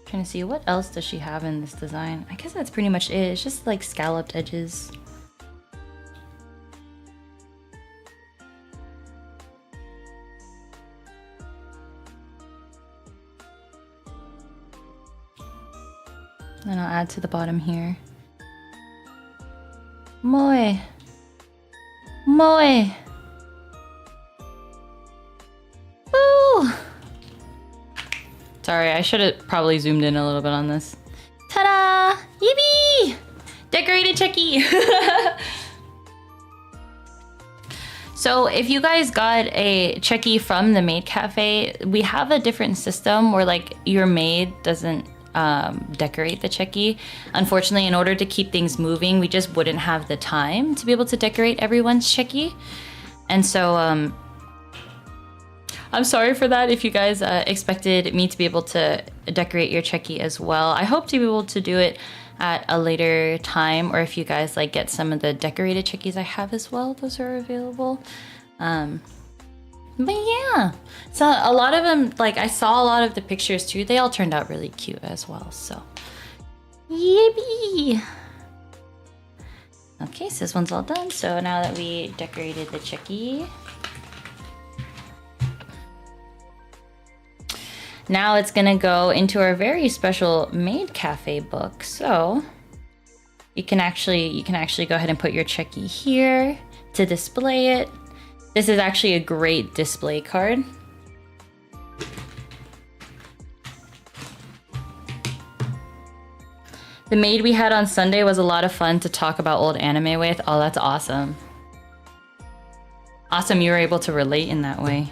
Trying to see what else does she have in this design. I guess that's pretty much it. It's just like scalloped edges. Then I'll add to the bottom here. Moe. Moe. Woo! Sorry, I should have probably zoomed in a little bit on this. Ta-da! Yippee! Decorated Chucky! So if you guys got a Chucky from the Maid Cafe, we have a different system where like your maid doesn't decorate the Chucky. Unfortunately, in order to keep things moving, we just wouldn't have the time to be able to decorate everyone's Chucky. And so I'm sorry for that if you guys expected me to be able to decorate your Chucky as well. I hope to be able to do it at a later time, or if you guys like get some of the decorated Chuckies I have as well, those are available. But yeah, so a lot of them, like I saw a lot of the pictures too, they all turned out really cute as well, so yippee! Okay, so this one's all done. So now that we decorated the Chucky, now it's gonna go into our very special Maid Cafe book. So you can actually go ahead and put your Chucky here to display it. This is actually a great display card. The maid we had on Sunday was a lot of fun to talk about old anime with. Oh, that's awesome. Awesome, you were able to relate in that way.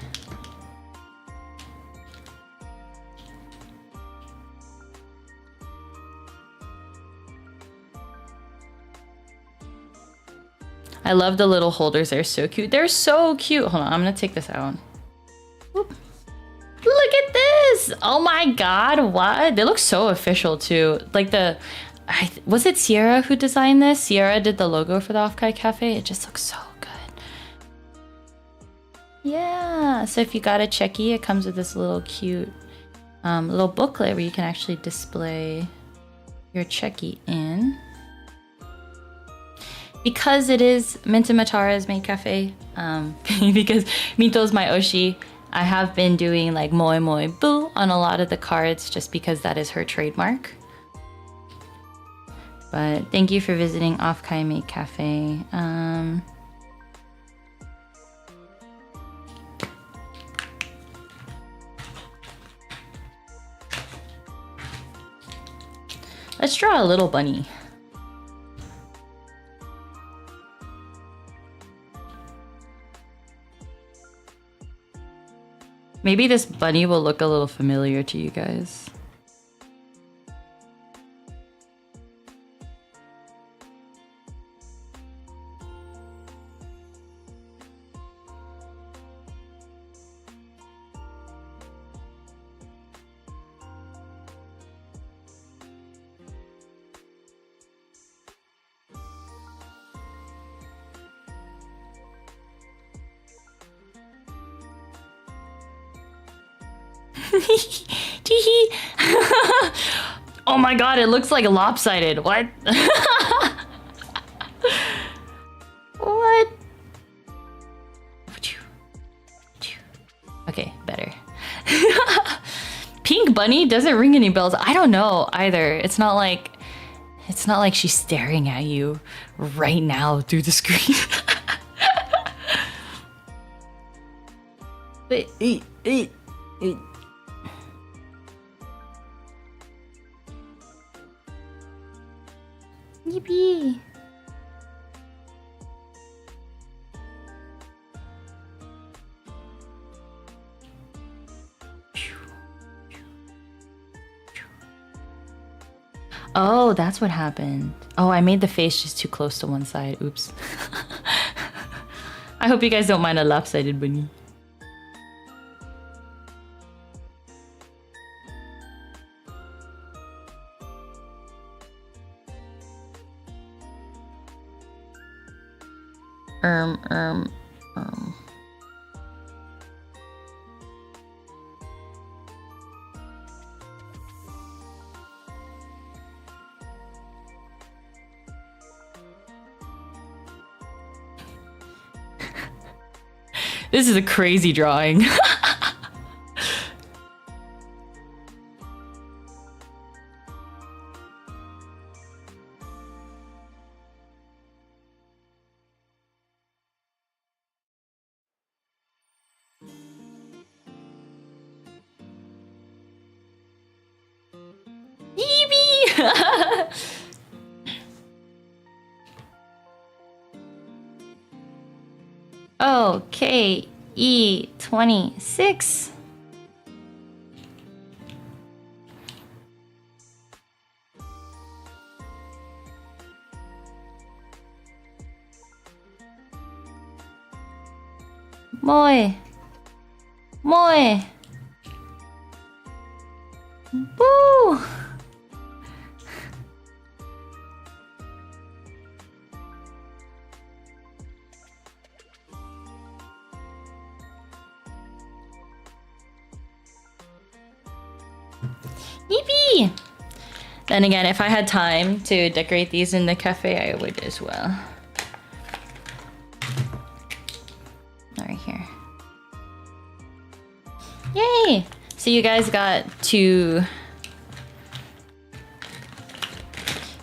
I love the little holders. They're so cute. They're so cute. Hold on, I'm gonna take this out. Whoop. Look at this! Oh my god, what? They look so official too. Like the, was it Sierra who designed this? Sierra did the logo for the Offkai Cafe. It just looks so good. Yeah, so if you got a Chucky, it comes with this little cute little booklet where you can actually display your checky in. Because it is Mint and Matara's maid cafe, because Minto's my oshi, I have been doing like moe moe boo on a lot of the cards just because that is her trademark. But thank you for visiting Offkai Maid Cafe. Let's draw a little bunny. Maybe this bunny will look a little familiar to you guys. Oh my god, it looks like lopsided. What? What? Okay, better. Pink bunny doesn't ring any bells. I don't know either. It's not like she's staring at you right now through the screen. But yippee. Oh, that's what happened. Oh, I made the face just too close to one side. Oops. I hope you guys don't mind a lopsided bunny. This is a crazy drawing. Okay, E26. Moe. Moe. Boo. Yippee! Then again, if I had time to decorate these in the cafe, I would as well. Right here. Yay! So you guys got to...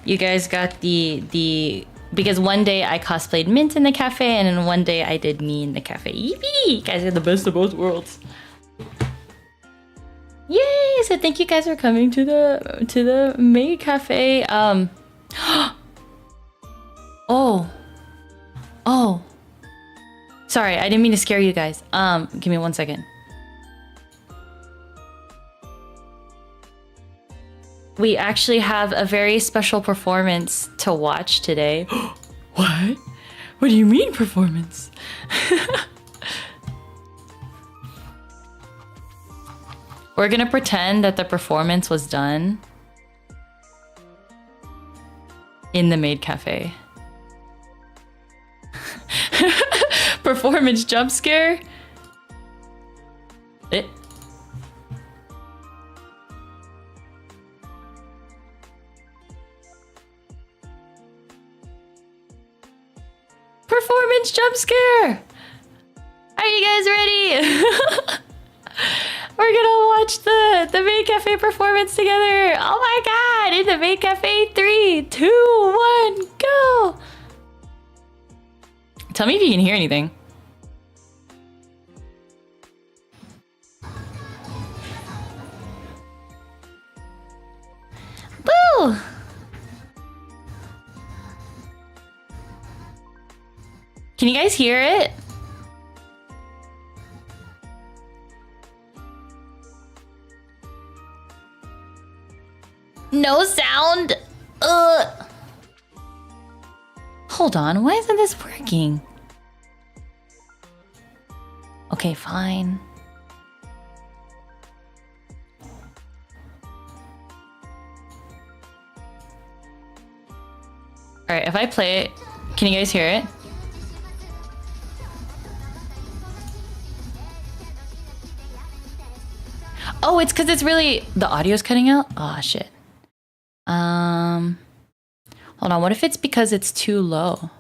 You guys got the... Because one day I cosplayed Mint in the cafe, and then one day I did me in the cafe. Yippee! You guys are the best of both worlds. Yay! So thank you guys for coming to the maid cafe. Oh. Sorry, I didn't mean to scare you guys. Give me 1 second. We actually have a very special performance to watch today. What? What do you mean performance? We're gonna pretend that the performance was done in the maid cafe. Performance jump scare? performance jump scare. Are you guys ready? We're gonna watch the maid cafe performance together. Oh my god! In the maid cafe, 3, 2, 1, go! Tell me if you can hear anything. Boo! Can you guys hear it? No sound. Ugh. Hold on, why isn't this working? Okay, fine. Alright, if I play it, can you guys hear it? Oh, it's because it's really... The audio's cutting out? Oh, shit. Hold on, what if it's because it's too low?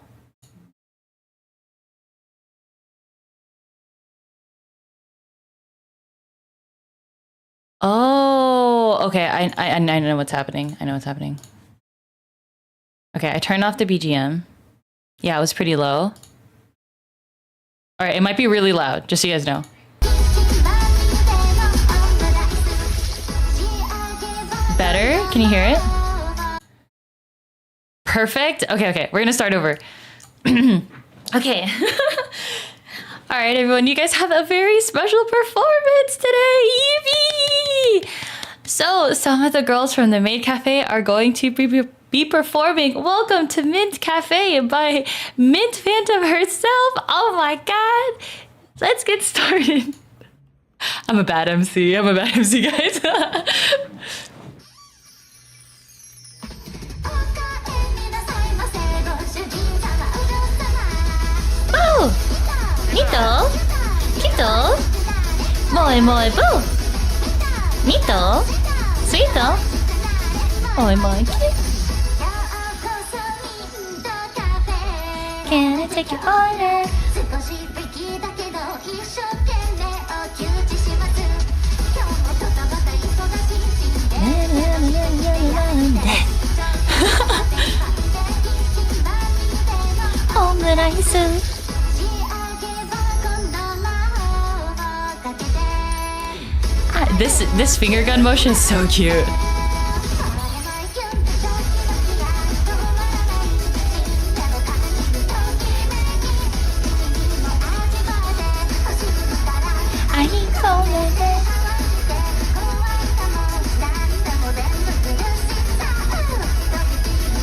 Oh, okay, I know what's happening. I know what's happening. Okay, I turned off the BGM. Yeah, it was pretty low. Alright, it might be really loud, just so you guys know. Better? Can you hear it? Perfect? Okay, we're gonna start over. Okay. Alright, everyone, you guys have a very special performance today! Yippee! So, some of the girls from the Maid Cafe are going to be performing Welcome to Mint Cafe by Mint Phantom herself. Oh my god! Let's get started. I'm a bad MC, guys. Oh! Nito? Kito? Moe moe boo! Nito? Sweeto? Moe moe cute? Can I take your order? Omuraisu. This finger gun motion is so cute.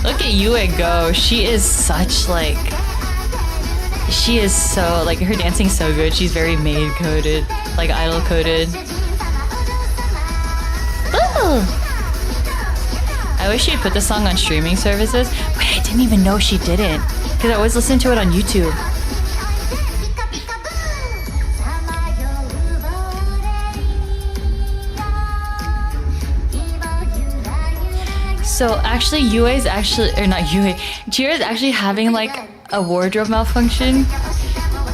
Look at Yue go. She is such like... She is so... Like, her dancing's so good. She's very maid coded. Like, idol coded. Ooh! I wish she'd put the song on streaming services. Wait, I didn't even know she didn't. Because I always listen to it on YouTube. So actually, Yue's actually, or not Yue, Jira's actually having like a wardrobe malfunction.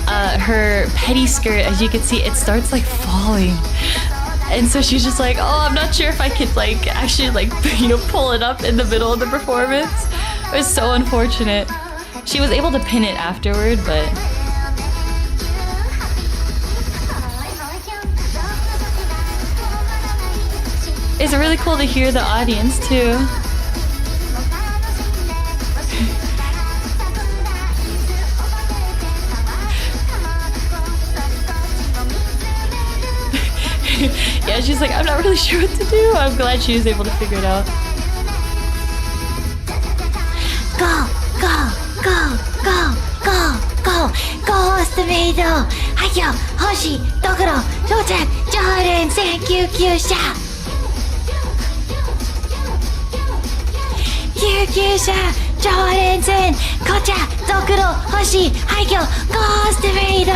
Her petty skirt, as you can see, it starts like falling. And so she's just like, oh, I'm not sure if I could like actually like, you know, pull it up in the middle of the performance. It was so unfortunate. She was able to pin it afterward, but... It's really cool to hear the audience too. Yeah, she's like, I'm not really sure what to do. I'm glad she was able to figure it out. Go, go, go, go, go, go, Ghost Maid! Hayo, Hoshi, Dokuro, Shou-chan, Joren, Senkyūkyūsha! Kyūkyūsha, Joren, Sen, Kocha, Dokuro, Hoshi, Hayo, Ghost Maid!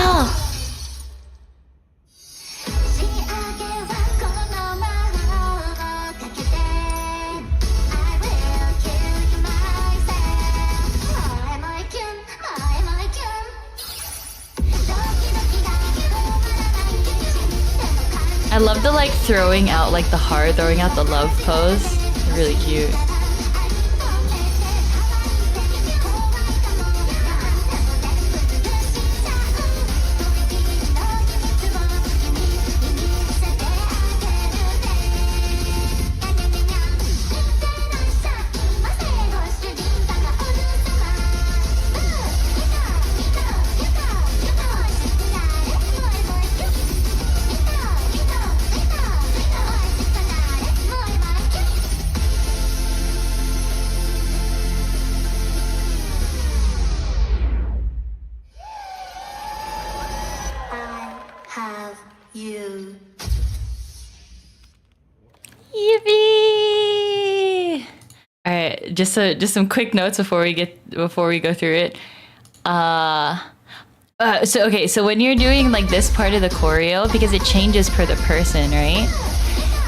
I love the like throwing out like the heart, throwing out the love pose. Really cute. Yippee! All right, just some quick notes before we go through it. So when you're doing like this part of the choreo, because it changes per the person, right?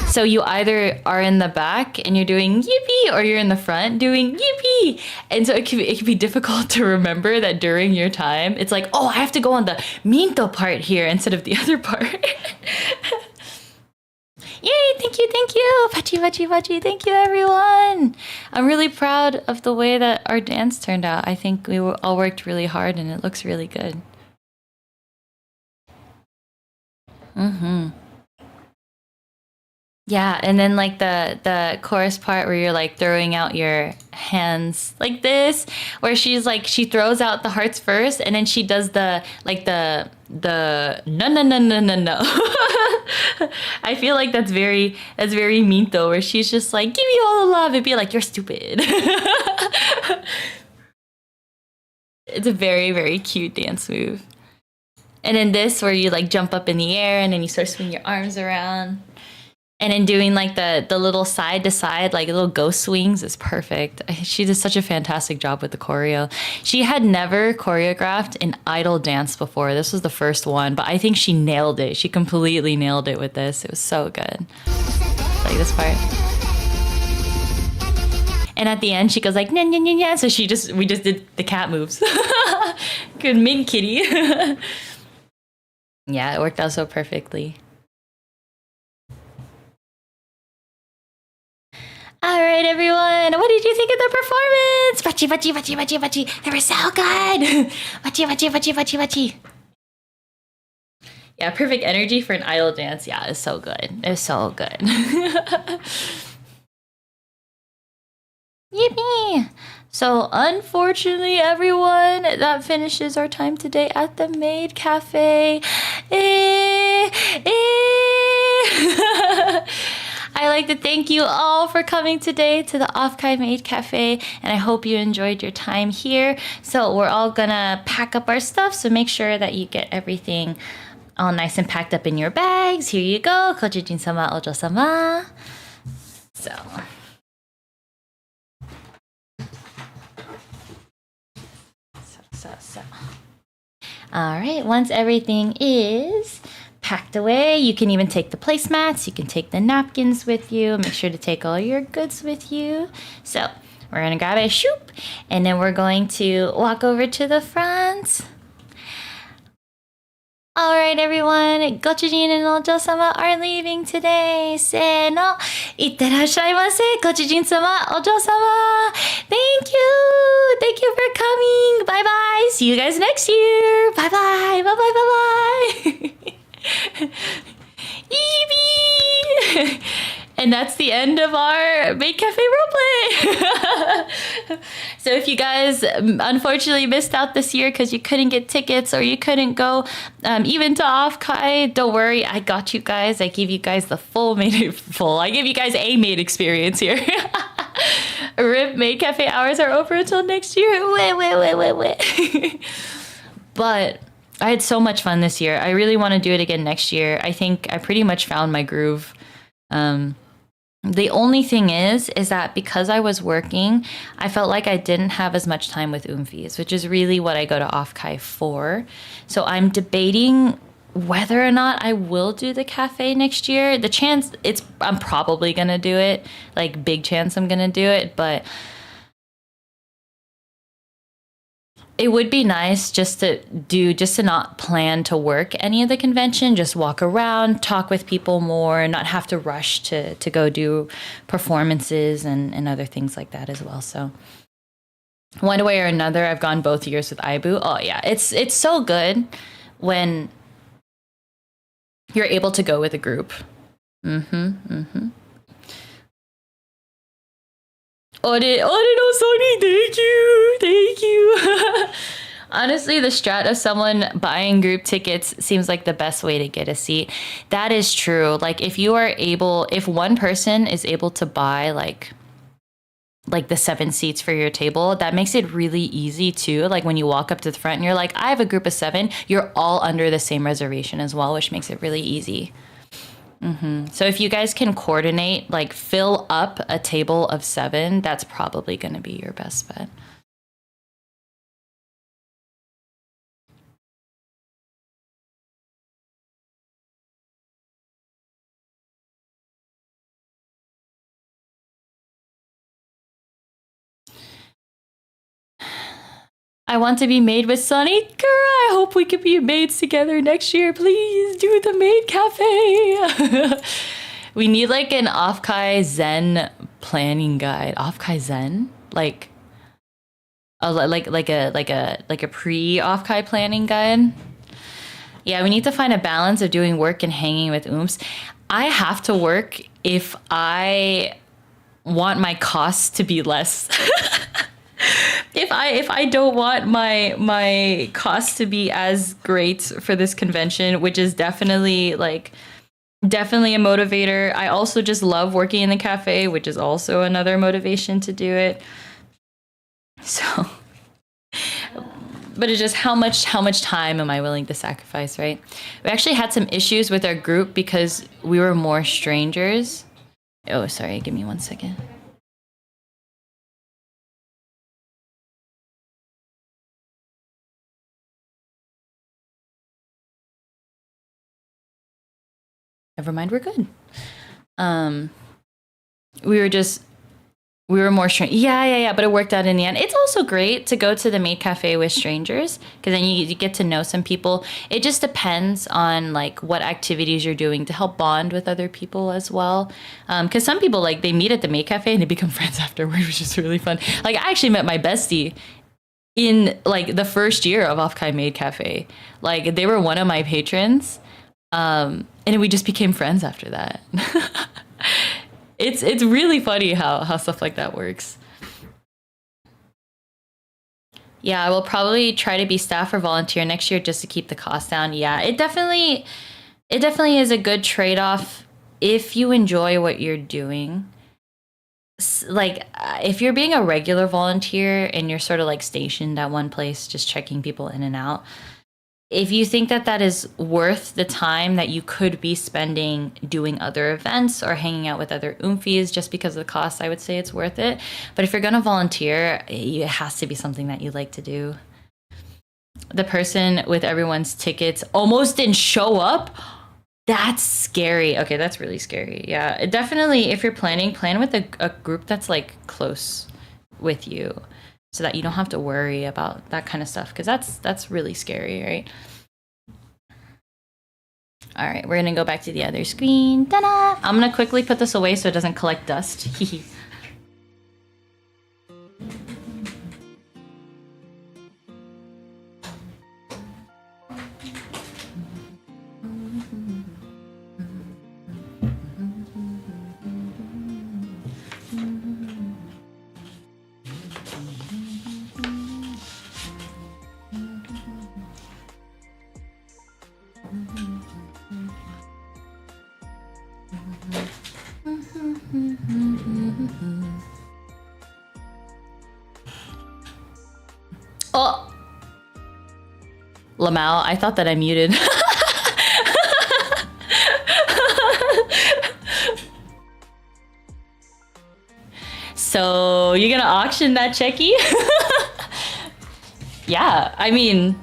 So you either are in the back and you're doing yippee, or you're in the front doing yippee. And so it can be difficult to remember that during your time. It's like, oh, I have to go on the minto part here instead of the other part. Yay, thank you. Pachi, thank you, everyone. I'm really proud of the way that our dance turned out. I think we all worked really hard and it looks really good. Yeah, and then like the chorus part where you're like throwing out your hands like this, where she throws out the hearts first, and then she does the no. I feel like that's very Minto, where she's just like, give me all the love, and be like, you're stupid. It's a very cute dance move. And then this, where you like jump up in the air and then you start swinging your arms around. And then doing like the little side to side, like little ghost swings is perfect. She did such a fantastic job with the choreo. She had never choreographed an idol dance before. This was the first one, but I think she nailed it. She completely nailed it with this. It was so good. Like this part. And at the end, she goes like, nya, nya, nya, nya. So we just did the cat moves. Good mid kitty. Yeah, it worked out so perfectly. All right, everyone. What did you think of the performance? Bachi. They were so good. Bachi. Yeah, perfect energy for an idol dance. Yeah, it's so good. It's so good. Yippee! So unfortunately, everyone, that finishes our time today at the Maid Cafe. I like to thank you all for coming today to the Offkai Maid Cafe, and I hope you enjoyed your time here. So we're all gonna pack up our stuff, so make sure that you get everything all nice and packed up in your bags. Here you go, Kojujin-sama, Ojo-sama. So all right, once everything is packed away, you can even take the placemats, you can take the napkins with you, make sure to take all your goods with you. So we're gonna grab a shoop, and then we're going to walk over to the front. All right, everyone, Gochujin and Ojo-sama are leaving today. Se no, itterashaimase, Gochujin-sama, Ojo-sama. Thank you for coming. Bye-bye. See you guys next year. Bye-bye. Eevee! And that's the end of our Maid Cafe roleplay. So if you guys unfortunately missed out this year because you couldn't get tickets or you couldn't go even to Offkai, don't worry, I got you guys. I gave you guys the I gave you guys a maid experience here. RIP Maid Cafe hours are over until next year. Wait. But I had so much fun this year. I really want to do it again next year. I think I pretty much found my groove. The only thing is that because I was working, I felt like I didn't have as much time with Oomfies, which is really what I go to Offkai for. So I'm debating whether or not I will do the cafe next year. The chance, I'm probably gonna do it. Like, big chance I'm gonna do it, but it would be nice just to not plan to work any of the convention, just walk around, talk with people more, not have to rush to go do performances and other things like that as well. So one way or another, I've gone both years with Aibu. Oh yeah, it's so good when you're able to go with a group. Oh, Sony, thank you. Honestly, the strat of someone buying group tickets seems like the best way to get a seat. That is true. Like if one person is able to buy like the 7 seats for your table, that makes it really easy too. Like when you walk up to the front and you're like, I have a group of 7, you're all under the same reservation as well, which makes it really easy. So if you guys can coordinate, like fill up a table of 7, that's probably going to be your best bet. I want to be maid with Sunny. Girl, I hope we can be maids together next year. Please do the maid cafe. We need like an Offkai Zen planning guide. Offkai Zen? Like a pre-Offkai planning guide. Yeah, we need to find a balance of doing work and hanging with oomps. I have to work if I want my costs to be less. If I don't want my costs to be as great for this convention, which is definitely a motivator. I also just love working in the cafe, which is also another motivation to do it. So, but it's just how much time am I willing to sacrifice, right? We actually had some issues with our group because we were more strangers. Oh, sorry, give me 1 second. Never mind, we're good. We were more strange. Yeah, but it worked out in the end. It's also great to go to the maid cafe with strangers because then you get to know some people. It just depends on like what activities you're doing to help bond with other people as well. Because some people like they meet at the maid cafe and they become friends afterward, which is really fun. Like I actually met my bestie in like the first year of Offkai Maid Cafe. Like they were one of my patrons. And we just became friends after that. It's really funny how stuff like that works. Yeah, I will probably try to be staff or volunteer next year just to keep the cost down. Yeah, it definitely is a good trade-off if you enjoy what you're doing. Like if you're being a regular volunteer and you're sort of like stationed at one place just checking people in and out, if you think that is worth the time that you could be spending doing other events or hanging out with other oomfies just because of the cost, I would say it's worth it. But if you're going to volunteer, it has to be something that you like to do. The person with everyone's tickets almost didn't show up. That's scary. Okay, that's really scary. Yeah, definitely if you're planning, plan with a group that's like close with you, so that you don't have to worry about that kind of stuff, because that's really scary, right? All right, we're gonna go back to the other screen. Ta-da! I'm gonna quickly put this away so it doesn't collect dust. Oh, Lamau, I thought that I muted. So you're gonna auction that checky? Yeah, I mean,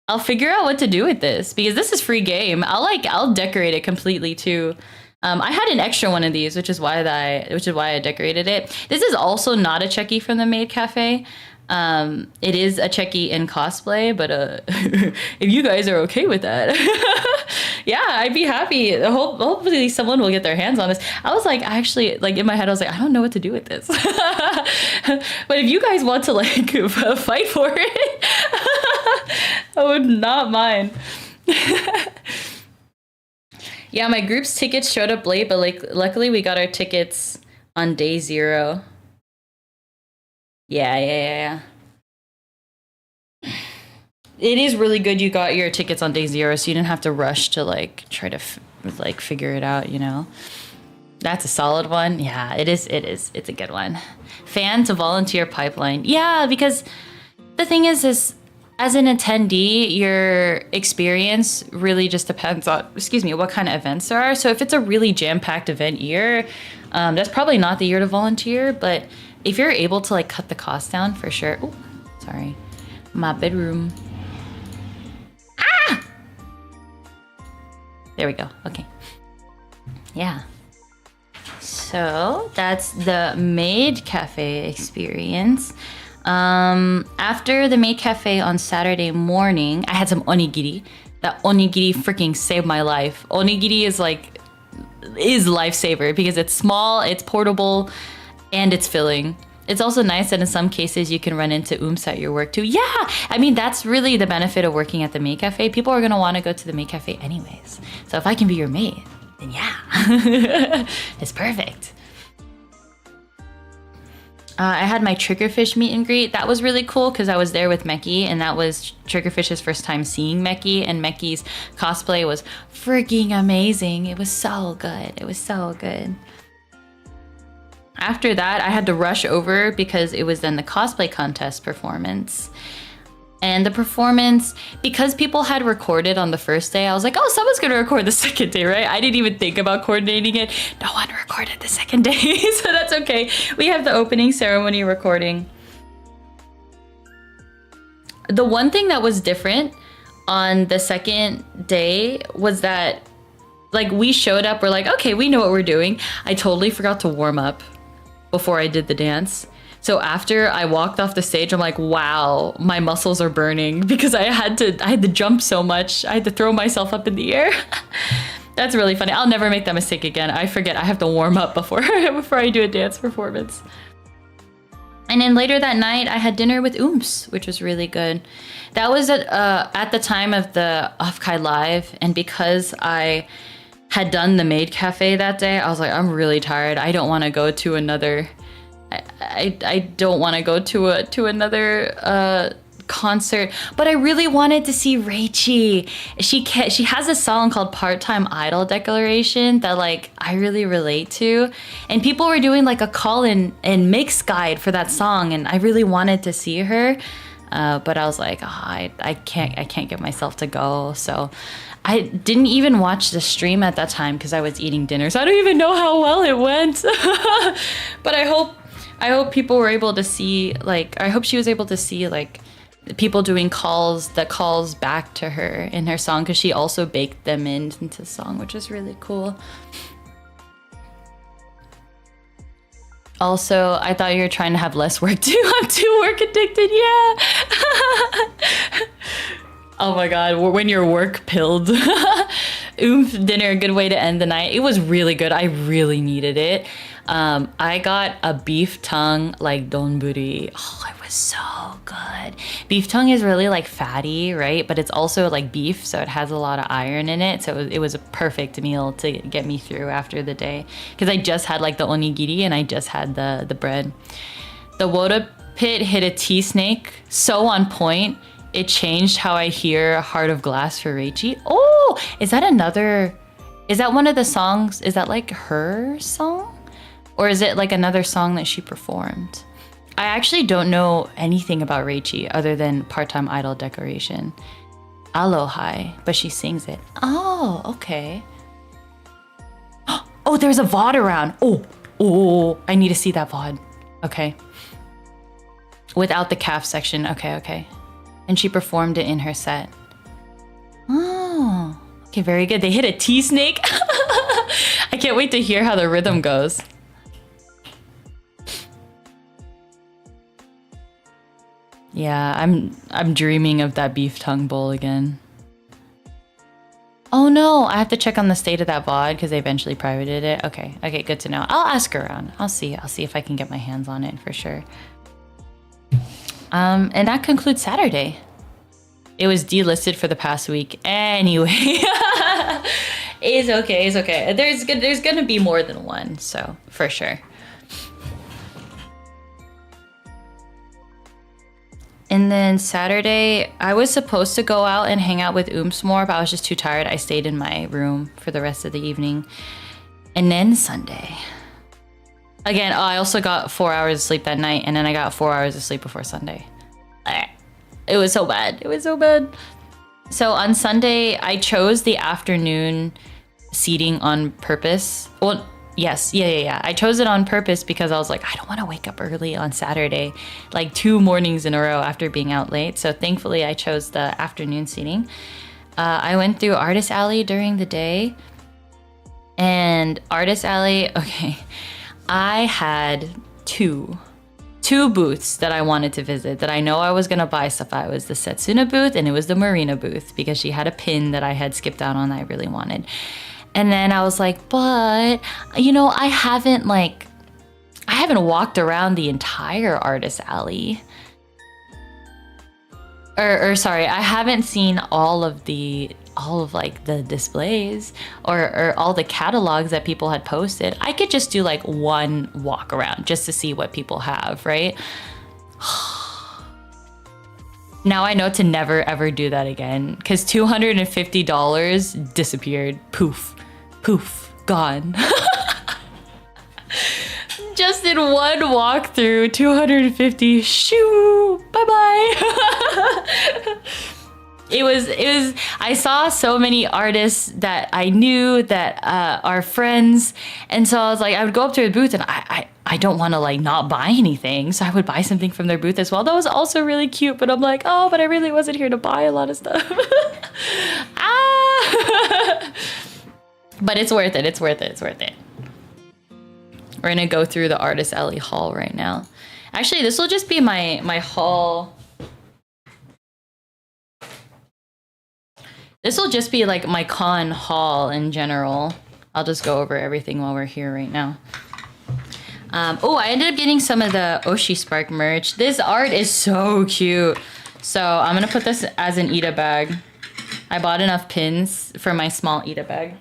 I'll figure out what to do with this because this is free game. I'll decorate it completely too. I had an extra one of these, which is why I decorated it. This is also not a Chucky from the Maid Cafe. It is a Chucky in cosplay, but if you guys are okay with that, yeah, I'd be happy. Hopefully someone will get their hands on this. I was like, actually, like in my head, I was like, I don't know what to do with this. But if you guys want to like fight for it, I would not mind. Yeah, my group's tickets showed up late, but like luckily we got our tickets on day 0. Yeah. It is really good you got your tickets on day 0, so you didn't have to rush to like try to like figure it out, you know? That's a solid one. Yeah, it is. It's a good one. Fan to volunteer pipeline. Yeah, because the thing is as an attendee, your experience really just depends on, what kind of events there are. So if it's a really jam-packed event year, that's probably not the year to volunteer, but if you're able to like cut the cost down for sure. Oh, sorry. My bedroom. Ah! There we go. Okay. Yeah. So that's the Maid Cafe experience. After the Maid Cafe on Saturday morning, I had some onigiri. That onigiri freaking saved my life. Onigiri is lifesaver because it's small, it's portable, and it's filling. It's also nice that in some cases you can run into oomps at your work too. Yeah, I mean, that's really the benefit of working at the Maid Cafe. People are gonna wanna go to the Maid Cafe anyways. So if I can be your maid, then yeah, it's perfect. I had my Triggerfish meet and greet. That was really cool because I was there with Meki, and that was Triggerfish's first time seeing Meki, and Meki's cosplay was freaking amazing. It was so good. It was so good. After that, I had to rush over because it was then the cosplay contest performance. And the performance, because people had recorded on the first day, I was like, oh, someone's gonna record the second day, right? I didn't even think about coordinating it. No one recorded the second day, so that's okay. We have the opening ceremony recording. The one thing that was different on the second day was that, like, we showed up, we're like, okay, we know what we're doing. I totally forgot to warm up before I did the dance. So after I walked off the stage, I'm like, wow, my muscles are burning because I had to jump so much. I had to throw myself up in the air. That's really funny. I'll never make that mistake again. I forget I have to warm up before I do a dance performance. And then later that night, I had dinner with Oomps, which was really good. That was at the time of the Offkai Live, and because I had done the Maid Cafe that day, I was like, I'm really tired. I don't want to go to another... I don't want to go to another concert, but I really wanted to see Reichi. She has a song called Part-Time Idol Declaration that like I really relate to, and people were doing like a call-in and mix guide for that song, and I really wanted to see her, but I was like, oh, I can't get myself to go, so I didn't even watch the stream at that time because I was eating dinner, so I don't even know how well it went. But I hope people were able to see, like, I hope she was able to see, like, people doing calls back to her in her song, because she also baked them into the song, which is really cool. Also, I thought you were trying to have less work too. I'm too work addicted, yeah. Oh my god, when you're work pilled. Oomph dinner, a good way to end the night. It was really good. I really needed it. I got a beef tongue like donburi. Oh, it was so good. Beef tongue is really like fatty, right? But it's also like beef, so it has a lot of iron in it. So it was a perfect meal to get me through after the day. Because I just had like the onigiri and I just had the bread. The Woda pit hit a tea snake so on point. It changed how I hear Heart of Glass for Reichi. Oh, is that one of the songs? Is that like her song? Or is it like another song that she performed? I actually don't know anything about Reichi other than Part-Time Idol Declaration. Aloha, but she sings it. Oh, okay. Oh, there's a VOD around. Oh, I need to see that VOD. Okay. Without the calf section. Okay. And she performed it in her set. Oh, okay, very good. They hit a tea snake. I can't wait to hear how the rhythm goes. Yeah, I'm dreaming of that beef tongue bowl again. Oh no, I have to check on the state of that VOD because they eventually privated it. Okay, okay, good to know. I'll ask around. I'll see if I can get my hands on it for sure. And that concludes Saturday. It was delisted for the past week anyway. It's okay, it's okay. There's gonna be more than one, so for sure. And then Saturday, I was supposed to go out and hang out with Ooms more, but I was just too tired. I stayed in my room for the rest of the evening. And then Sunday. Again, I also got 4 hours of sleep that night, and then I got 4 hours of sleep before Sunday. It was so bad. It was so bad. So on Sunday, I chose the afternoon seating on purpose. Well, yes, yeah. I chose it on purpose because I was like, I don't want to wake up early on Saturday, like 2 mornings in a row after being out late. So thankfully I chose the afternoon seating. I went through Artist Alley during the day, and Artist Alley, okay, I had two booths that I wanted to visit that I know I was going to buy stuff at. It was the Setsuna booth and it was the Marina booth because she had a pin that I had skipped out on that I really wanted. And then I was like, but, you know, I haven't walked around the entire Artist Alley. Or sorry, I haven't seen all of the displays or all the catalogs that people had posted. I could just do like one walk around just to see what people have, right? Now I know to never ever do that again because $250 disappeared. Poof, gone. Just in one walkthrough, 250. Shoo, bye-bye. It was, I saw so many artists that I knew that are friends. And so I was like, I would go up to a booth and I don't want to like not buy anything. So I would buy something from their booth as well. That was also really cute, but I'm like, oh, but I really wasn't here to buy a lot of stuff. But it's worth it. It's worth it. It's worth it. We're gonna go through the Artist Alley haul right now. Actually, this will just be my haul. This will just be like my con haul in general. I'll just go over everything while we're here right now. Oh, I ended up getting some of the Oshi Spark merch. This art is so cute. So I'm gonna put this as an Ita bag. I bought enough pins for my small Ita bag.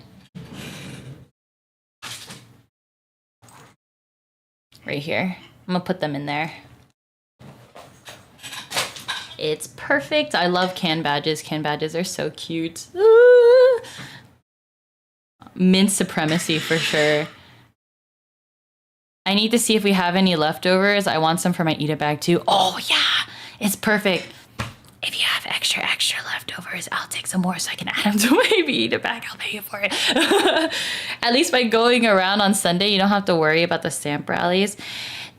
Right here. I'm gonna put them in there. It's perfect. I love can badges. Can badges are so cute. Ooh. Mint supremacy for sure. I need to see if we have any leftovers. I want some for my Ita bag too. Oh yeah, it's perfect. If you have extra leftovers, I'll take some more so I can add them to my Ita bag. I'll pay you for it. At least by going around on Sunday, you don't have to worry about the stamp rallies.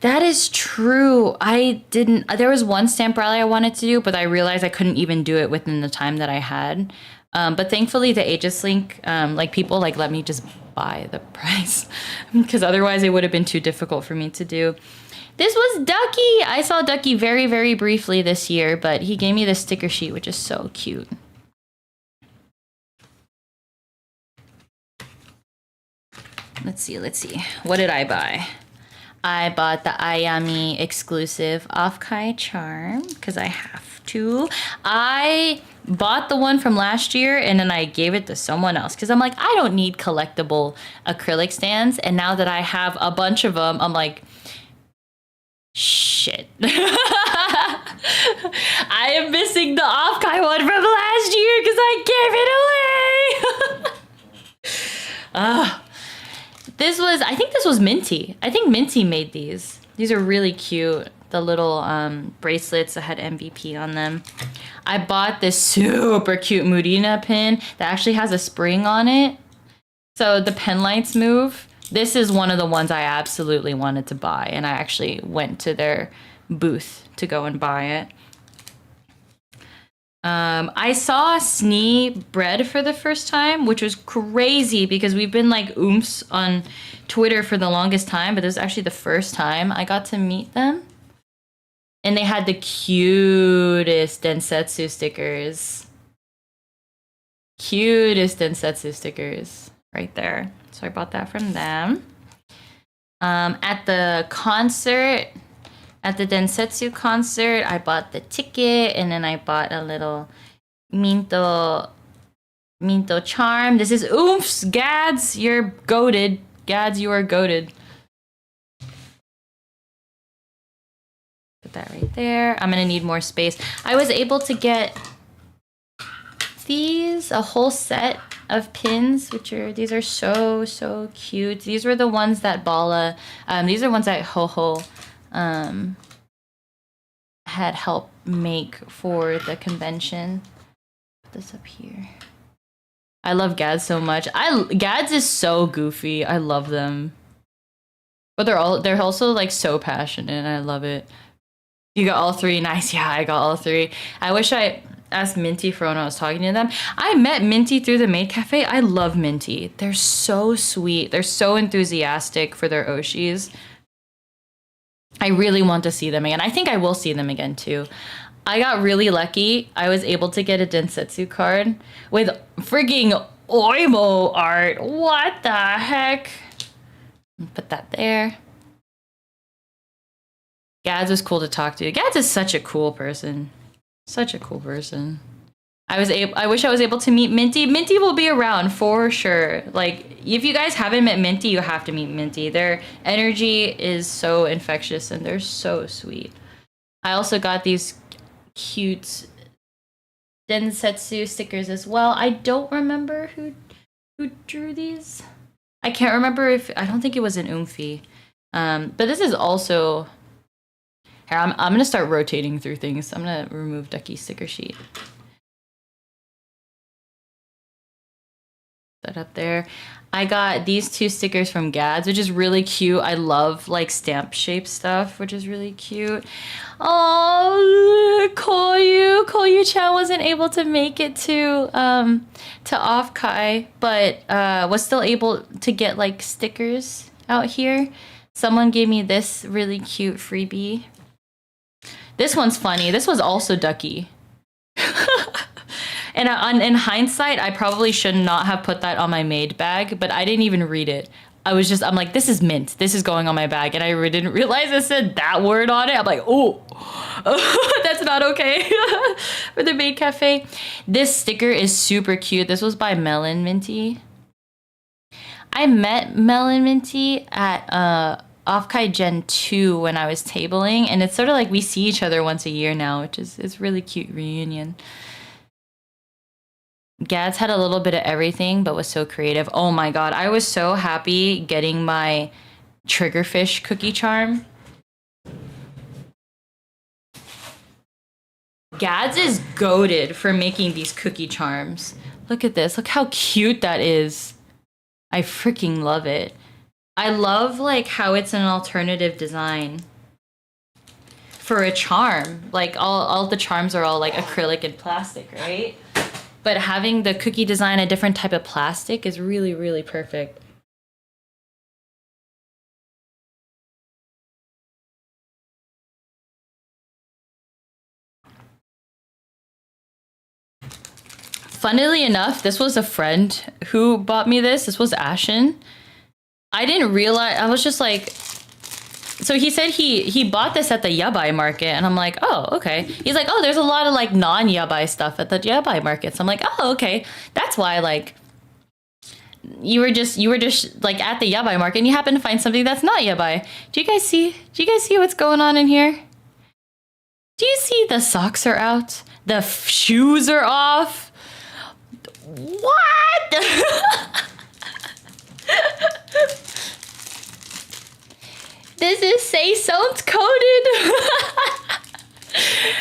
That is true. There was one stamp rally I wanted to do, but I realized I couldn't even do it within the time that I had. But thankfully the Aegis link, people let me just buy the price because otherwise it would have been too difficult for me to do. This was Ducky. I saw Ducky very, very briefly this year, but he gave me this sticker sheet, which is so cute. Let's see. What did I buy? I bought the Ayami exclusive Offkai charm because I have to. I bought the one from last year and then I gave it to someone else because I'm like, I don't need collectible acrylic stands. And now that I have a bunch of them, I'm like, shit. I am missing the Offkai one from last year because I gave it away. I think this was Minty. I think Minty made these. These are really cute. The little bracelets that had MVP on them. I bought this super cute Murina pin that actually has a spring on it. So the pen lights move. This is one of the ones I absolutely wanted to buy, and I actually went to their booth to go and buy it. I saw Snee bread for the first time, which was crazy because we've been like oomps on Twitter for the longest time, but this was actually the first time I got to meet them. And they had the cutest Densetsu stickers. Cutest Densetsu stickers right there. So I bought that from them. At the concert, at the Densetsu concert, I bought the ticket and then I bought a little Minto charm. This is oomphs, Gads, you're goated. Gads, you are goated. Put that right there. I'm gonna need more space. I was able to get these, a whole set of pins, these are so cute. These were the ones that Bala, these are ones that Ho had helped make for the convention. Put this up here. I love Gads so much. Gads is so goofy. I love them. But they're also like so passionate. I love it. You got all three. Nice. Yeah, I got all three. I wish I asked Minty for when I was talking to them. I met Minty through the Maid Cafe. I love Minty. They're so sweet. They're so enthusiastic for their Oshis. I really want to see them again. I think I will see them again too. I got really lucky. I was able to get a Densetsu card with frigging Oimo art. What the heck? Put that there. Gads was cool to talk to. Gads is such a cool person. Such a cool person. I wish I was able to meet Minty. Minty will be around for sure. Like, if you guys haven't met Minty, you have to meet Minty. Their energy is so infectious and they're so sweet. I also got these cute Densetsu stickers as well. I don't remember who drew these. I can't remember I don't think it was an Oomphy. But this is also... Here, I'm gonna start rotating through things. I'm gonna remove Ducky's sticker sheet. That up there. I got these two stickers from Gads, which is really cute. I love like stamp shape stuff, which is really cute. Oh, Koyu-chan wasn't able to make it to Offkai, but was still able to get like stickers out here. Someone gave me this really cute freebie. This one's funny. This was also Ducky. And in hindsight, I probably should not have put that on my maid bag, but I didn't even read it. I'm like, this is mint. This is going on my bag. And I didn't realize it said that word on it. I'm like, oh, that's not okay for the Maid Cafe. This sticker is super cute. This was by Melon Minty. I met Melon Minty at Offkai Gen 2 when I was tabling. And it's sort of like we see each other once a year now, which is really cute reunion. Gads had a little bit of everything, but was so creative. Oh my god, I was so happy getting my triggerfish cookie charm. Gads is goated for making these cookie charms. Look at this. Look how cute that is. I freaking love it. I love like how it's an alternative design for a charm. Like all the charms are all like acrylic and plastic, right? But having the cookie design a different type of plastic is really, really perfect. Funnily enough, this was a friend who bought me this. This was Ashen. I didn't realize, I was just like, so he said he bought this at the yabai market, and I'm like, oh, okay. He's like, oh, there's a lot of like non-yabai stuff at the yabai markets. I'm like, oh, okay. That's why like you were just like at the yabai market and you happen to find something that's not yabai. Do you guys see what's going on in here? Do you see the socks are out? The shoes are off? What? This is Saison's coded.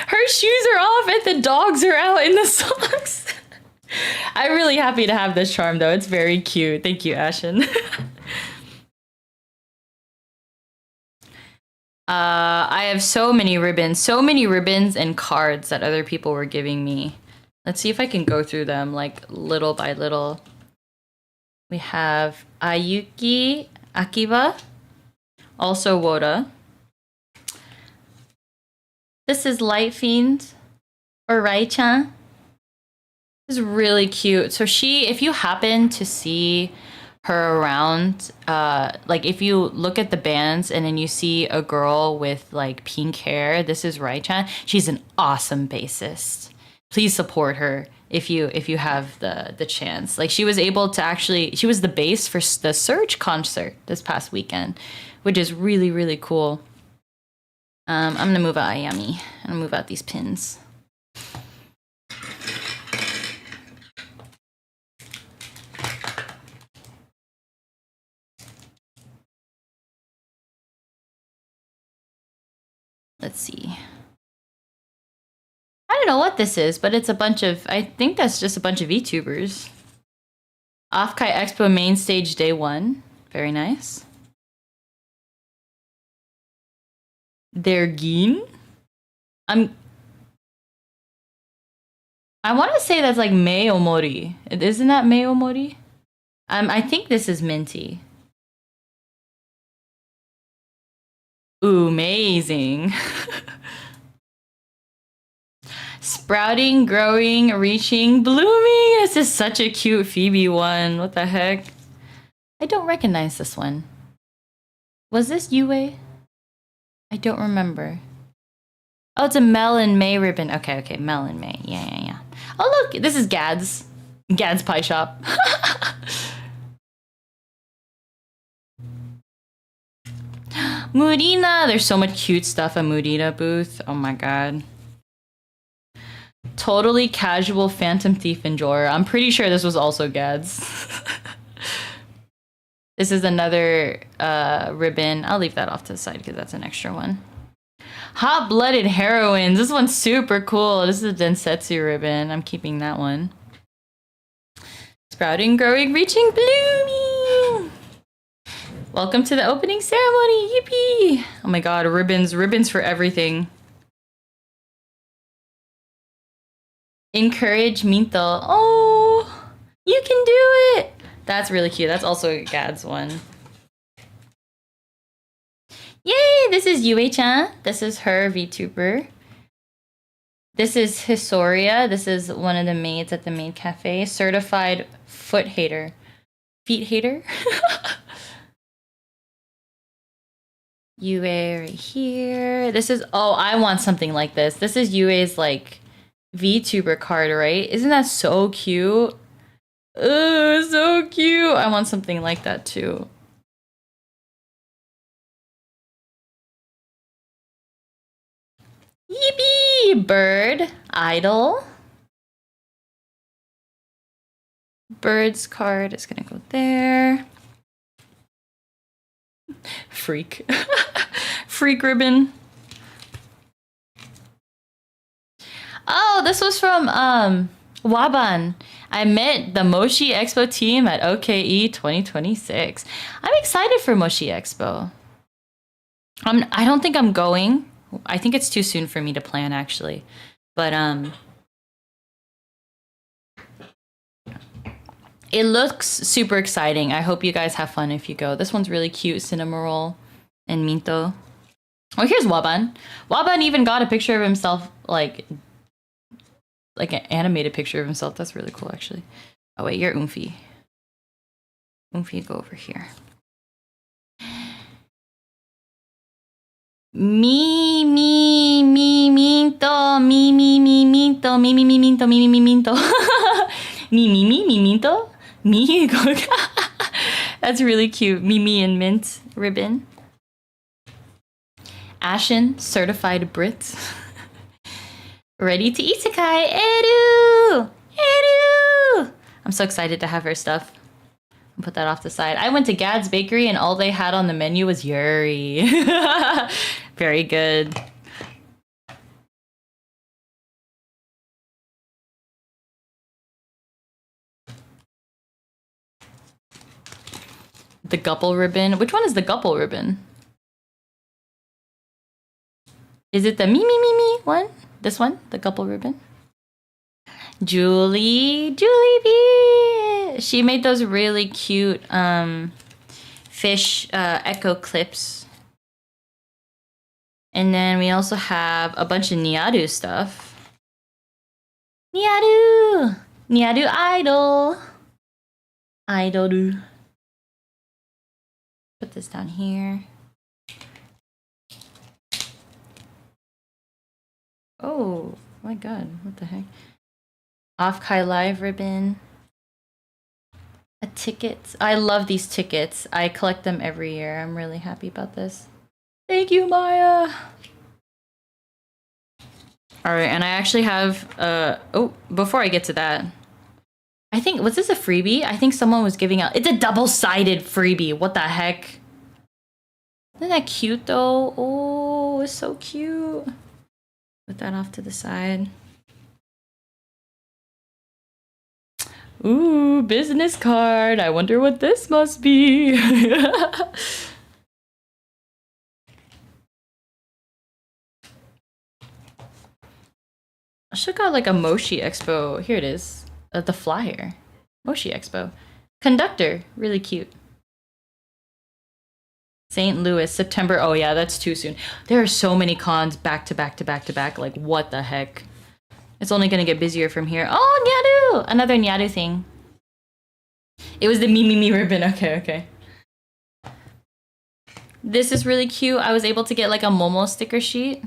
Her shoes are off and the dogs are out in the socks. I'm really happy to have this charm though. It's very cute. Thank you, Ashen. I have so many ribbons and cards that other people were giving me. Let's see if I can go through them like little by little. We have Ayuki Akiba, also Woda. This is Light Fiend, or Rai-chan. This is really cute. So she, if you happen to see her around, like if you look at the bands and then you see a girl with like pink hair, this is Rai-chan. She's an awesome bassist. Please support her if you have the chance. Like she was able to actually, she was the bass for the Surge concert this past weekend, which is really, really cool. I'm gonna move out Ayami. I'm gonna move out these pins. Let's see. I don't know what this is, but it's a bunch of, I think that's just a bunch of VTubers. Offkai Expo main stage day 1. Very nice. Dergin? I want to say that's like Mei Omori. Isn't that Mei Omori? I think this is Minty. Ooh, amazing. Sprouting, growing, reaching, blooming. This is such a cute Phoebe one. What the heck? I don't recognize this one. Was this Yue? I don't remember. Oh, it's a Mel and May ribbon. Okay, okay, Mel and May. Yeah. Oh, look, this is Gad's. Gad's Pie Shop. Murina. There's so much cute stuff at Murina booth. Oh my god. Totally casual Phantom Thief and Jor. I'm pretty sure this was also Gad's. This is another ribbon. I'll leave that off to the side because that's an extra one. Hot-blooded heroines. This one's super cool. This is a Densetsu ribbon. I'm keeping that one. Sprouting, growing, reaching, blooming. Welcome to the opening ceremony. Yippee! Oh my god, ribbons. Ribbons for everything. Encourage Minto. Oh, you can do it. That's really cute. That's also Gad's one. Yay, this is Yue-chan. This is her VTuber. This is Hisoria. This is one of the maids at the maid cafe. Certified foot hater. Feet hater? Yue right here. This is, oh, I want something like this. This is Yue's like VTuber card, right? Isn't that so cute? Oh, so cute. I want something like that too. Yippee! Bird. Idol. Bird's card is gonna go there. Freak. Freak ribbon. Oh, this was from Waban. I met the Moshi Expo team at OKE 2026. I'm excited for Moshi Expo. I don't think I'm going. I think it's too soon for me to plan, actually. But it looks super exciting. I hope you guys have fun if you go. This one's really cute, Cinema Roll and Minto. Oh, here's Waban. Waban even got a picture of himself, like an animated picture of himself. That's really cool, actually. Oh wait, you're Oomphy. Oomphy, go over here. Minto, minto, minto, minto. Minto. Me. That's really cute. Mimi and Mint ribbon. Ashen, certified Brit. Ready to isekai. Eru! I'm so excited to have her stuff. I'll put that off the side. I went to Gad's Bakery and all they had on the menu was Yuri. Very good. The Gupple ribbon. Which one is the Gupple ribbon? Is it the me one? This one? The Gupple ribbon? Julie B. She made those really cute fish echo clips. And then we also have a bunch of Niadu stuff. Niadu idol. Idol. Put this down here. Oh my god, what the heck? Offkai live ribbon. A ticket. I love these tickets. I collect them every year. I'm really happy about this. Thank you, Maya. All right, and I actually have oh, before I get to that, I think, was this a freebie? I think someone was giving out, it's a double-sided freebie. What the heck? Isn't that cute though? Oh, it's so cute. Put that off to the side. Ooh, business card. I wonder what this must be. I should got like a Moshi Expo. Here it is. The flyer. Moshi Expo. Conductor. Really cute. St. Louis, September. Oh yeah, that's too soon. There are so many cons back to back to back to back. Like, what the heck? It's only gonna get busier from here. Oh, Nyadu! Another Nyadu thing. It was the me ribbon. Okay, okay. This is really cute. I was able to get like a Momo sticker sheet.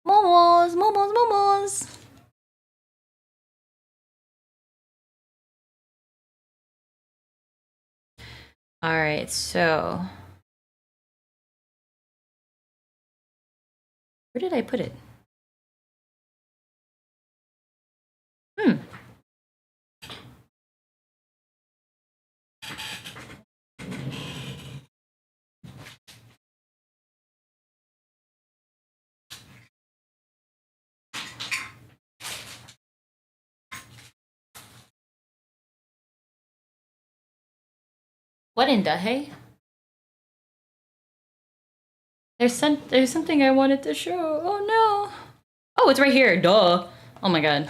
Momos, momos, momos. All right, so where did I put it? What in the hey? There's something I wanted to show. Oh no. Oh, it's right here. Duh. Oh my god.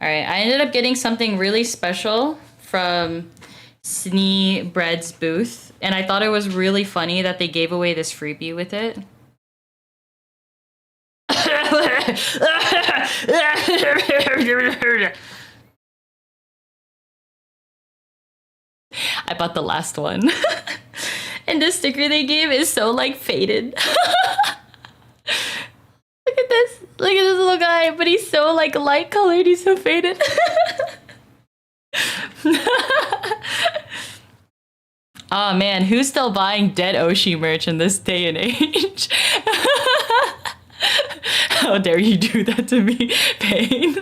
All right, I ended up getting something really special from Snee Bread's booth, and I thought it was really funny that they gave away this freebie with it. I bought the last one. And the sticker they gave is so like faded. Look at this. Look at this little guy, but he's so like light colored, he's so faded. Oh man, who's still buying dead Oshi merch in this day and age? How dare you do that to me, Pain?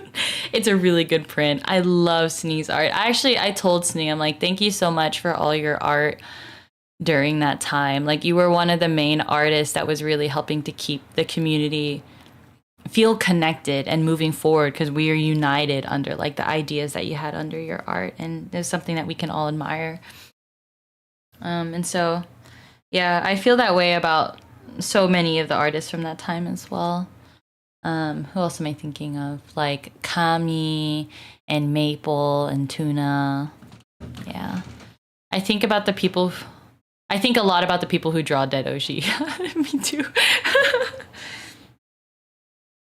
It's a really good print. I love Snee's art. I told Snee, I'm like, thank you so much for all your art during that time. Like, you were one of the main artists that was really helping to keep the community feel connected and moving forward, because we are united under like the ideas that you had under your art, and there's something that we can all admire. And so, yeah, I feel that way about so many of the artists from that time as well. Who else am I thinking of? Like Kami and Maple and Tuna. Yeah. I think a lot about the people who draw Dead Oshi. Me too.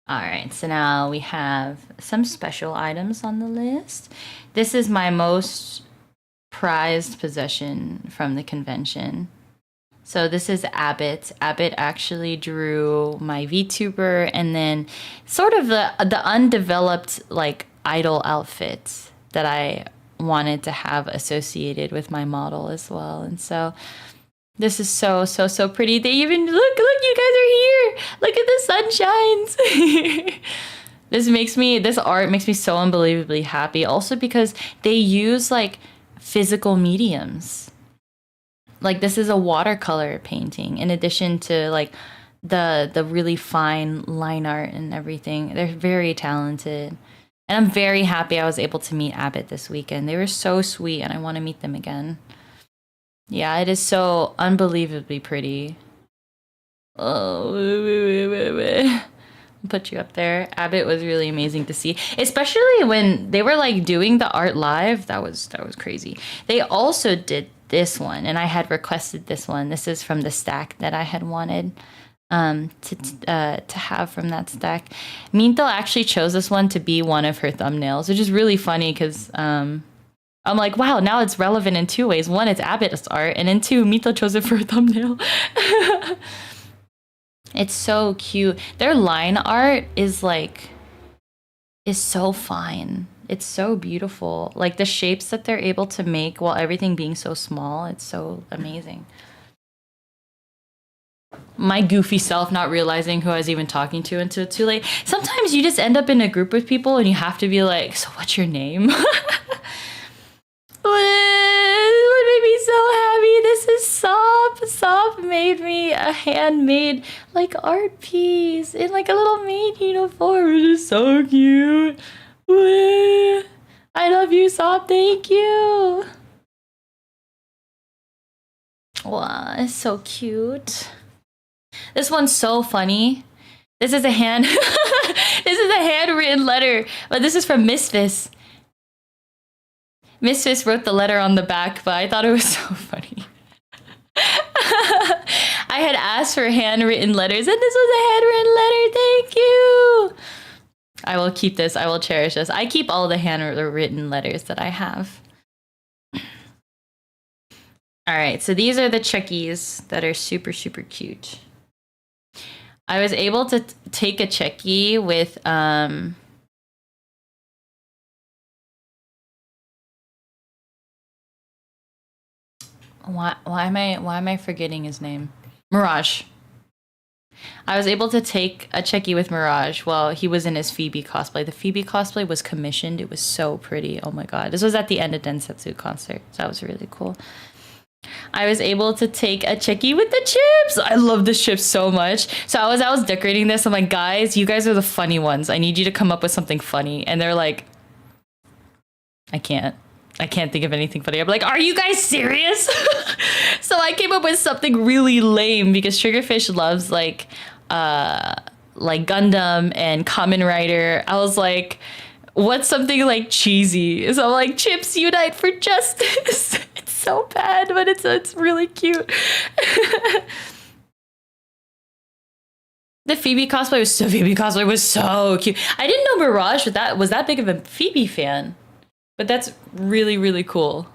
All right, so now we have some special items on the list. This is my most prized possession from the convention. So this is Abbott. Abbott actually drew my VTuber, and then sort of the undeveloped like idol outfit that I wanted to have associated with my model as well. And so this is so pretty. They even look, you guys are here. Look at the sun shines. This art makes me so unbelievably happy. Also because they use like physical mediums. Like, this is a watercolor painting in addition to like the really fine line art and everything. They're very talented. And I'm very happy I was able to meet Abbott this weekend. They were so sweet, and I want to meet them again. Yeah, it is so unbelievably pretty. Oh, Put you up there. Abbott was really amazing to see, especially when they were like doing the art live. That was crazy. They also did this one, and I had requested this one. This is from the stack that I had wanted to have from that stack. Minto actually chose this one to be one of her thumbnails, which is really funny because I'm like, wow, now it's relevant in two ways. One, it's Abbott's art, and then two, Minto chose it for a thumbnail. It's so cute. Their line art is so fine. It's so beautiful. Like the shapes that they're able to make while everything being so small, it's so amazing. My goofy self not realizing who I was even talking to until too late. Sometimes you just end up in a group with people and you have to be like, so what's your name? What made me so happy? This is Sop. Sop made me a handmade like art piece in like a little maid uniform. It is so cute. I love you, Sop. Thank you. Wow, it's so cute. This one's so funny. This is a this is a handwritten letter, but this is from Misfits. Misfits wrote the letter on the back, but I thought it was so funny. I had asked for handwritten letters, and this was a handwritten letter. Thank you. I will keep this. I will cherish this. I keep all the handwritten letters that I have. All right, so these are the checkies that are super, super cute. I was able to take a checkie with why am I forgetting his name? Mirage. I was able to take a checkie with Mirage while he was in his Phoebe cosplay. The Phoebe cosplay was commissioned. It was so pretty. Oh my god. This was at the end of Densetsu concert. So that was really cool. I was able to take a checkie with the chips. I love the chips so much. So I was decorating this. I'm like, guys, you guys are the funny ones. I need you to come up with something funny. And they're like, I can't think of anything funny. I'm like, are you guys serious? So I came up with something really lame because Triggerfish loves like Gundam and Kamen Rider. I was like, what's something like cheesy? So I'm like, chips unite for justice. It's so bad, but it's really cute. The Phoebe cosplay was so cute. I didn't know Mirage was that big of a Phoebe fan. But that's really, really cool.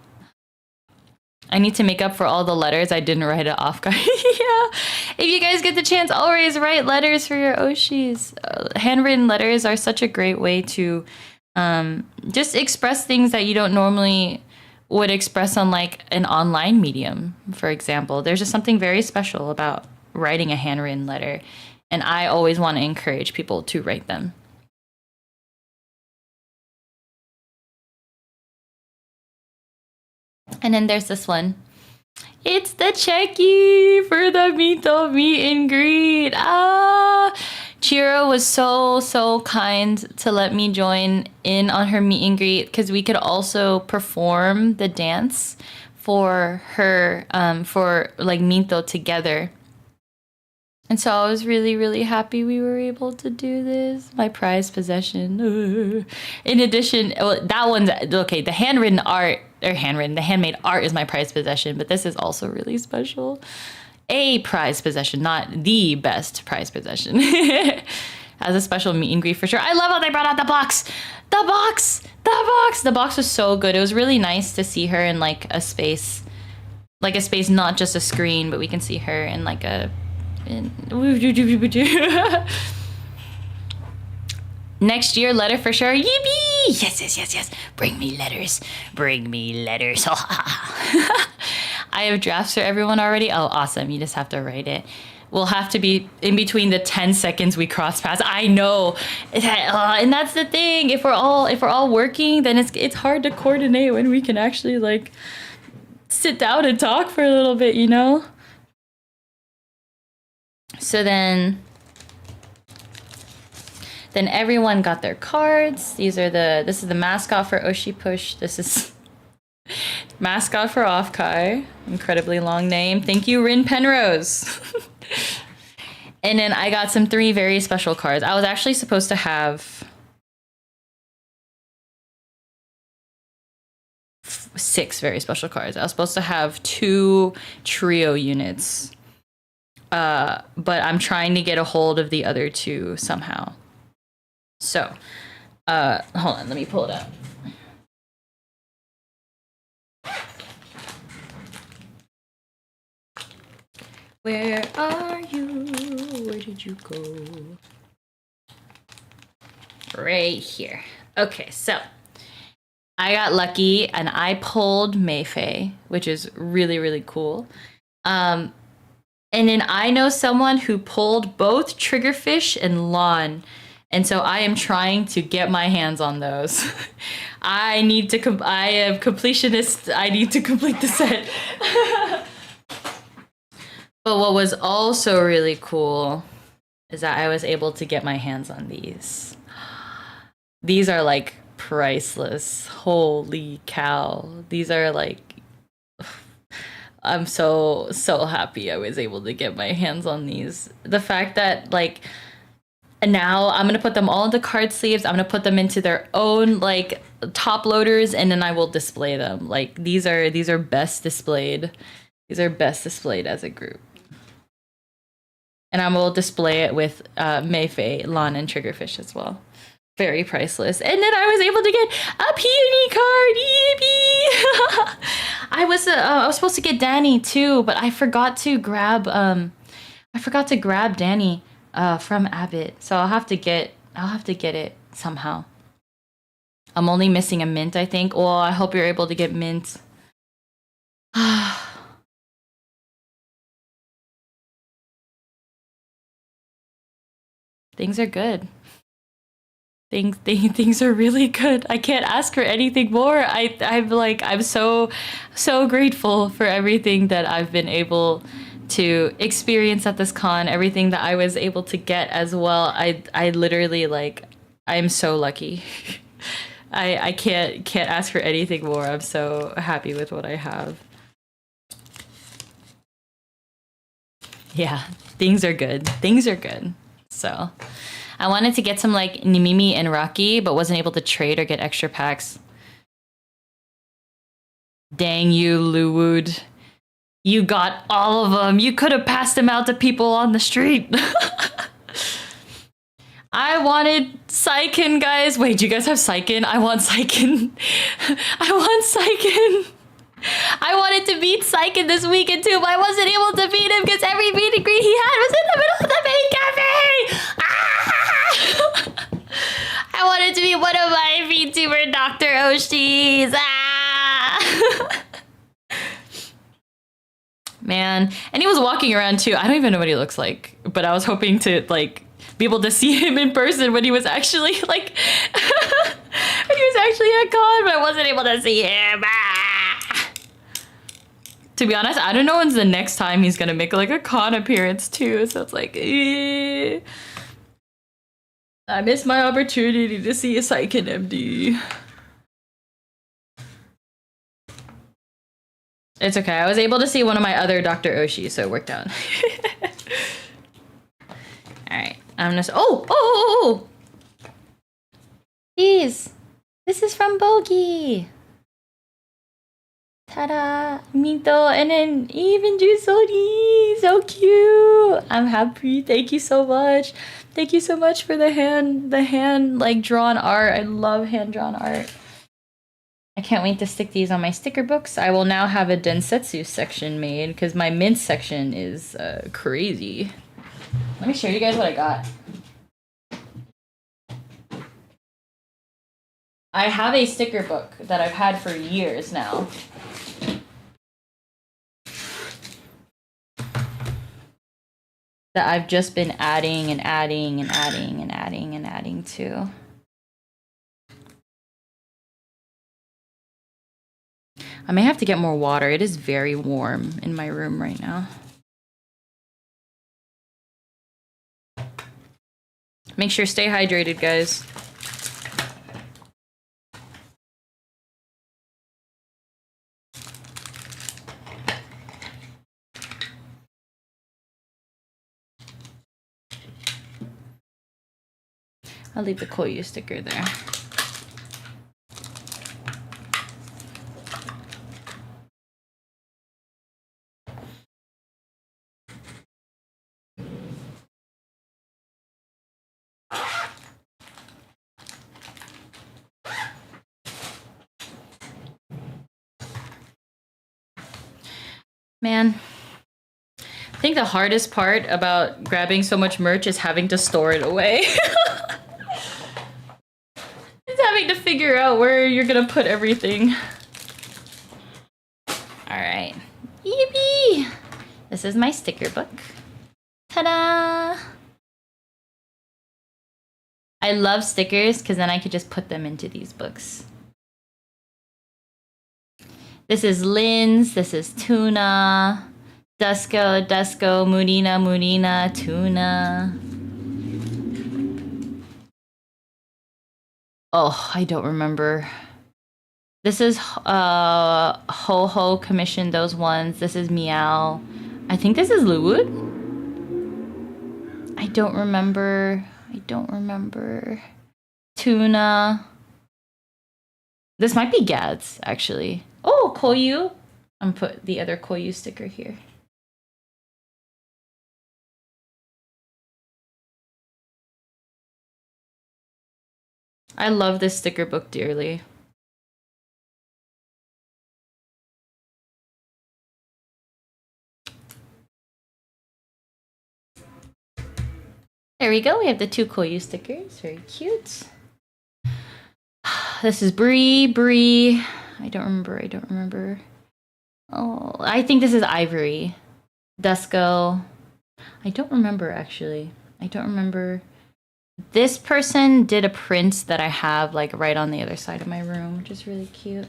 I need to make up for all the letters I didn't write at Offkai. Yeah. If you guys get the chance, always write letters for your Oshis. Handwritten letters are such a great way to just express things that you don't normally would express on like an online medium, for example. There's just something very special about writing a handwritten letter. And I always want to encourage people to write them. And then there's this one. It's the checkie for the Mito meet and greet. Chiro was so kind to let me join in on her meet and greet because we could also perform the dance for her, for like Mito together. And so I was really, really happy we were able to do this. My prized possession. In addition, that one's okay. The handmade art is my prized possession, but this is also really special. A prized possession, not the best prized possession. Has a special meet and greet for sure. I love how they brought out the box. The box was so good. It was really nice to see her in like a space, not just a screen, but we can see her in like a. Next year, letter for sure. Yippee! Yes. Bring me letters. I have drafts for everyone already. Oh, awesome. You just have to write it. We'll have to be in between the 10 seconds we cross paths. I know. And that's the thing. If we're all working, then it's hard to coordinate when we can actually like sit down and talk for a little bit, you know? So then everyone got their cards. This is the mascot for Oshi Push. This is mascot for Offkai. Incredibly long name. Thank you, Rin Penrose. And then I got some 3 very special cards. I was actually supposed to have 6 very special cards. I was supposed to have 2 trio units. But I'm trying to get a hold of the other 2 somehow. So, hold on, let me pull it up. Where are you? Where did you go? Right here. Okay, so I got lucky and I pulled Mayfei, which is really, really cool. And then I know someone who pulled both Triggerfish and Lawn. And so I am trying to get my hands on those. I am completionist. I need to complete the set. But what was also really cool is that I was able to get my hands on these. These are like priceless. Holy cow. These are like, I'm so happy I was able to get my hands on these. The fact that like, now I'm gonna put them all into card sleeves. I'm gonna put them into their own like top loaders, and then I will display them. Like these are best displayed. These are best displayed as a group. And I will display it with Mayfei, Lon, and Triggerfish as well. Very priceless. And then I was able to get a peony card. Yippee! I was supposed to get Danny too, but I forgot to grab Danny from Abbott. So I'll have to get it somehow. I'm only missing a mint, I think. Well, I hope you're able to get mint. Things are good. Things are really good. I can't ask for anything more. I'm so grateful for everything that I've been able to experience at this con, everything that I was able to get as well. I literally like, I'm so lucky. I can't ask for anything more. I'm so happy with what I have. Yeah, things are good. Things are good. So I wanted to get some like Nimimi and Rocky, but wasn't able to trade or get extra packs. Dang you, Luwood. You got all of them. You could have passed them out to people on the street. I wanted Saiken, guys. Wait, do you guys have Saiken? I want Saiken. I want Saiken. I wanted to beat Saiken this weekend too, but I wasn't able to beat him because every meet and greet he had was in the middle of the main cafe. I wanted to be one of my VTuber Dr. Oshis. Man, and he was walking around too. I don't even know what he looks like, but I was hoping to like be able to see him in person when he was actually like when he was actually at con, but I wasn't able to see him. To be honest, I don't know when's the next time he's gonna make like a con appearance too, so it's like I missed my opportunity to see a Saiken MD. It's okay, I was able to see one of my other Dr. Oshi, so it worked out. Alright, I'm gonna... Oh! Please! This is from Bogey! Ta-da! Minto, and then even Jusoni! So cute! I'm happy, thank you so much! Thank you so much for the hand like drawn art. I love hand drawn art. I can't wait to stick these on my sticker books. I will now have a Densetsu section made because my mint section is crazy. Let me show you guys what I got. I have a sticker book that I've had for years now. That I've just been adding and adding and adding and adding and adding to. I may have to get more water. It is very warm in my room right now. Make sure stay hydrated, guys. I'll leave the Koyu sticker there. Man, I think the hardest part about grabbing so much merch is having to store it away. It's having to figure out where you're gonna put everything. Alright. Yippee! This is my sticker book. Ta-da! I love stickers because then I could just put them into these books. This is Lynn's, this is Tuna, Dusko, Murina, Tuna. Oh, I don't remember. This is Ho commissioned those ones. This is Meow. I think this is Luwood. I don't remember. Tuna. This might be Gad's, actually. Oh, Koyu. I'm gonna put the other Koyu sticker here. I love this sticker book dearly. There we go. We have the 2 Koyu stickers. Very cute. This is Bree. I don't remember. Oh, I think this is Ivory. Dusko. I don't remember, actually. I don't remember. This person did a print that I have like right on the other side of my room, which is really cute.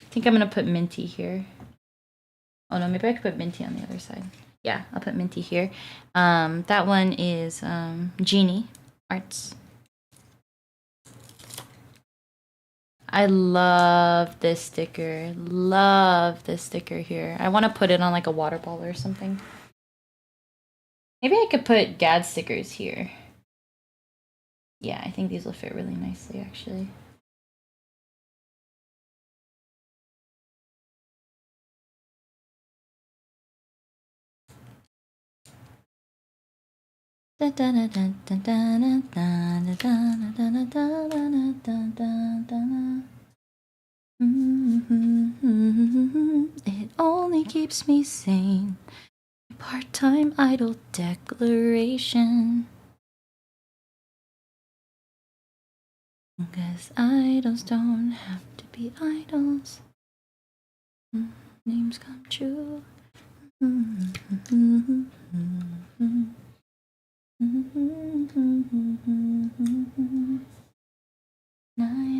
I think I'm gonna put Minty here. Oh no, maybe I could put Minty on the other side. Yeah, I'll put Minty here. That one is Genie Arts. I love this sticker. Love this sticker here. I want to put it on like a water bottle or something. Maybe I could put Gad stickers here. Yeah, I think these will fit really nicely, actually. It only keeps me sane. Part-time idol declaration. 'Cause idols don't have to be idols. Names come true. 9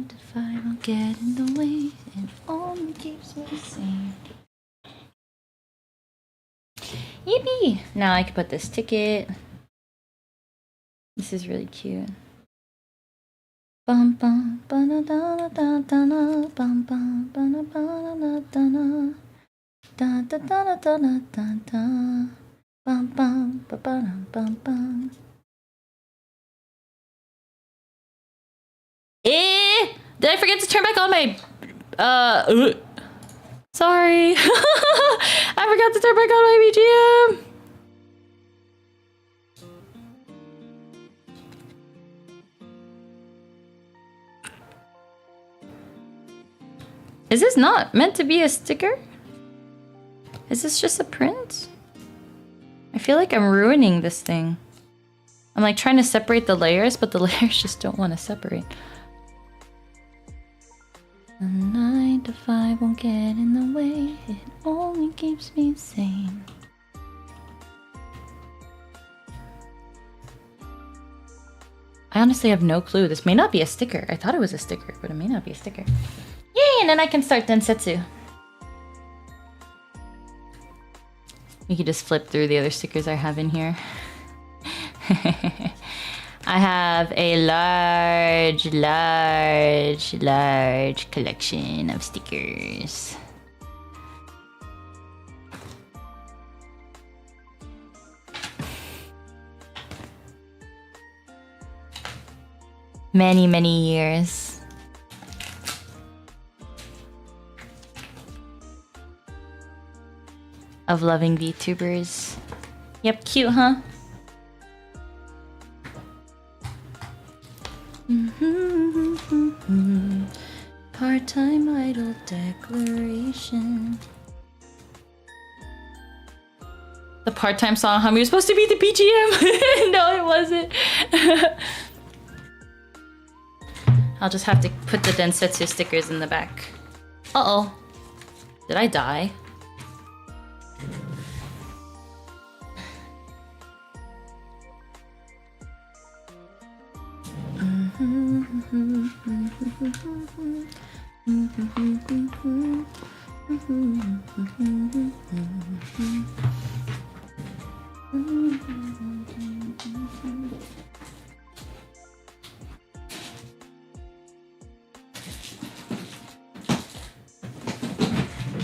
to 5 will get in the way. It only keeps me sane. Yippee! Now I can put this ticket. This is really cute. Bum bum ba da da da da da bum bum ba da da da da da da da da da bum bum ba ba bum bum. Did I forget to turn back on my sorry. I forgot to turn back on my BGM. Is this not meant to be a sticker? Is this just a print? I feel like I'm ruining this thing. I'm like trying to separate the layers, but the layers just don't want to separate. 9 to 5 won't get in the way. It only keeps me sane. I honestly have no clue. This may not be a sticker. I thought it was a sticker, but it may not be a sticker. Yay! And then I can start ZATSU. We could just flip through the other stickers I have in here. I have a large collection of stickers. many, many years. Of loving VTubers. Yep, cute, huh? Part-time idol declaration. The part-time song hum was supposed to be the BGM. No, it wasn't. I'll just have to put the Densetsu stickers in the back. Uh-oh. Did I die?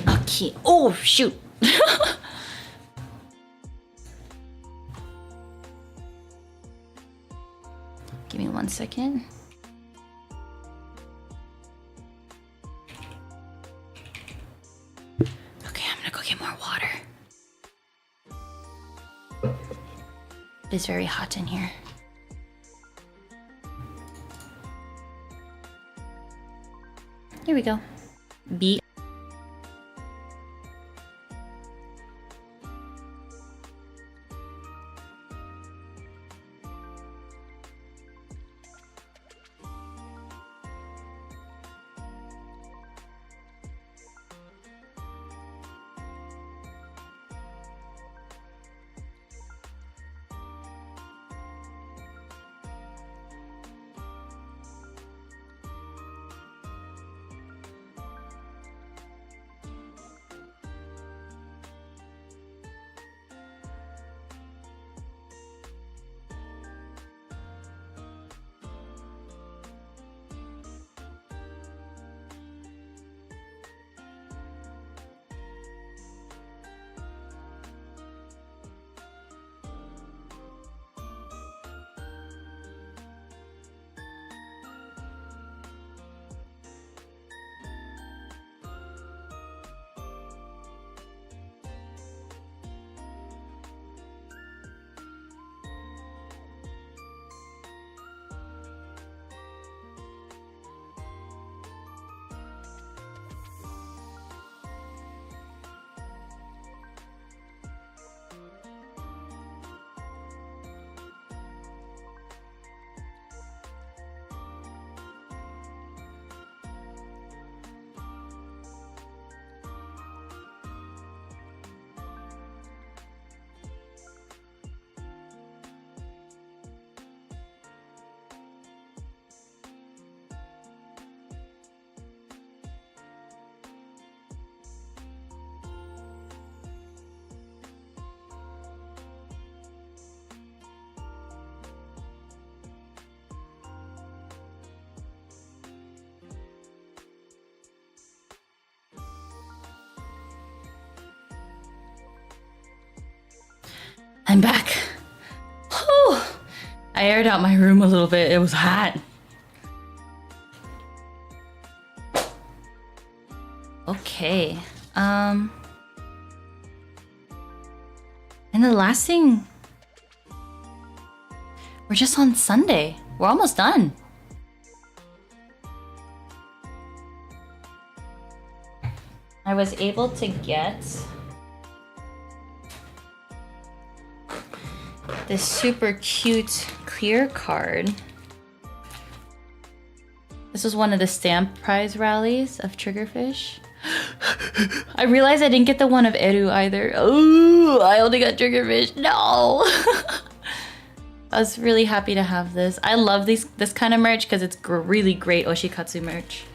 Okay. Oh, shoot. Give me 1 second. Okay, I'm gonna go get more water. It is very hot in here. Here we go. B. I'm back. Whew. I aired out my room a little bit. It was hot. Okay. And the last thing, we're just on Sunday. We're almost done. I was able to get this super cute clear card. This was one of the stamp prize rallies of Triggerfish. I realized I didn't get the one of Eru either. Oh, I only got Triggerfish. No. I was really happy to have this. I love this kind of merch because it's really great Oshikatsu merch.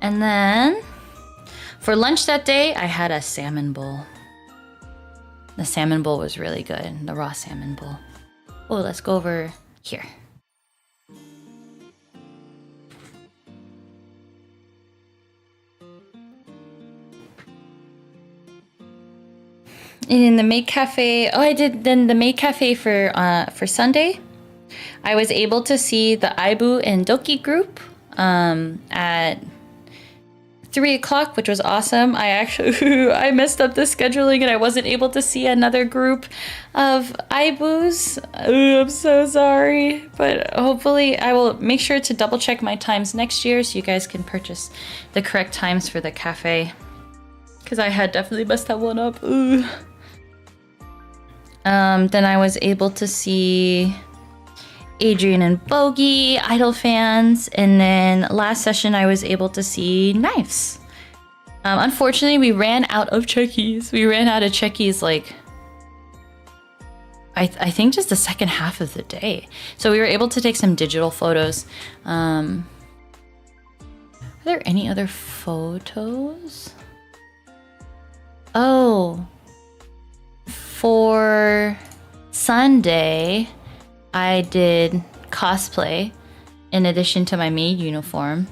And then for lunch that day, I had a salmon bowl. The salmon bowl was really good, the raw salmon bowl. Oh, let's go over here. in the maid cafe. Oh, I did then the maid cafe for Sunday. I was able to see the Aibu and Doki group at 3 o'clock, which was awesome. I actually I messed up the scheduling and I wasn't able to see another group of Aibus. I'm so sorry, but hopefully I will make sure to double check my times next year so you guys can purchase the correct times for the cafe, because I had definitely messed that one up. Then I was able to see Adrian and Bogey, Idol fans, and then last session I was able to see Knives. Unfortunately, we ran out of checkies. We ran out of checkies like I think just the second half of the day. So we were able to take some digital photos. Are there any other photos? Oh, for Sunday, I did cosplay in addition to my maid uniform.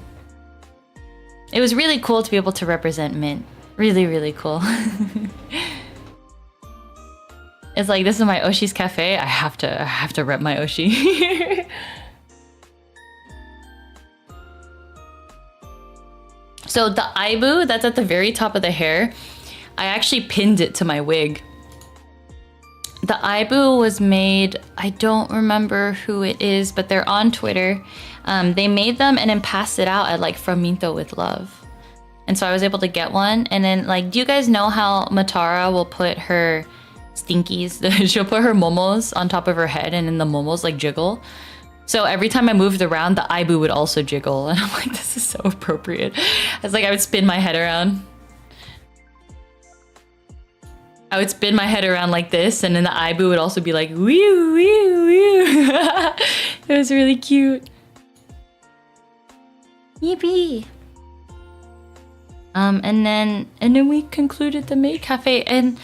It was really cool to be able to represent Mint. Really, really cool. It's like, this is my Oshi's cafe. I have to rep my Oshi. So the Aibu that's at the very top of the hair, I actually pinned it to my wig. The Aibu was made, I don't remember who it is, but they're on Twitter. They made them and then passed it out at like From Minto with Love. And so I was able to get one. And then like, do you guys know how Matara will put her stinkies? She'll put her momos on top of her head and then the momos like jiggle. So every time I moved around, the Aibu would also jiggle. And I'm like, this is so appropriate. It's like I would spin my head around. I would spin my head around like this, and then the Aibu would also be like, woo, woo, woo. It was really cute. Yippee. And then we concluded the maid cafe. And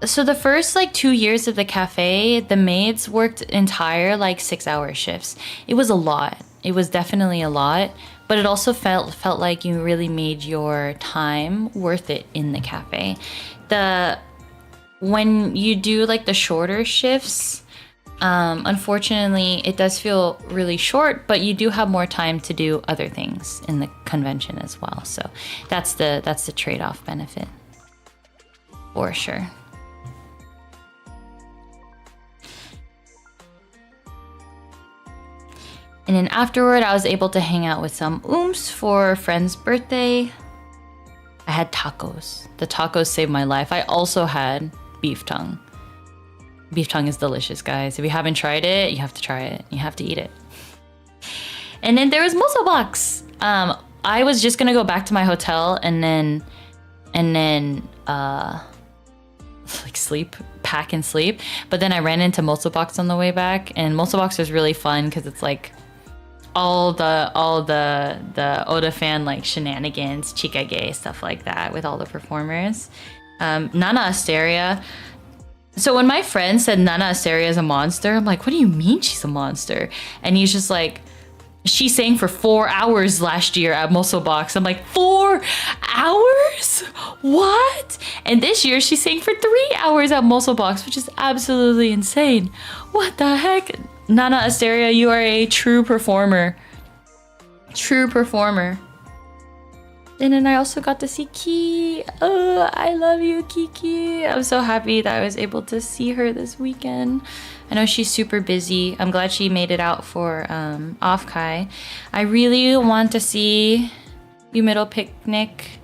so the first like 2 years of the cafe, the maids worked entire like 6-hour shifts. It was a lot. It was definitely a lot, but it also felt like you really made your time worth it in the cafe. When you do like the shorter shifts, unfortunately it does feel really short, but you do have more time to do other things in the convention as well. So that's the trade-off benefit for sure. And then afterward, I was able to hang out with some oomps for a friend's birthday. I had tacos. The tacos saved my life. I also had beef tongue. Beef tongue is delicious, guys. If you haven't tried it, you have to try it. You have to eat it. And then there was musso box. I was just gonna go back to my hotel and then like sleep, pack and sleep. But then I ran into musso box on the way back, and musso box was really fun because it's like all the Oda fan like shenanigans, chikage, stuff like that with all the performers. Nana Asteria. So when my friend said Nana Asteria is a monster, I'm like, what do you mean she's a monster? And he's just like, she sang for 4 hours last year at Musso Box. I'm like, 4 hours? What? And this year she sang for 3 hours at Musso Box, which is absolutely insane. What the heck? Nana Asteria, you are a true performer. True performer. And then I also got to see Ki. Oh, I love you, Kiki. I'm so happy that I was able to see her this weekend. I know she's super busy. I'm glad she made it out for Offkai. I really want to see Yumido Picnic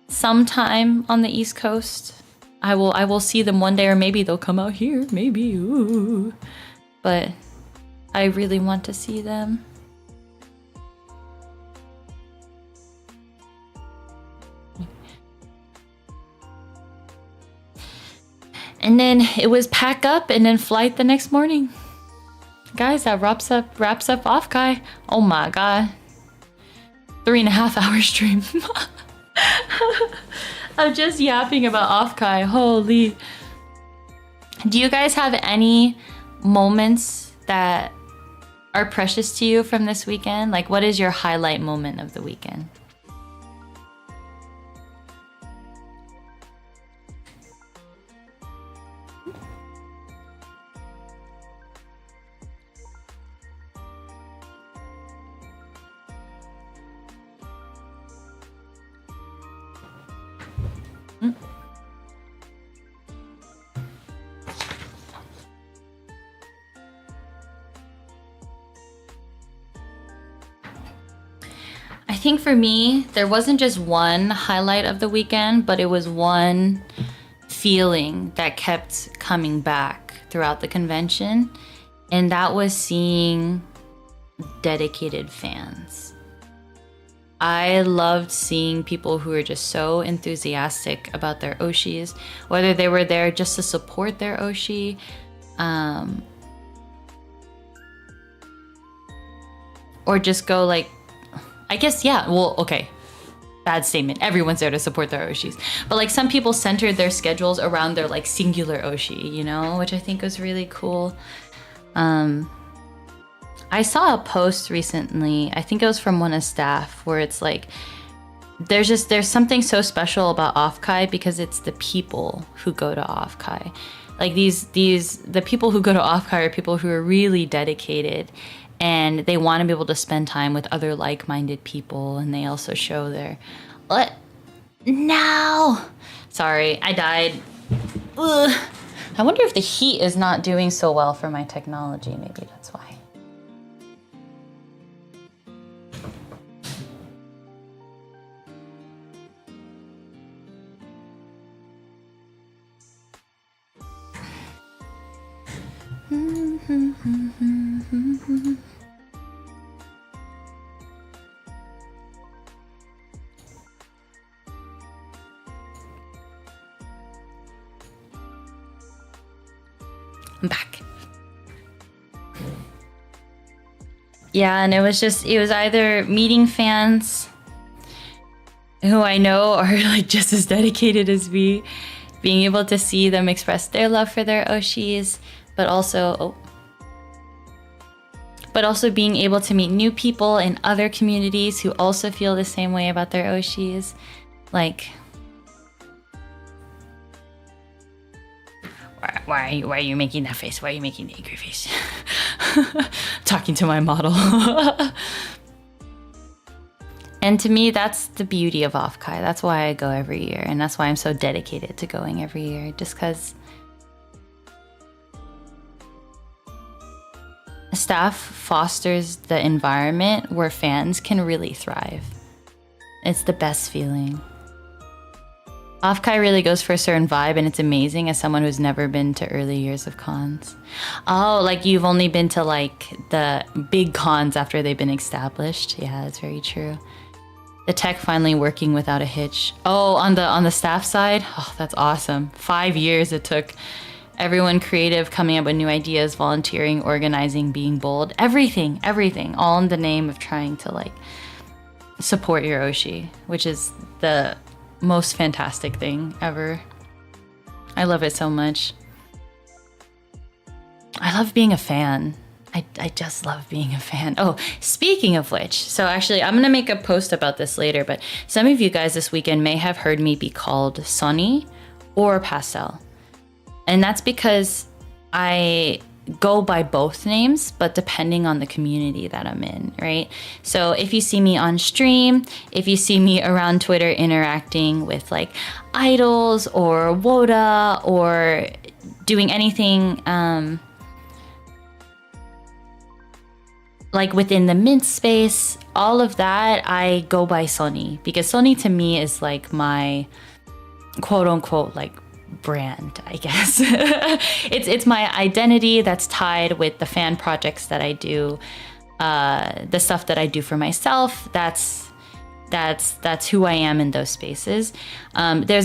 sometime on the East Coast. I will see them one day, or maybe they'll come out here. Maybe. Ooh. But I really want to see them. And then it was pack up and then flight the next morning. Guys, that wraps up Offkai. Oh my god. 3.5 hour stream. I'm just yapping about Offkai. Holy. Do you guys have any moments that are precious to you from this weekend? Like, what is your highlight moment of the weekend? I think for me, there wasn't just one highlight of the weekend, but it was one feeling that kept coming back throughout the convention. And that was seeing dedicated fans. I loved seeing people who were just so enthusiastic about their oshis, whether they were there just to support their oshi, or just go like, I guess, yeah, well, okay, bad statement. Everyone's there to support their oshis. But like some people centered their schedules around their like singular oshi, you know, which I think was really cool. I saw a post recently, I think it was from one of staff, where it's like, there's something so special about Offkai because it's the people who go to Offkai. Like the people who go to Offkai are people who are really dedicated, and they want to be able to spend time with other like-minded people, and they also show their... What? No! Sorry, I died. Ugh. I wonder if the heat is not doing so well for my technology. Maybe that's why. I'm back. Yeah, and it was either meeting fans who I know are like just as dedicated as me, being able to see them express their love for their oshis, but also being able to meet new people in other communities who also feel the same way about their oshis. Like, why are you making that face? Why are you making the angry face? Talking to my model. And to me, that's the beauty of Offkai. That's why I go every year, and that's why I'm so dedicated to going every year, just because staff fosters the environment where fans can really thrive. It's the best feeling. Offkai really goes for a certain vibe, and it's amazing as someone who's never been to early years of cons. Oh, like you've only been to like the big cons after they've been established. Yeah, that's very true. The tech finally working without a hitch. Oh, on the staff side? Oh, that's awesome. 5 years it took. Everyone creative, coming up with new ideas, volunteering, organizing, being bold. Everything, all in the name of trying to like support your oshi, which is the most fantastic thing ever. I love it so much. I love being a fan. I just love being a fan. Oh, speaking of which, so actually I'm gonna make a post about this later, but some of you guys this weekend may have heard me be called Soni or Pastel. And that's because I go by both names, but depending on the community that I'm in, right? So if you see me on stream, if you see me around Twitter interacting with like idols or Woda or doing anything like within the mint space, all of that, I go by Soni, because Soni to me is like my quote unquote like brand, I guess. it's my identity that's tied with the fan projects that I do, the stuff that I do for myself. That's who I am in those spaces. There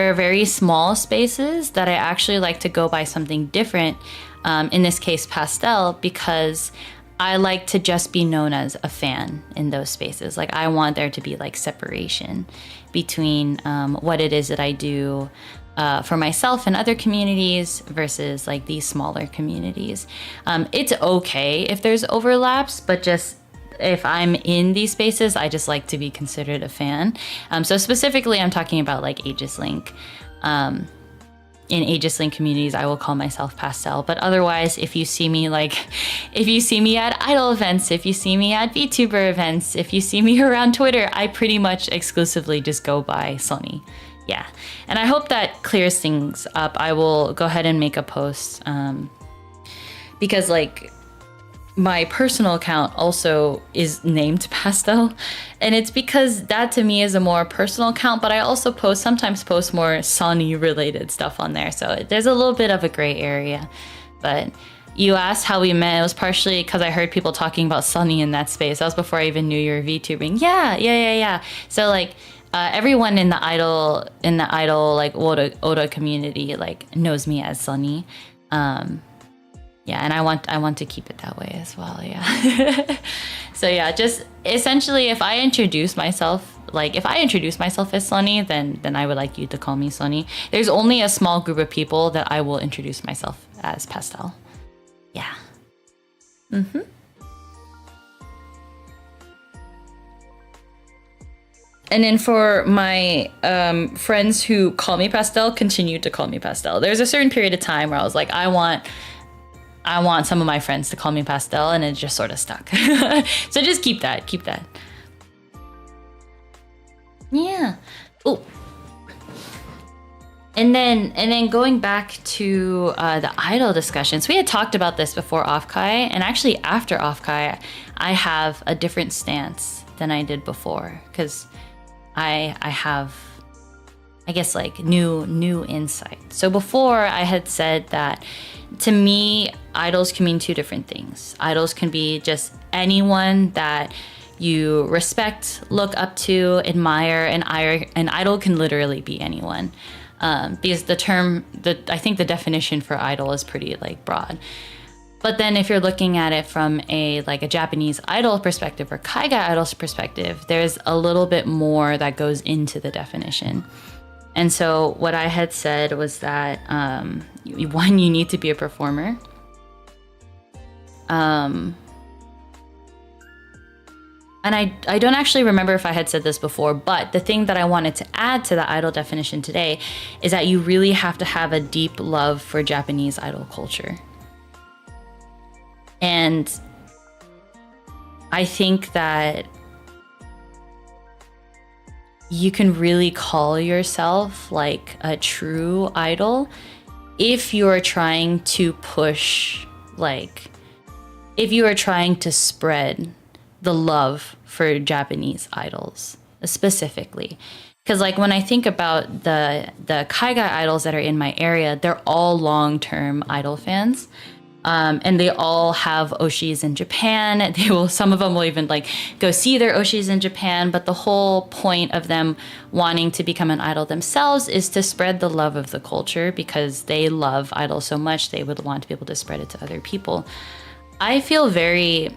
are very small spaces that I actually like to go by something different. In this case, Pastel, because I like to just be known as a fan in those spaces. Like I want there to be like separation between what it is that I do for myself and other communities versus like these smaller communities. It's okay if there's overlaps, but just if I'm in these spaces, I just like to be considered a fan. So specifically, I'm talking about like Aegis Link. in ageist communities, I will call myself pastel. But otherwise, if you see me at idol events, if you see me at VTuber events, if you see me around Twitter, I pretty much exclusively just go by Soni. Yeah, and I hope that clears things up. I will go ahead and make a post because like my personal account also is named Pastel, and it's because that to me is a more personal account, but I also sometimes post more Soni related stuff on there. So there's a little bit of a gray area. But you asked how we met. It was partially because I heard people talking about Soni in that space. That was before I even knew you were VTubing. Yeah. So like everyone in the idol like Oda community like knows me as Soni. Yeah, and I want to keep it that way as well, yeah. So yeah, just essentially if I introduce myself as Soni, then I would like you to call me Soni. There's only a small group of people that I will introduce myself as Pastel. Yeah. Mm-hmm. And then for my friends who call me Pastel, continue to call me Pastel. There's a certain period of time where I was like, I want some of my friends to call me Pastel, and it just sort of stuck. So just keep that. Yeah. Oh. And then going back to the idol discussions, we had talked about this before Offkai, and actually after Offkai, I have a different stance than I did before because I have, I guess, like new insight. So before I had said that to me, idols can mean two different things. Idols can be just anyone that you respect, look up to, admire. An idol can literally be anyone. Because I think the definition for idol is pretty like broad. But then if you're looking at it from a Japanese idol perspective or Kaigai idol's perspective, there's a little bit more that goes into the definition. And so what I had said was that, one, you need to be a performer. And I don't actually remember if I had said this before, but the thing that I wanted to add to the idol definition today is that you really have to have a deep love for Japanese idol culture. And I think that you can really call yourself like a true idol if you're trying to push, if you are trying to spread the love for Japanese idols specifically. Because when I think about the Kaigai idols that are in my area, they're all long-term idol fans. And they all have oshis in Japan. Some of them will even go see their oshis in Japan. But the whole point of them wanting to become an idol themselves is to spread the love of the culture because they love idols so much they would want to be able to spread it to other people. I feel very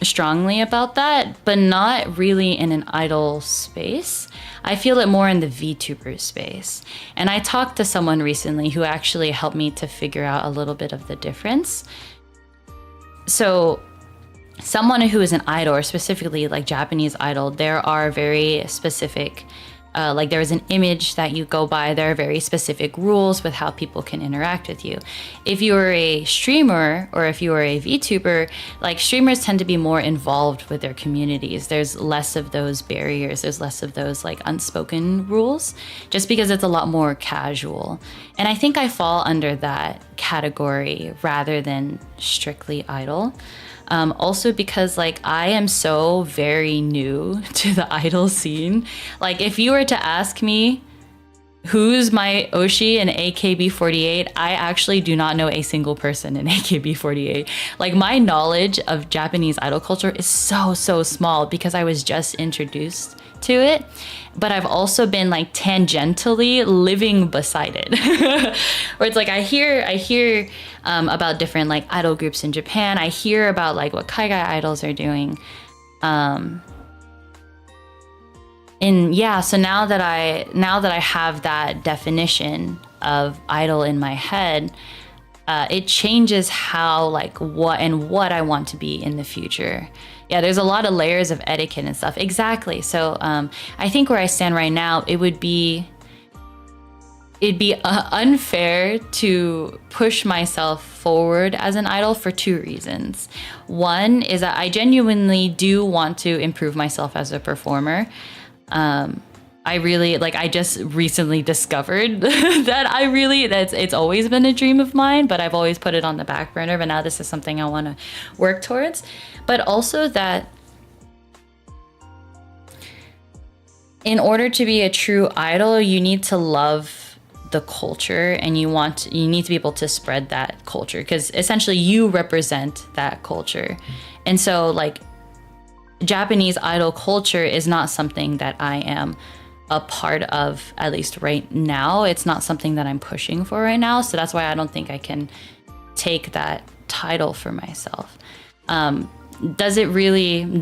strongly about that, but not really in an idol space. I feel it more in the VTuber space. And I talked to someone recently who actually helped me to figure out a little bit of the difference. So someone who is an idol, or specifically Japanese idol, there are very specific, there is an image that you go by. There are very specific rules with how people can interact with you. If you are a streamer or if you are a VTuber, streamers tend to be more involved with their communities. There's less of those barriers. There's less of those unspoken rules, just because it's a lot more casual. And I think I fall under that category rather than strictly idol. Also because I am so very new to the idol scene. If you were to ask me who's my Oshi in AKB48, I actually do not know a single person in AKB48. My knowledge of Japanese idol culture is so small because I was just introduced to it, but I've also been tangentially living beside it. Where it's I hear about different idol groups in Japan. I hear about what Kaigai idols are doing. And yeah, so now that I have that definition of idol in my head, it changes how what I want to be in the future. Yeah, there's a lot of layers of etiquette and stuff. Exactly. So I think where I stand right now, it would be it'd be unfair to push myself forward as an idol for two reasons. One is that I genuinely do want to improve myself as a performer. I really, like, I just recently discovered that it's always been a dream of mine, but I've always put it on the back burner. But now this is something I want to work towards. But also that in order to be a true idol, you need to love the culture, and you need to be able to spread that culture, because essentially you represent that culture. And so, like, Japanese idol culture is not something that I am a part of, at least right now. It's not something that I'm pushing for right now, so that's why I don't think I can take that title for myself. Do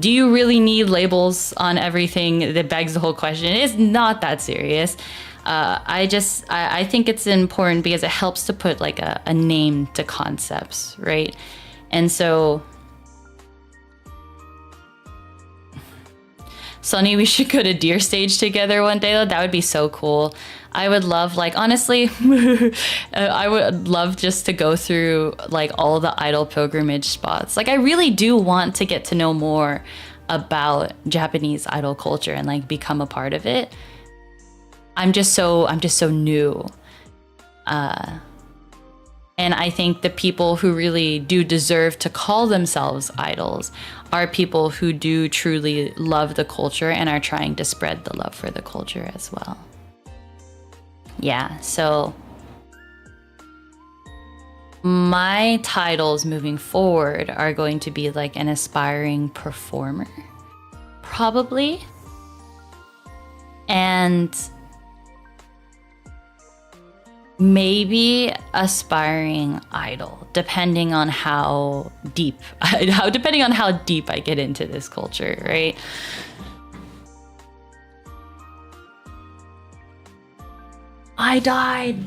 you really need labels on everything? That begs the whole question. It's not that serious. I think it's important because it helps to put like a name to concepts, right? And so, Soni, we should go to Deer Stage together one day, though. That would be so cool. I would love, like, honestly, I would love just to go through like all the idol pilgrimage spots. Like, I really do want to get to know more about Japanese idol culture and like become a part of it. I'm just so new. And I think the people who really do deserve to call themselves idols are people who do truly love the culture and are trying to spread the love for the culture as well. Yeah, so my titles moving forward are going to be like an aspiring performer, probably. And maybe aspiring idol, depending on how deep I get into this culture, right? I died.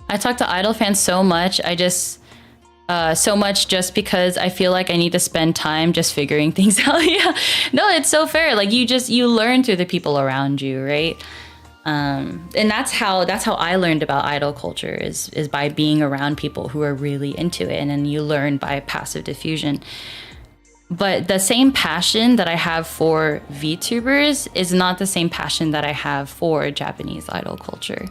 I talk to idol fans so much. Just because I feel like I need to spend time just figuring things out. Yeah, no, it's so fair. Like, you learn through the people around you, right? And that's how I learned about idol culture is by being around people who are really into it, and then you learn by passive diffusion. But the same passion that I have for VTubers is not the same passion that I have for Japanese idol culture.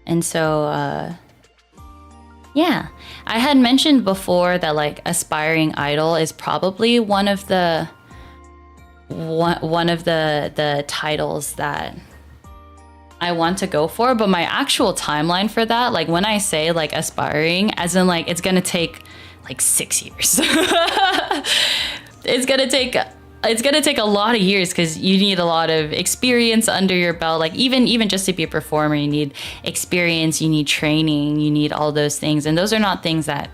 And so, yeah, I had mentioned before that like aspiring idol is probably one of the titles that I want to go for. But my actual timeline for that, like when I say like aspiring, as in like it's gonna take like 6 years. It's gonna take a lot of years because you need a lot of experience under your belt. Like even just to be a performer, you need experience, you need training, you need all those things. And those are not things that,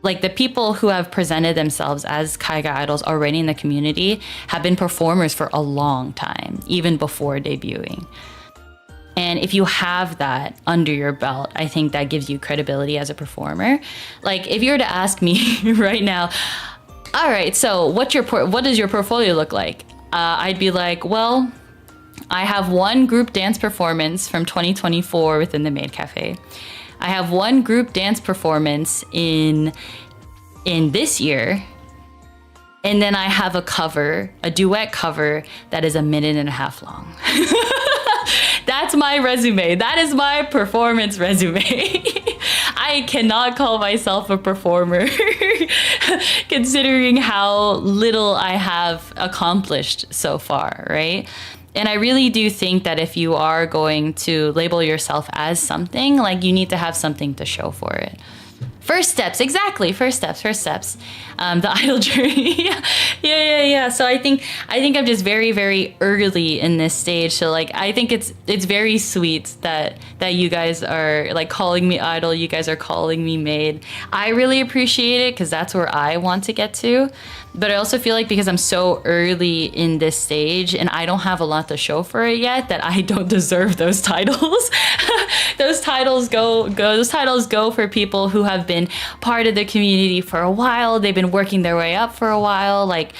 like, the people who have presented themselves as Kaiga idols already in the community have been performers for a long time, even before debuting. And if you have that under your belt, I think that gives you credibility as a performer. Like, if you were to ask me right now, all right, so what does your portfolio look like? I'd be like, well, I have one group dance performance from 2024 within the Maid Cafe. I have one group dance performance in this year. And then I have a duet cover that is 1.5 minutes long. That's my resume. That is my performance resume. I cannot call myself a performer considering how little I have accomplished so far, right? And I really do think that if you are going to label yourself as something, like, you need to have something to show for it. First steps, exactly. First steps. The idol journey. Yeah. So I think I'm just very, very early in this stage. So like, I think it's very sweet that you guys are like calling me idol. You guys are calling me maid. I really appreciate it because that's where I want to get to. But I also feel like because I'm so early in this stage and I don't have a lot to show for it yet, that I don't deserve those titles. Those titles go for people who have been part of the community for a while. They've been working their way up for a while. Like,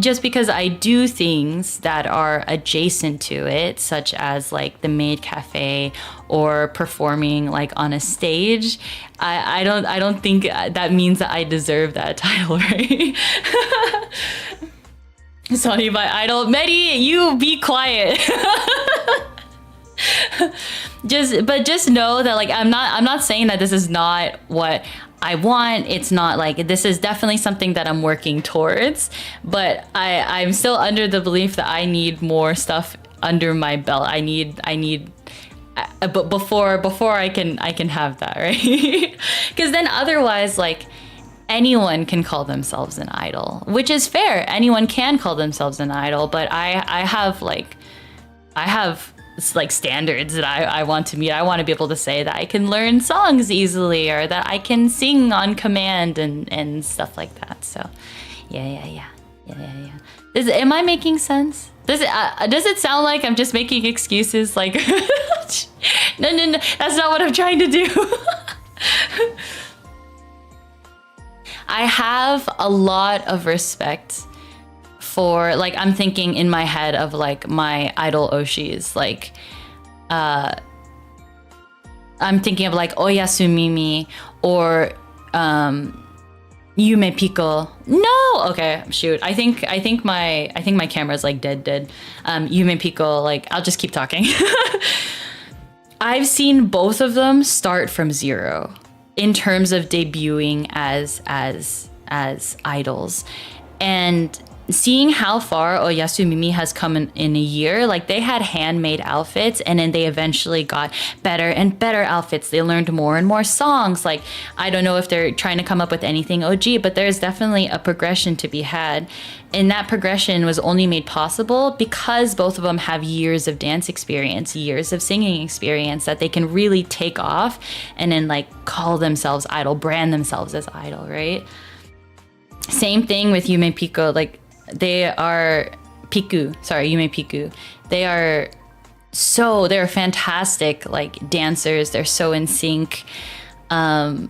just because I do things that are adjacent to it, such as like the maid cafe or performing like on a stage, I don't think that means that I deserve that title, right? Soni, my idol. Medi, you be quiet. Just know that like I'm not saying that this is not what I want. It's not like, this is definitely something that I'm working towards, but I'm still under the belief that I need more stuff under my belt. I need but before I can have that, right? Because then otherwise, like, anyone can call themselves an idol, which is fair. Anyone can call themselves an idol, but I have like standards that I want to meet. I want to be able to say that I can learn songs easily, or that I can sing on command and stuff like that. So yeah. Am I making sense? Does it sound like I'm just making excuses? Like, no, that's not what I'm trying to do. I have a lot of respect for, like, I'm thinking in my head of like my idol oshis, like I'm thinking of like Oyasumimi or Yume Piko. No, okay, shoot. I think my camera's like dead. Yume Piko, like, I'll just keep talking. I've seen both of them start from zero in terms of debuting as idols, and seeing how far Oyasumimi has come in a year. Like, they had handmade outfits, and then they eventually got better and better outfits. They learned more and more songs. Like, I don't know if they're trying to come up with anything OG, but there's definitely a progression to be had. And that progression was only made possible because both of them have years of dance experience, years of singing experience that they can really take off and then like call themselves idol, brand themselves as idol, right? Same thing with Yume Piko. Like, they are Yume Piku. They're fantastic like dancers. They're so in sync. Yeah,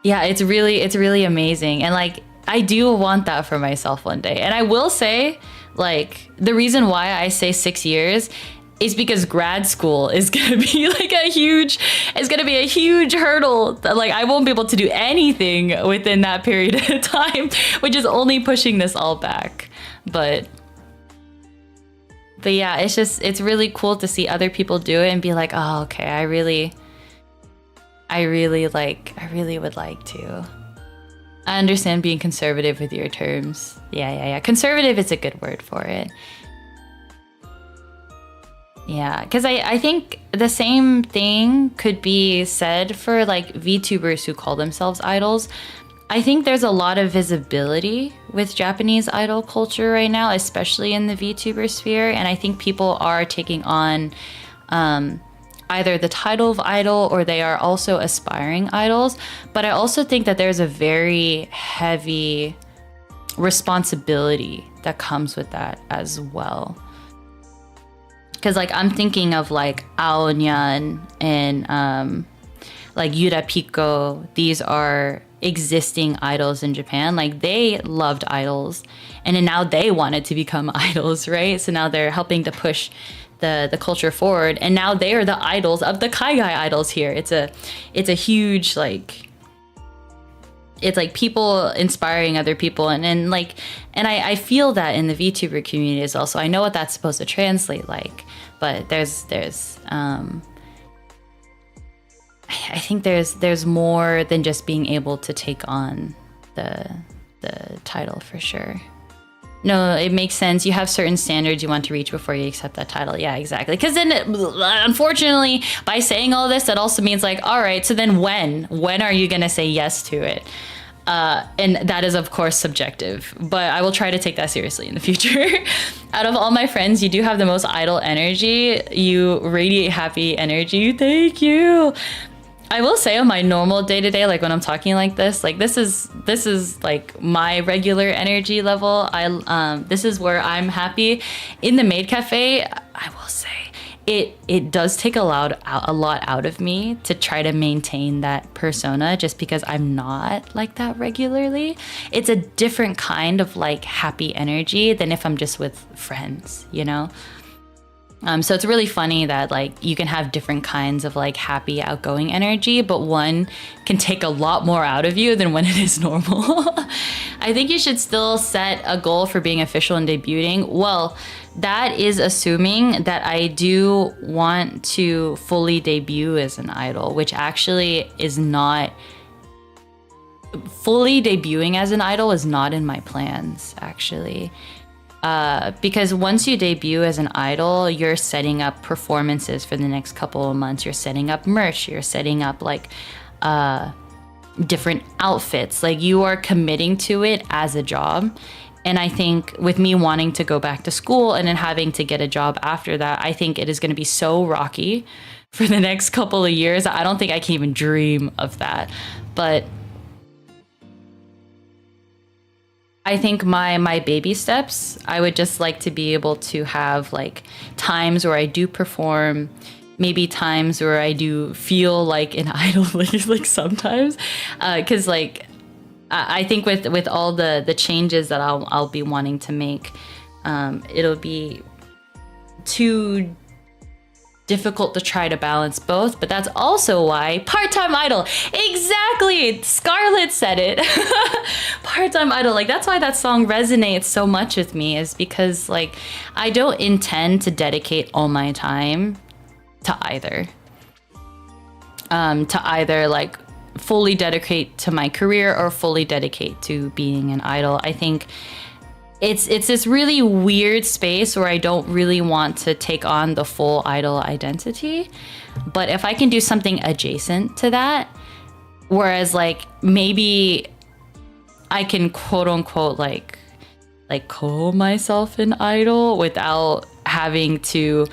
it's really amazing. And like, I do want that for myself one day. And I will say, like, the reason why I say 6 years is because grad school is gonna be like a huge hurdle. Like, I won't be able to do anything within that period of time, which is only pushing this all back. But yeah, it's really cool to see other people do it and be like, oh, okay, I really would like to. I understand being conservative with your terms. Yeah. Conservative is a good word for it. Yeah, because I think the same thing could be said for like VTubers who call themselves idols. I think there's a lot of visibility with Japanese idol culture right now, especially in the VTuber sphere. And I think people are taking on either the title of idol, or they are also aspiring idols. But I also think that there's a very heavy responsibility that comes with that as well. Because like, I'm thinking of like Aonyan and like Yura Piko. These are existing idols in Japan. Like, they loved idols, and then now they wanted to become idols, right? So now they're helping to push the culture forward, and now they are the idols of the Kaigai idols here. It's a huge, like, it's like people inspiring other people, and I feel that in the VTuber community as well. So I know what that's supposed to translate like, but there's I think there's more than just being able to take on the title, for sure. No, it makes sense. You have certain standards you want to reach before you accept that title. Yeah, exactly. Because then, unfortunately, by saying all this, that also means like, all right, so then when are you going to say yes to it? And that is, of course, subjective, but I will try to take that seriously in the future. Out of all my friends, you do have the most idol energy. You radiate happy energy. Thank you. I will say on my normal day-to-day, like when I'm talking like this is like my regular energy level. This is where I'm happy. In the maid cafe, I will say it does take a lot out of me to try to maintain that persona, just because I'm not like that regularly. It's a different kind of like happy energy than if I'm just with friends, you know? So it's really funny that like you can have different kinds of like happy, outgoing energy, but one can take a lot more out of you than when it is normal. I think you should still set a goal for being official and debuting. Well, that is assuming that I do want to fully debut as an idol, which actually is not... Fully debuting as an idol is not in my plans, actually. Because once you debut as an idol, you're setting up performances for the next couple of months. You're setting up merch. You're setting up like different outfits. Like you are committing to it as a job. And I think with me wanting to go back to school and then having to get a job after that, I think it is going to be so rocky for the next couple of years. I don't think I can even dream of that. But I think my baby steps, I would just like to be able to have like times where I do perform, maybe times where I do feel like an idol, like sometimes, because like I think with all the changes that I'll be wanting to make, it'll be too difficult to try to balance both. But that's also why part-time idol, exactly, Scarlett said it. Part-time idol, like that's why that song resonates so much with me, is because like I don't intend to dedicate all my time to either like fully dedicate to my career or fully dedicate to being an idol. I think it's this really weird space where I don't really want to take on the full idol identity. But if I can do something adjacent to that, whereas like maybe I can quote unquote like call myself an idol without having to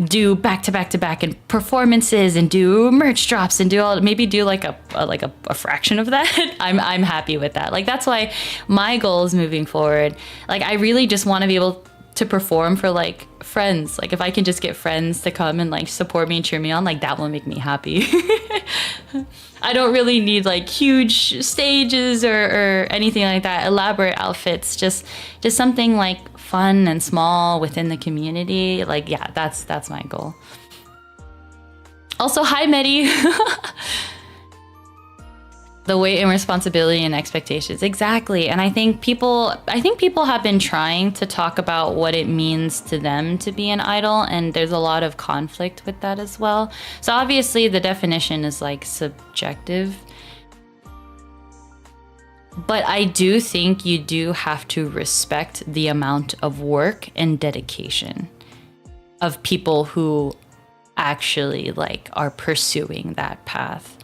do back to back and performances and do merch drops and maybe do like a fraction of that. I'm happy with that. Like that's why my goals moving forward, like I really just want to be able to perform for like friends. Like if I can just get friends to come and like support me and cheer me on, like that will make me happy. I don't really need like huge stages or anything like that, elaborate outfits, just something like fun and small within the community. Like, yeah, that's my goal. Also, hi, Medi. The weight and responsibility and expectations. Exactly. And I think people have been trying to talk about what it means to them to be an idol, and there's a lot of conflict with that as well. So obviously the definition is like subjective. But I do think you do have to respect the amount of work and dedication of people who actually like are pursuing that path.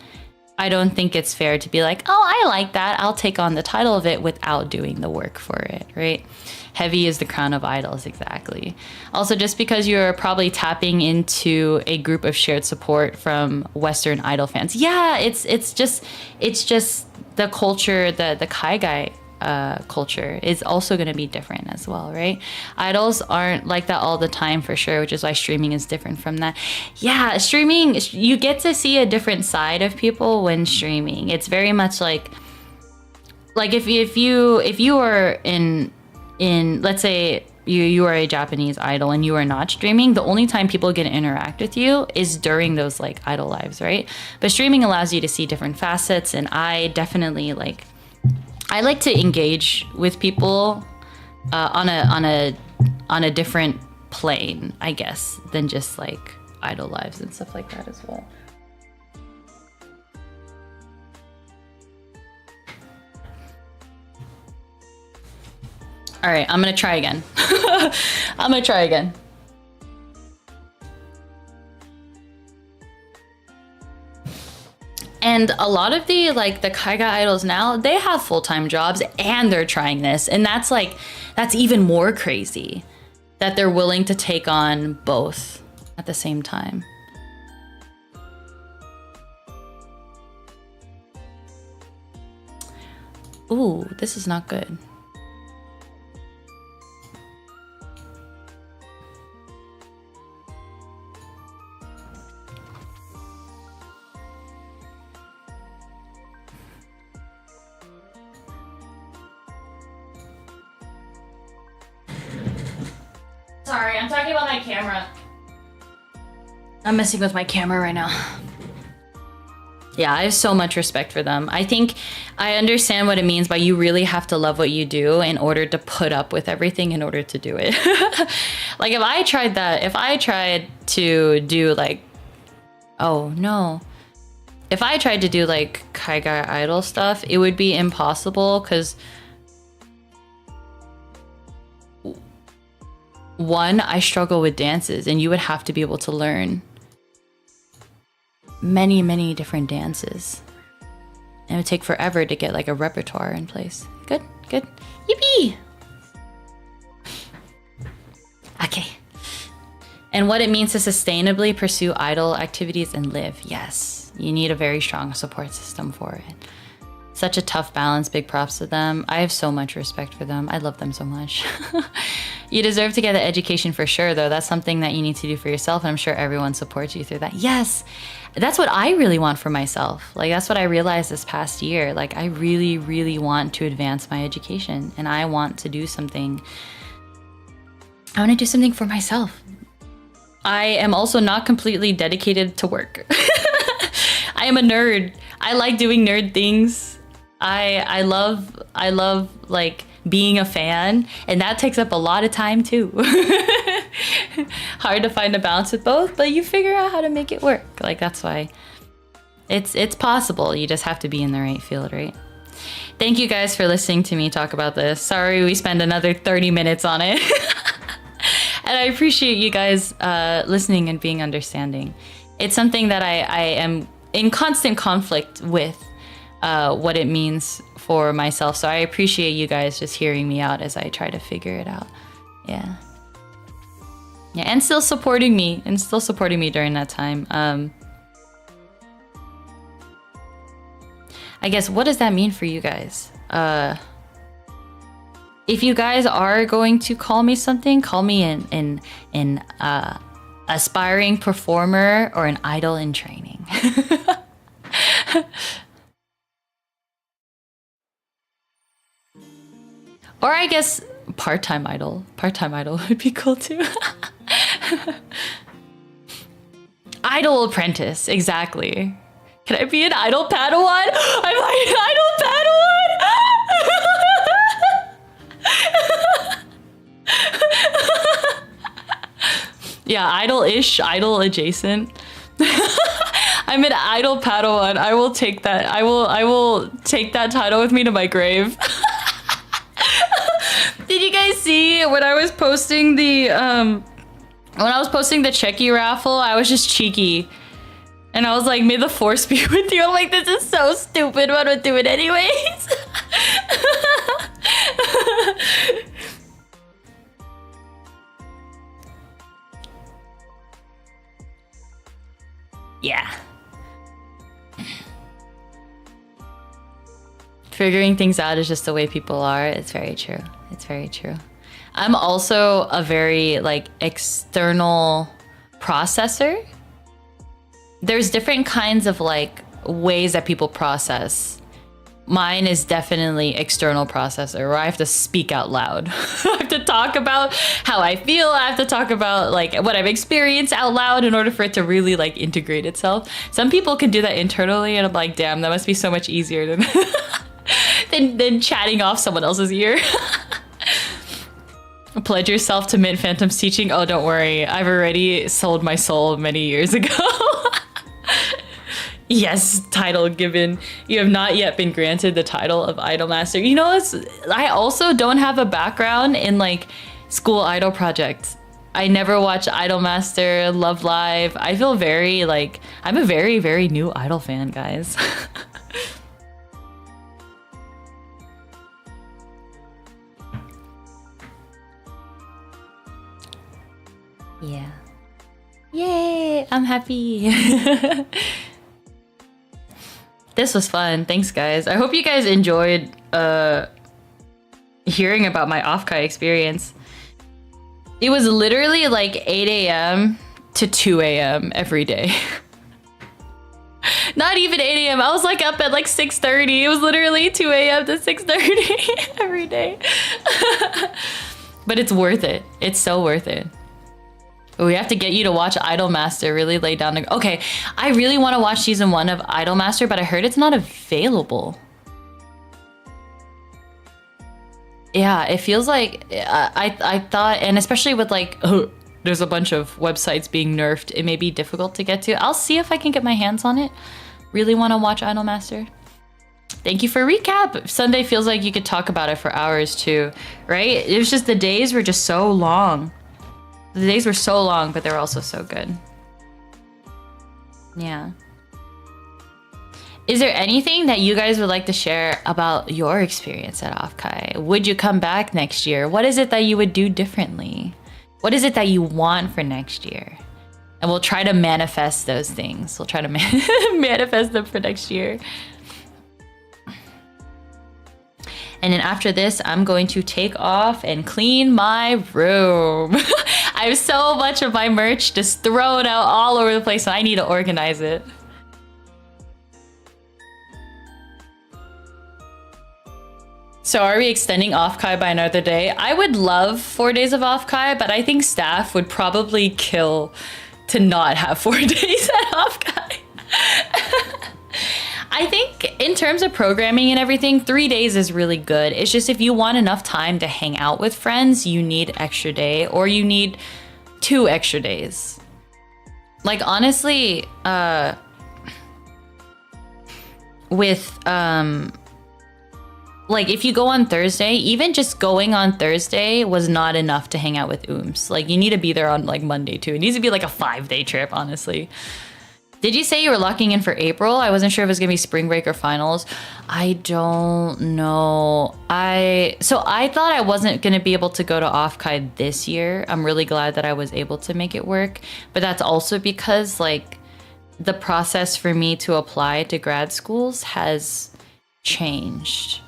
I don't think it's fair to be like, oh, I like that, I'll take on the title of it without doing the work for it, right? Heavy is the crown of idols, exactly. Also, just because you're probably tapping into a group of shared support from Western idol fans. Yeah, it's just the culture, the Kaigai culture is also going to be different as well, right? Idols aren't like that all the time for sure, which is why streaming is different from that. Yeah, streaming, you get to see a different side of people when streaming. It's very much like if you are in let's say you are a Japanese idol and you are not streaming, the only time people get to interact with you is during those like idol lives, right? But streaming allows you to see different facets, and I definitely like to engage with people on a different plane, I guess, than just like idol lives and stuff like that as well. All right, I'm gonna try again. I'm gonna try again. And a lot of the Kaiga idols now, they have full-time jobs and they're trying this. And that's even more crazy that they're willing to take on both at the same time. Ooh, this is not good. Sorry, I'm talking about my camera. I'm messing with my camera right now. Yeah, I have so much respect for them. I think I understand what it means by you really have to love what you do in order to put up with everything in order to do it. Like if I tried to do oh no. If I tried to do Kaiga idol stuff, it would be impossible because one, I struggle with dances and you would have to be able to learn many, many different dances. And it would take forever to get a repertoire in place. Good, good. Yippee! Okay. And what it means to sustainably pursue idol activities and live. Yes, you need a very strong support system for it. Such a tough balance, big props to them. I have so much respect for them. I love them so much. You deserve to get the education for sure, though. That's something that you need to do for yourself, and I'm sure everyone supports you through that. Yes, that's what I really want for myself. That's what I realized this past year. I really, really want to advance my education, and I want to do something. I want to do something for myself. I am also not completely dedicated to work. I am a nerd. I like doing nerd things. I love being a fan, and that takes up a lot of time too. Hard to find a balance with both, but you figure out how to make it work. That's why it's possible. You just have to be in the right field, right? Thank you guys for listening to me talk about this. Sorry we spent another 30 minutes on it. And I appreciate you guys listening and being understanding. It's something that I am in constant conflict with what it means for myself. So I appreciate you guys just hearing me out as I try to figure it out. Yeah. Yeah, and still supporting me during that time. I guess, what does that mean for you guys? If you guys are going to call me something, call me an aspiring performer or an idol in training. Or I guess part-time idol. Part-time idol would be cool too. Idol apprentice, exactly. Can I be an idol Padawan? I'm an idol Padawan! Yeah, idol-ish, idol adjacent. I'm an idol Padawan. I will take that. I will take that title with me to my grave. Did you guys see when I was posting the Checky raffle? I was just cheeky. And I was like, may the force be with you. I'm like, this is so stupid, but I'm gonna do it anyways. Yeah. Figuring things out is just the way people are. It's very true. It's very true. I'm also a very external processor. There's different kinds of ways that people process. Mine is definitely external processor, where I have to speak out loud. I have to talk about how I feel. I have to talk about what I've experienced out loud in order for it to really integrate itself. Some people can do that internally, and I'm like, damn, that must be so much easier than chatting off someone else's ear. Pledge yourself to Mint Phantom's teaching. Oh, don't worry. I've already sold my soul many years ago. Yes, title given. You have not yet been granted the title of Idol Master. You know, I also don't have a background in like school idol projects. I never watched Idol Master, Love Live. I feel very like, I'm a very, very new idol fan, guys. Yeah. Yay, I'm happy. This was fun. Thanks, guys. I hope you guys enjoyed hearing about my Offkai experience. It was literally like 8 a.m. to 2 a.m. every day. Not even 8 a.m. I was like up at like 6:30. It was literally 2 a.m. to 6:30 every day. But it's worth it. It's so worth it. We have to get you to watch Idol Master, really lay down the... Okay, I really want to watch season 1 of Idol Master, but I heard it's not available. Yeah, it feels like... I thought, and especially with like, there's a bunch of websites being nerfed, it may be difficult to get to. I'll see if I can get my hands on it. Really want to watch Idol Master. Thank you for recap. Sunday feels like you could talk about it for hours too, right? It was just the days were just so long. The days were so long, but they were also so good. Yeah. Is there anything that you guys would like to share about your experience at Offkai? Would you come back next year? What is it that you would do differently? What is it that you want for next year? And we'll try to manifest those things. We'll try to manifest them for next year. And then after this, I'm going to take off and clean my room. I have so much of my merch just thrown out all over the place, so I need to organize it. So are we extending Offkai by another day? I would love 4 days of Offkai, but I think staff would probably kill to not have 4 days at Offkai. I think in terms of programming and everything, 3 days is really good. It's just if you want enough time to hang out with friends, you need extra day, or you need 2 extra days. Like honestly, with like if you go on Thursday, even just going on Thursday was not enough to hang out with Ooms. Like you need to be there on like Monday too. It needs to be like a 5-day trip, honestly. Did you say you were locking in for April? I wasn't sure if it was gonna be spring break or finals. I don't know. So I thought I wasn't gonna be able to go to Offkai this year. I'm really glad that I was able to make it work. But that's also because like the process for me to apply to grad schools has changed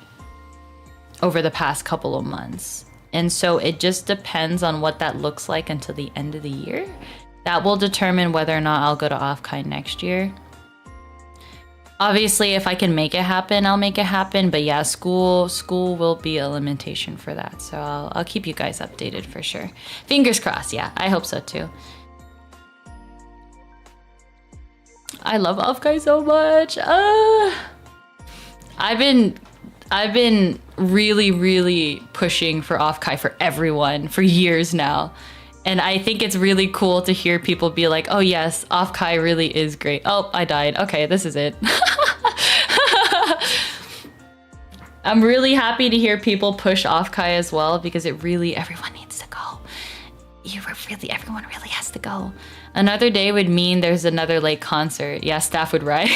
over the past couple of months. And so it just depends on what that looks like until the end of the year. That will determine whether or not I'll go to Offkai next year. Obviously, if I can make it happen, I'll make it happen. But yeah, school will be a limitation for that. So I'll keep you guys updated for sure. Fingers crossed. Yeah, I hope so too. I love Offkai so much. I've been really pushing for Offkai for everyone for years now. And I think it's really cool to hear people be like, oh yes, Offkai really is great. Oh, I died. Okay, this is it. I'm really happy to hear people push Offkai as well, because it really, everyone needs to go. Everyone really has to go. Another day would mean there's another like concert. Yeah, staff would riot.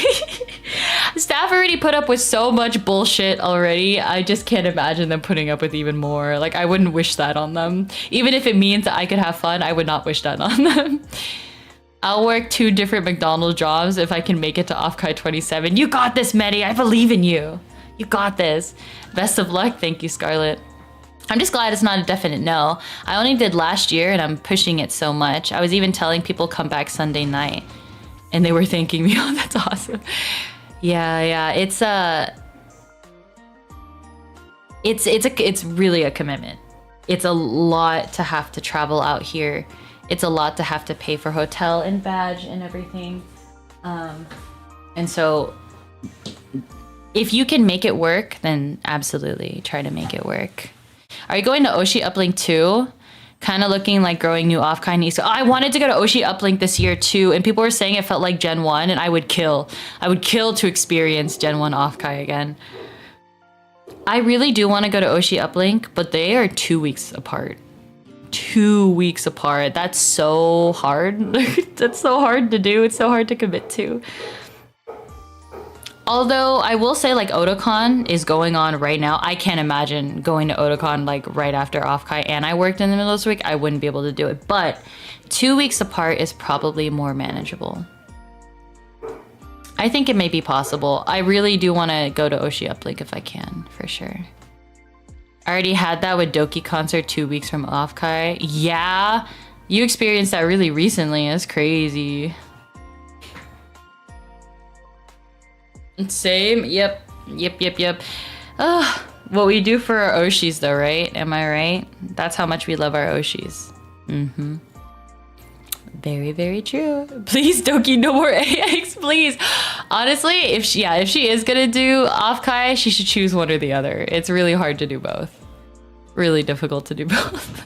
Staff already put up with so much bullshit already. I just can't imagine them putting up with even more. Like, I wouldn't wish that on them. Even if it means that I could have fun, I would not wish that on them. I'll work 2 different McDonald's jobs if I can make it to Offkai 27. You got this, Medi. I believe in you. You got this. Best of luck. Thank you, Scarlett. I'm just glad it's not a definite no. I only did last year and I'm pushing it so much. I was even telling people come back Sunday night and they were thanking me. Oh, that's awesome. Yeah. It's really a commitment. It's a lot to have to travel out here. It's a lot to have to pay for hotel and badge and everything. And so if you can make it work, then absolutely try to make it work. Are you going to Oshi Uplink too? Kind of looking like growing new Offkai knees. So I wanted to go to Oshi Uplink this year too, and people were saying it felt like Gen 1, and I would kill. I would kill to experience Gen 1 Offkai again. I really do want to go to Oshi Uplink, but they are 2 weeks apart. 2 weeks apart. That's so hard. That's so hard to do. It's so hard to commit to. Although I will say like Otakon is going on right now. I can't imagine going to Otakon like right after Offkai and I worked in the middle of this week. I wouldn't be able to do it. But 2 weeks apart is probably more manageable. I think it may be possible. I really do want to go to Oshi Uplink if I can, for sure. I already had that with Doki concert 2 weeks from Offkai. Yeah, you experienced that really recently. That's crazy. Same. Yep. What we do for our Oshis though, right? Am I right? That's how much we love our Oshis. Mm-hmm. Very, very true. Please, Doki, no more AX, please. Honestly, if she is gonna do Offkai, she should choose one or the other. It's really hard to do both. Really difficult to do both.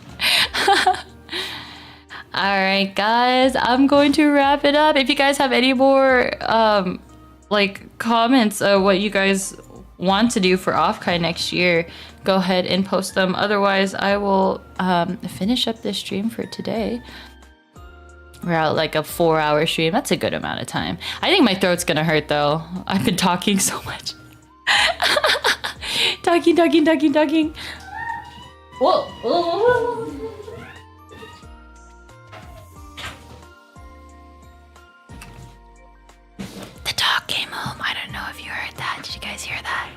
Alright, guys, I'm going to wrap it up. If you guys have any more like comments of what you guys want to do for Offkai next year, go ahead and post them. Otherwise, I will finish up this stream for today. We're at like a 4-hour stream. That's a good amount of time. I think my throat's gonna hurt though. I've been talking so much. Talking. Whoa. The dog came home. I don't know if you heard that. Did you guys hear that?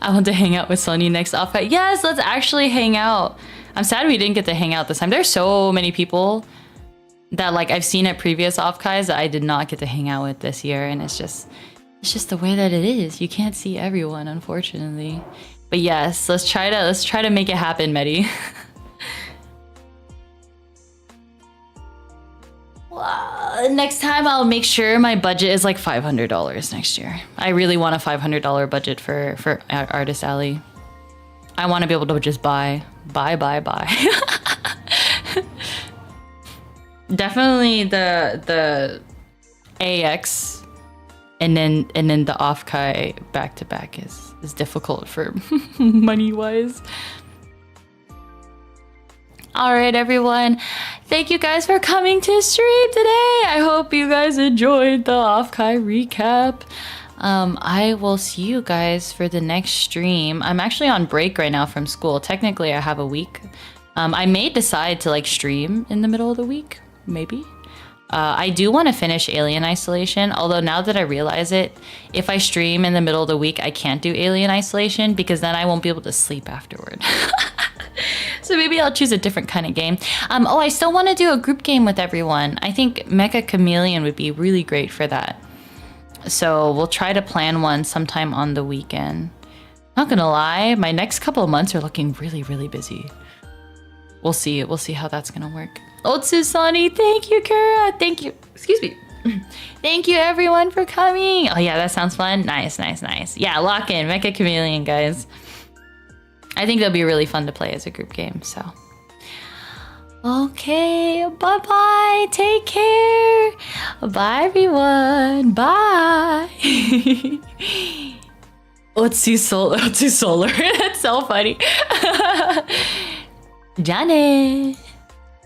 I want to hang out with Soni next Offkai. Yes, let's actually hang out. I'm sad we didn't get to hang out this time. There's so many people that like I've seen at previous Offkais that I did not get to hang out with this year, and it's just the way that it is. You can't see everyone, unfortunately. But yes, let's try to make it happen, Medi. Next time I'll make sure my budget is like $500 next year. I really want a $500 budget for Artist Alley. I want to be able to just buy. Definitely the AX and then the Offkai back to back is difficult for money wise. All right, everyone. Thank you guys for coming to stream today. I hope you guys enjoyed the Offkai recap. I will see you guys for the next stream. I'm actually on break right now from school. Technically, I have a week. I may decide to like stream in the middle of the week, maybe. I do want to finish Alien Isolation, although now that I realize it, if I stream in the middle of the week, I can't do Alien Isolation because then I won't be able to sleep afterward. So maybe I'll choose a different kind of game. Oh, I still want to do a group game with everyone. I think Mecha Chameleon would be really great for that. So we'll try to plan one sometime on the weekend. Not gonna lie, my next couple of months are looking really, really busy. We'll see how that's gonna work. ZATSU, thank you, Kara. Thank you. Excuse me. Thank you, everyone, for coming. Oh yeah, that sounds fun. Nice. Yeah, lock in Mecha Chameleon, guys. I think they'll be really fun to play as a group game, so. Okay, bye-bye. Take care. Bye, everyone. Bye. ZATSU Solar. That's so funny. Jane.